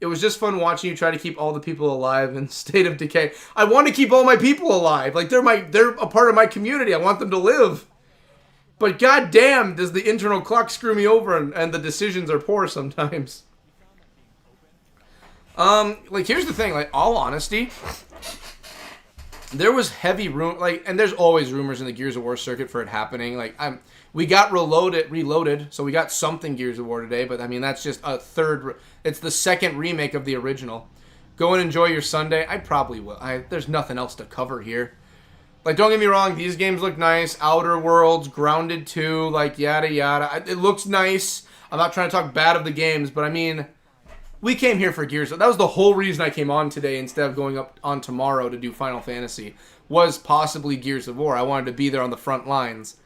it was just fun watching you try to keep all the people alive in State of Decay. I want to keep all my people alive. Like, they're a part of my community. I want them to live. But goddamn, does the internal clock screw me over and the decisions are poor sometimes. Like, here's the thing, like, all honesty, there was heavy and there's always rumors in the Gears of War circuit for it happening. Like, we got reloaded, so we got something Gears of War today, but I mean, that's just it's the second remake of the original. Go and enjoy your Sunday. I probably will. There's nothing else to cover here. Like, don't get me wrong, these games look nice. Outer Worlds, Grounded 2, like, yada yada. It looks nice. I'm not trying to talk bad of the games, but I mean, we came here for Gears. That was the whole reason I came on today instead of going up on tomorrow to do Final Fantasy, was possibly Gears of War. I wanted to be there on the front lines.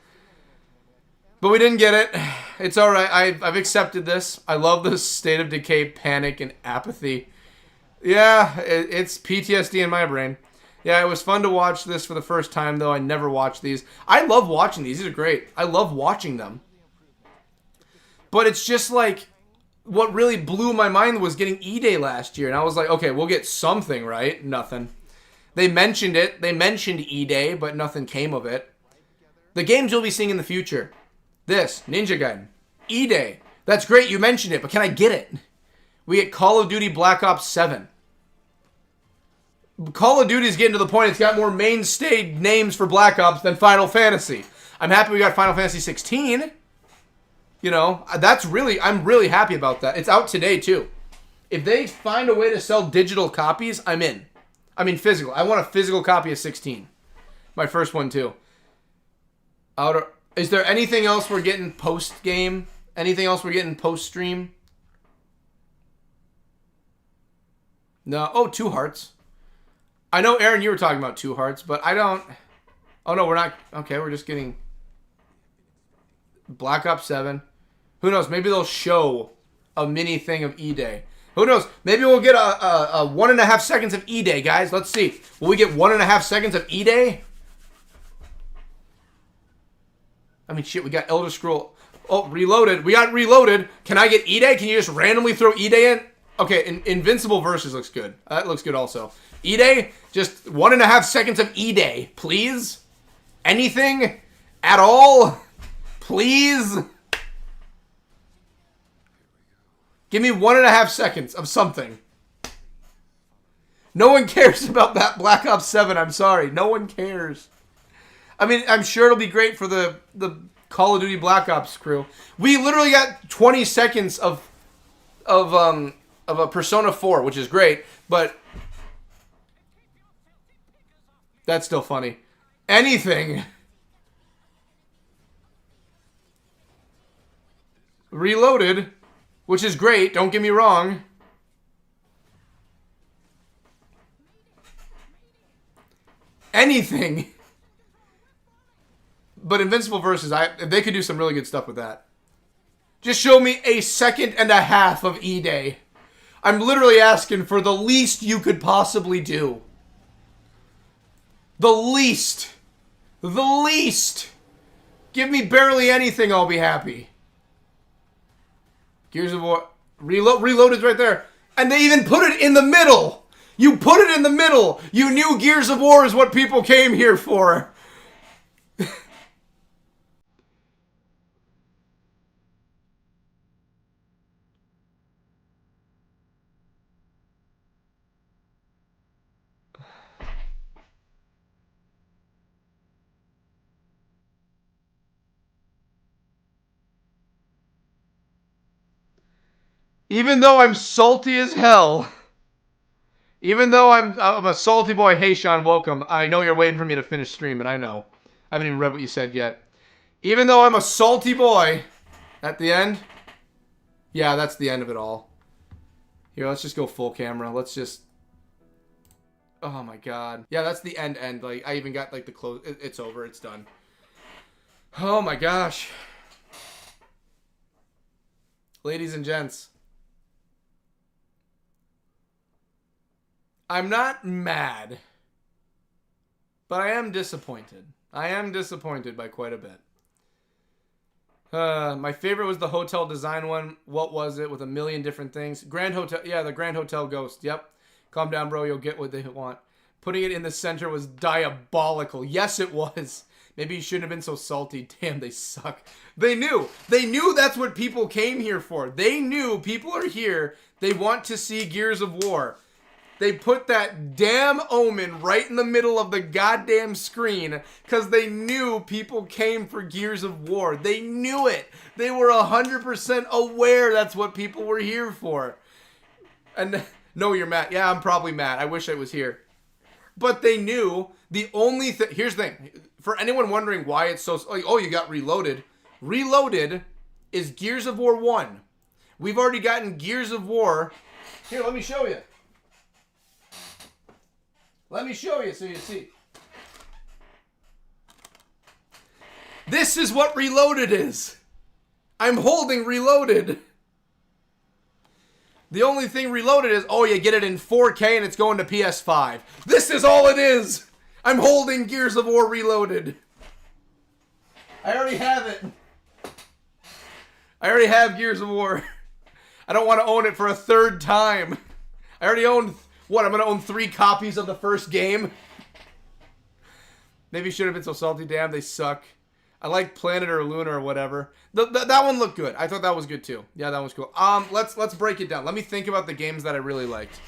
But we didn't get it. It's alright. I've accepted this. I love this State of Decay panic and apathy. Yeah, it's PTSD in my brain. Yeah, it was fun to watch this for the first time, though. I never watched these. I love watching these. These are great. I love watching them. But it's just like, what really blew my mind was getting E-Day last year. And I was like, okay, we'll get something, right? Nothing. They mentioned it. They mentioned E-Day, but nothing came of it. The games you'll be seeing in the future. This, Ninja Gaiden. E-Day. That's great you mentioned it, but can I get it? We get Call of Duty Black Ops 7. Call of Duty is getting to the point it's got more mainstay names for Black Ops than Final Fantasy. I'm happy we got Final Fantasy 16. You know, I'm really happy about that. It's out today, too. If they find a way to sell digital copies, I'm in. I mean, physical. I want a physical copy of 16. My first one, too. Is there anything else we're getting post-game? Anything else we're getting post-stream? No. Oh, 2 hearts. I know, Aaron, you were talking about 2 hearts, but I don't... Oh, no, we're not... Okay, we're just getting... Black Ops 7. Who knows? Maybe they'll show a mini thing of E-Day. Who knows? Maybe we'll get a 1.5 seconds of E-Day, guys. Let's see. Will we get 1.5 seconds of E-Day? I mean, shit, we got Elder Scroll... Oh, Reloaded. We got Reloaded. Can I get E-Day? Can you just randomly throw E-Day in? Okay, Invincible Versus looks good. That looks good also. E-Day? Just 1.5 seconds of E-Day. Please? Anything? At all? Please? Give me 1.5 seconds of something. No one cares about that Black Ops 7. I'm sorry. No one cares. I mean, I'm sure it'll be great for the Call of Duty Black Ops crew. We literally got 20 seconds of a Persona 4, which is great, but that's still funny. Anything. Reloaded, which is great, don't get me wrong. Anything. But Invincible Versus, they could do some really good stuff with that. Just show me 1.5 seconds of E-Day. I'm literally asking for the least you could possibly do. The least. The least. Give me barely anything, I'll be happy. Gears of War. Reloaded's right there. And they even put it in the middle. You put it in the middle. You knew Gears of War is what people came here for. Even though I'm salty as hell. Even though I'm a salty boy. Hey, Sean, welcome. I know you're waiting for me to finish streaming. I know. I haven't even read what you said yet. Even though I'm a salty boy. At the end. Yeah, that's the end of it all. Here, let's just go full camera. Let's just... Oh, my God. Yeah, that's the end. Like, I even got, like, the close... It's over. It's done. Oh, my gosh. Ladies and gents. I'm not mad, but I am disappointed. I am disappointed by quite a bit. My favorite was the hotel design one. What was it? With a million different things. Grand Hotel. Yeah, the Grand Hotel Ghost. Yep. Calm down, bro. You'll get what they want. Putting it in the center was diabolical. Yes, it was. Maybe you shouldn't have been so salty. Damn, they suck. They knew. They knew that's what people came here for. They knew people are here. They want to see Gears of War. They put that damn omen right in the middle of the goddamn screen because they knew people came for Gears of War. They knew it. They were 100% aware that's what people were here for. And no, you're mad. Yeah, I'm probably mad. I wish I was here. But they knew the only thing... Here's the thing. For anyone wondering why it's so... Like, oh, you got Reloaded. Reloaded is Gears of War 1. We've already gotten Gears of War... Here, let me show you. Let me show you so you see. This is what Reloaded is. I'm holding Reloaded. The only thing Reloaded is, oh, you get it in 4K and it's going to PS5. This is all it is. I'm holding Gears of War Reloaded. I already have it. I already have Gears of War. I don't want to own it for a third time. I already own, what, I'm going to own 3 copies of the first game? Maybe should have been so salty. Damn, they suck. I like Planet or Luna or whatever. That one looked good. I thought that was good too. Yeah, that was cool. Let's break it down. Let me think about the games that I really liked.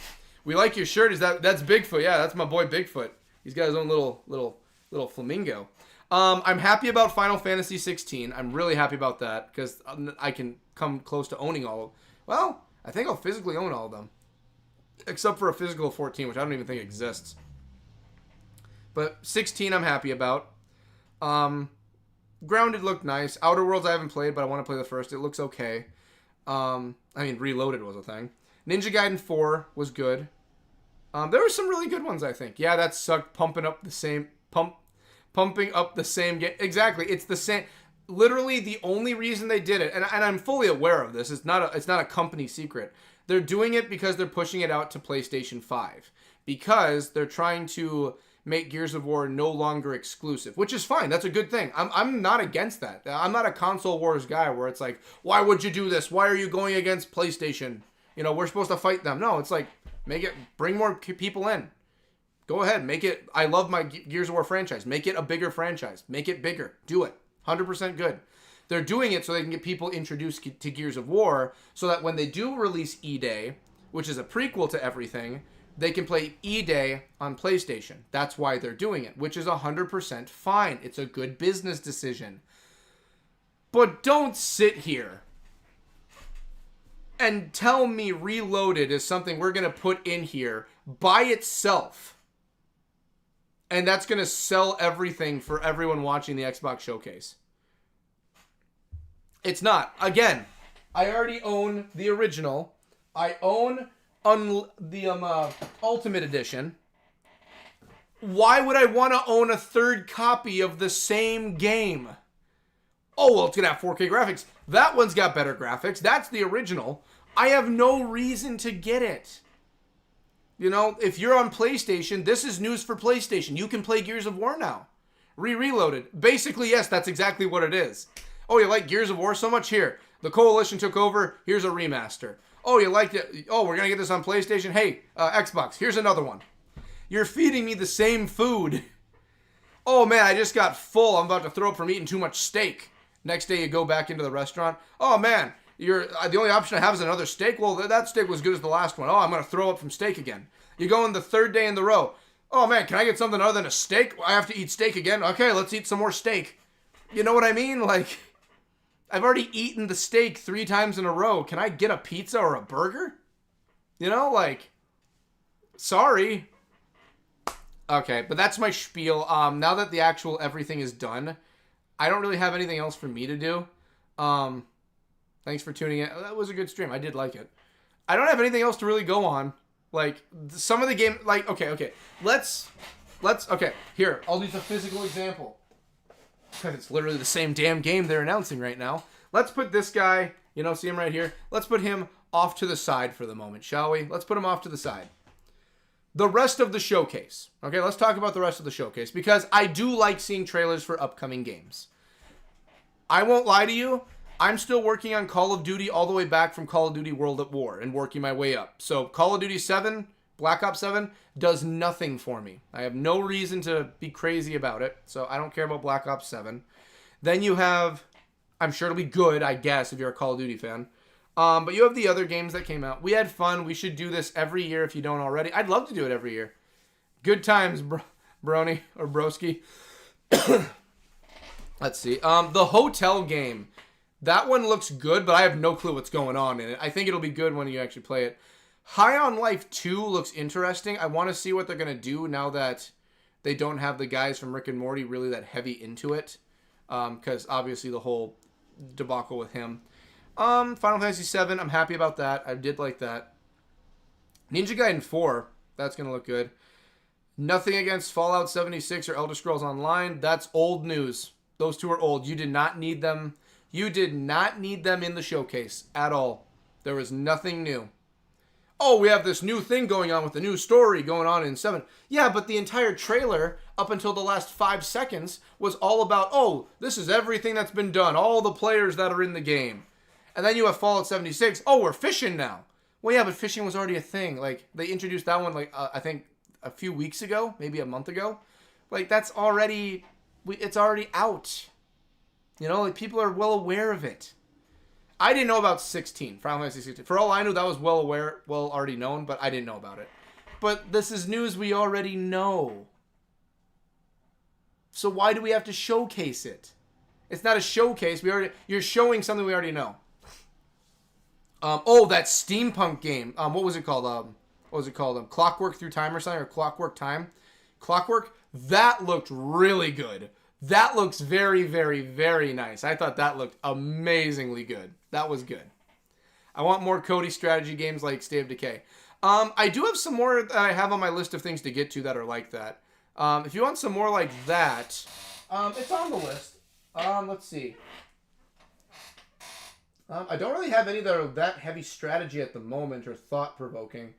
We like your shirt. That's Bigfoot? Yeah, that's my boy Bigfoot. He's got his own little flamingo. I'm happy about Final Fantasy 16. I'm really happy about that because I can come close to owning all of them. Well, I think I'll physically own all of them. Except for a physical 14, which I don't even think exists. But 16 I'm happy about. Grounded looked nice. Outer Worlds I haven't played, but I want to play the first. It looks okay. Reloaded was a thing. Ninja Gaiden 4 was good. There were some really good ones, I think. Yeah, that sucked. Pumping up the same game. Exactly. It's the same. Literally, the only reason they did it, and I'm fully aware of this. It's not a company secret. They're doing it because they're pushing it out to PlayStation 5 because they're trying to make Gears of War no longer exclusive, which is fine. That's a good thing. I'm not against that. I'm not a console wars guy where it's like, why would you do this? Why are you going against PlayStation? We're supposed to fight them. No, it's like, bring more people in. Go ahead, make it. I love my Gears of War franchise. Make it a bigger franchise. Make it bigger. Do it. 100% good. They're doing it so they can get people introduced to Gears of War so that when they do release E-Day, which is a prequel to everything, they can play E-Day on PlayStation. That's why they're doing it, which is 100% fine. It's a good business decision. But don't sit here and tell me Reloaded is something we're going to put in here by itself. And that's going to sell everything for everyone watching the Xbox Showcase. It's not. Again, I already own the original. I own the Ultimate Edition. Why would I want to own a third copy of the same game? Oh, well, it's going to have 4K graphics. That one's got better graphics. That's the original. I have no reason to get it. If you're on PlayStation, this is news for PlayStation. You can play Gears of War now. Reloaded. Basically, yes, that's exactly what it is. Oh, you like Gears of War so much? Here. The Coalition took over. Here's a remaster. Oh, you liked it? Oh, we're going to get this on PlayStation? Hey, Xbox, here's another one. You're feeding me the same food. Oh, man, I just got full. I'm about to throw up from eating too much steak. Next day, you go back into the restaurant. Oh, man, the only option I have is another steak. Well, that steak was good as the last one. Oh, I'm going to throw up from steak again. You go in the third day in the row. Oh, man, can I get something other than a steak? I have to eat steak again. Okay, let's eat some more steak. You know what I mean? Like, I've already eaten the steak 3 times in a row. Can I get a pizza or a burger? Sorry. Okay, but that's my spiel. Now that the actual everything is done, I don't really have anything else for me to do. Thanks for tuning in. That was a good stream. I did like it. I don't have anything else to really go on. Some of the game, okay. Okay, here, I'll use a physical example. Because it's literally the same damn game they're announcing right now. Let's put this guy, see him right here? Let's put him off to the side for the moment, shall we? Let's put him off to the side. The rest of the showcase. Okay, let's talk about the rest of the showcase. Because I do like seeing trailers for upcoming games. I won't lie to you. I'm still working on Call of Duty all the way back from Call of Duty World at War and working my way up. So Call of Duty 7, Black Ops 7, does nothing for me. I have no reason to be crazy about it, so I don't care about Black Ops 7. Then you have, I'm sure it'll be good, I guess, if you're a Call of Duty fan. But you have the other games that came out. We had fun. We should do this every year if you don't already. I'd love to do it every year. Good times, Brony or Broski. Let's see. The hotel game. That one looks good, but I have no clue what's going on in it. I think it'll be good when you actually play it. High on Life 2 looks interesting. I want to see what they're going to do now that they don't have the guys from Rick and Morty really that heavy into it. Because obviously the whole debacle with him. Final Fantasy 7, I'm happy about that. I did like that. Ninja Gaiden 4, that's going to look good. Nothing against Fallout 76 or Elder Scrolls Online. That's old news. Those two are old. You did not need them. You did not need them in the showcase at all. There was nothing new. Oh, we have this new thing going on with the new story going on in 7. Yeah, but the entire trailer, up until the last 5 seconds, was all about, oh, this is everything that's been done. All the players that are in the game. And then you have Fallout 76. Oh, we're fishing now. Well, yeah, but fishing was already a thing. Like, they introduced that one, like, I think a few weeks ago, maybe a month ago. Like, that's already, it's already out. You know, like, people are well aware of it. I didn't know about 16, Final Fantasy 16. For all I knew, that was well already known, but I didn't know about it. But this is news we already know. So why do we have to showcase it? It's not a showcase. You're showing something we already know. Oh, that steampunk game. What was it called? What was it called? Clockwork Through Time or something, or Clockwork Time? Clockwork? That looked really good. That looks very, very, very nice. I thought that looked amazingly good. That was good. I want more Cody strategy games like State of Decay. I do have some more that I have on my list of things to get to that are like that. If you want some more like that, it's on the list. Let's see. I don't really have any that are that heavy strategy at the moment or thought-provoking.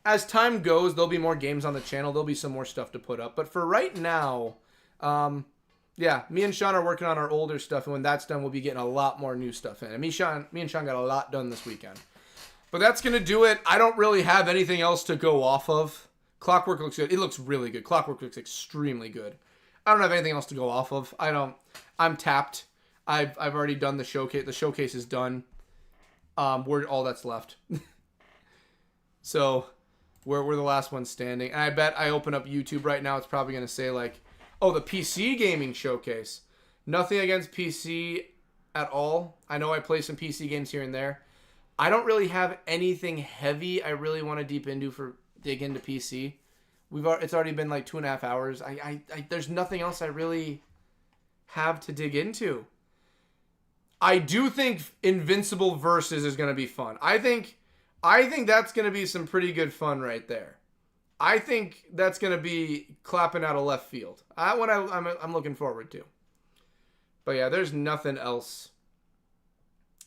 As time goes, there'll be more games on the channel. There'll be some more stuff to put up. But for right now, yeah, me and Sean are working on our older stuff. And when that's done, we'll be getting a lot more new stuff in. And me and Sean got a lot done this weekend. But that's going to do it. I don't really have anything else to go off of. Clockwork looks good. It looks really good. Clockwork looks extremely good. I don't have anything else to go off of. I'm tapped. I've already done the showcase. The showcase is done. We're all that's left. So we're the last one standing. And I bet I open up YouTube right now, it's probably going to say like, oh, the PC gaming showcase. Nothing against PC at all. I know I play some PC games here and there. I don't really have anything heavy I really want to dig into PC. It's already been like 2.5 hours. There's nothing else I really have to dig into. I do think Invincible Versus is going to be fun. I think that's going to be some pretty good fun right there. I think that's going to be clapping out of left field. I'm looking forward to. But yeah, there's nothing else.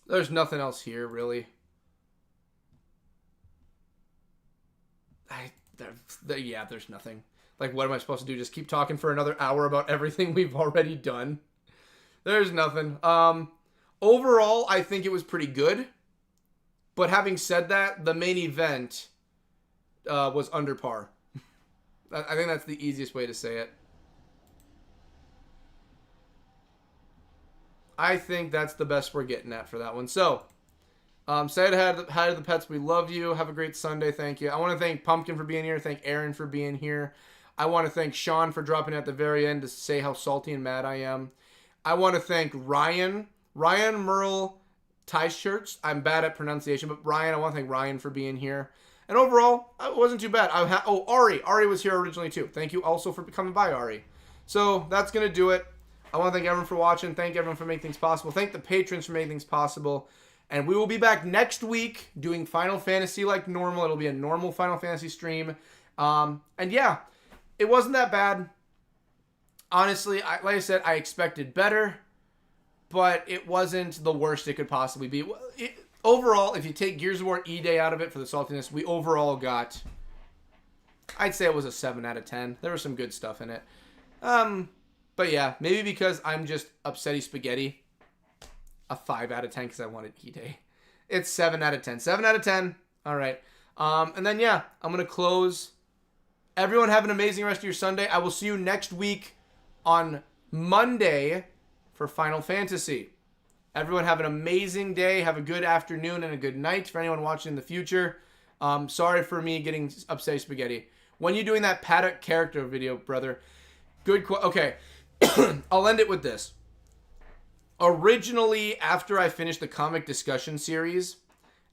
There's nothing else here, really. Yeah, there's nothing. Like, what am I supposed to do? Just keep talking for another hour about everything we've already done? There's nothing. Overall, I think it was pretty good. But having said that, the main event was under par. I think that's the easiest way to say it. I think that's the best we're getting at for that one. So, say hi to the pets. We love you. Have a great Sunday. Thank you. I want to thank Pumpkin for being here. Thank Aaron for being here. I want to thank Sean for dropping at the very end to say how salty and mad I am. I want to thank Ryan Merle Shirts. I'm bad at pronunciation, but Ryan, I want to thank Ryan for being here. And overall, it wasn't too bad. Ari. Ari was here originally too. Thank you also for coming by, Ari. So that's going to do it. I want to thank everyone for watching. Thank everyone for making things possible. Thank the patrons for making things possible. And we will be back next week doing Final Fantasy like normal. It'll be a normal Final Fantasy stream. And yeah, it wasn't that bad. Honestly, like I said, I expected better. But it wasn't the worst it could possibly be. Overall, if you take Gears of War E-Day out of it for the saltiness, we overall got... I'd say it was a 7 out of 10. There was some good stuff in it. But yeah, maybe because I'm just upsetty spaghetti. A 5 out of 10 because I wanted E-Day. It's 7 out of 10. 7 out of 10. All right. And then, yeah, I'm going to close. Everyone have an amazing rest of your Sunday. I will see you next week on Monday for Final Fantasy. Everyone have an amazing day. Have a good afternoon and a good night for anyone watching in the future. Sorry for me getting upsetty spaghetti. When you're doing that Paddock character video, brother, okay. I'll end it with this. Originally, after I finished the comic discussion series,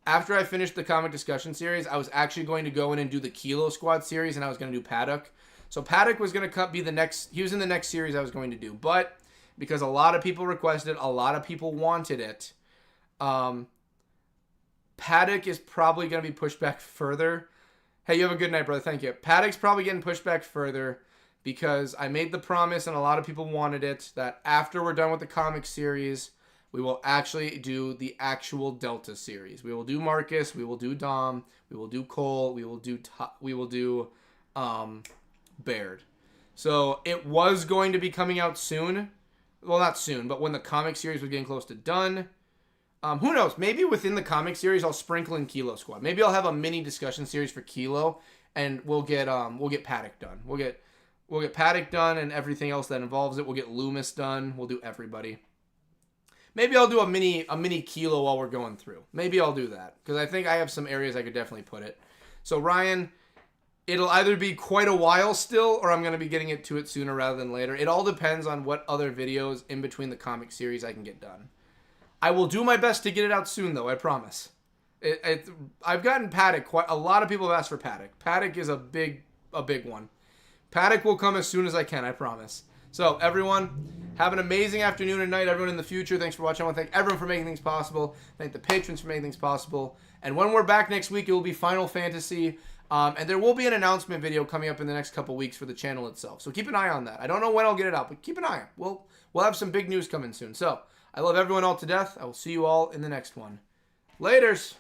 I was actually going to go in and do the Kilo Squad series, and I was going to do Paddock. So Paddock was going to be he was in the next series I was going to do. But because a lot of people requested, a lot of people wanted it, Paddock is probably going to be pushed back further. Hey, you have a good night, brother. Thank you. Paddock's probably getting pushed back further because I made the promise, and a lot of people wanted it, that after we're done with the comic series, we will actually do the actual Delta series. We will do Marcus, we will do Dom, we will do Cole, we will do Baird. So it was going to be coming out soon. Well, not soon, but when the comic series was getting close to done. Who knows? Maybe within the comic series, I'll sprinkle in Kilo Squad. Maybe I'll have a mini discussion series for Kilo, and we'll get Paddock done. We'll get Paddock done and everything else that involves it. We'll get Loomis done. We'll do everybody. Maybe I'll do a mini Kilo while we're going through. Maybe I'll do that because I think I have some areas I could definitely put it. So Ryan, it'll either be quite a while still, or I'm going to be getting it to it sooner rather than later. It all depends on what other videos in between the comic series I can get done. I will do my best to get it out soon, though. I promise. I've gotten Paddock. Quite a lot of people have asked for Paddock. Paddock is a big one. Paddock will come as soon as I can. I promise. So everyone, have an amazing afternoon and night. Everyone in the future, thanks for watching. I want to thank everyone for making things possible. Thank the patrons for making things possible. And when we're back next week, it will be Final Fantasy. And there will be an announcement video coming up in the next couple weeks for the channel itself. So keep an eye on that. I don't know when I'll get it out, but keep an eye. We'll have some big news coming soon. So I love everyone all to death. I will see you all in the next one. Laters.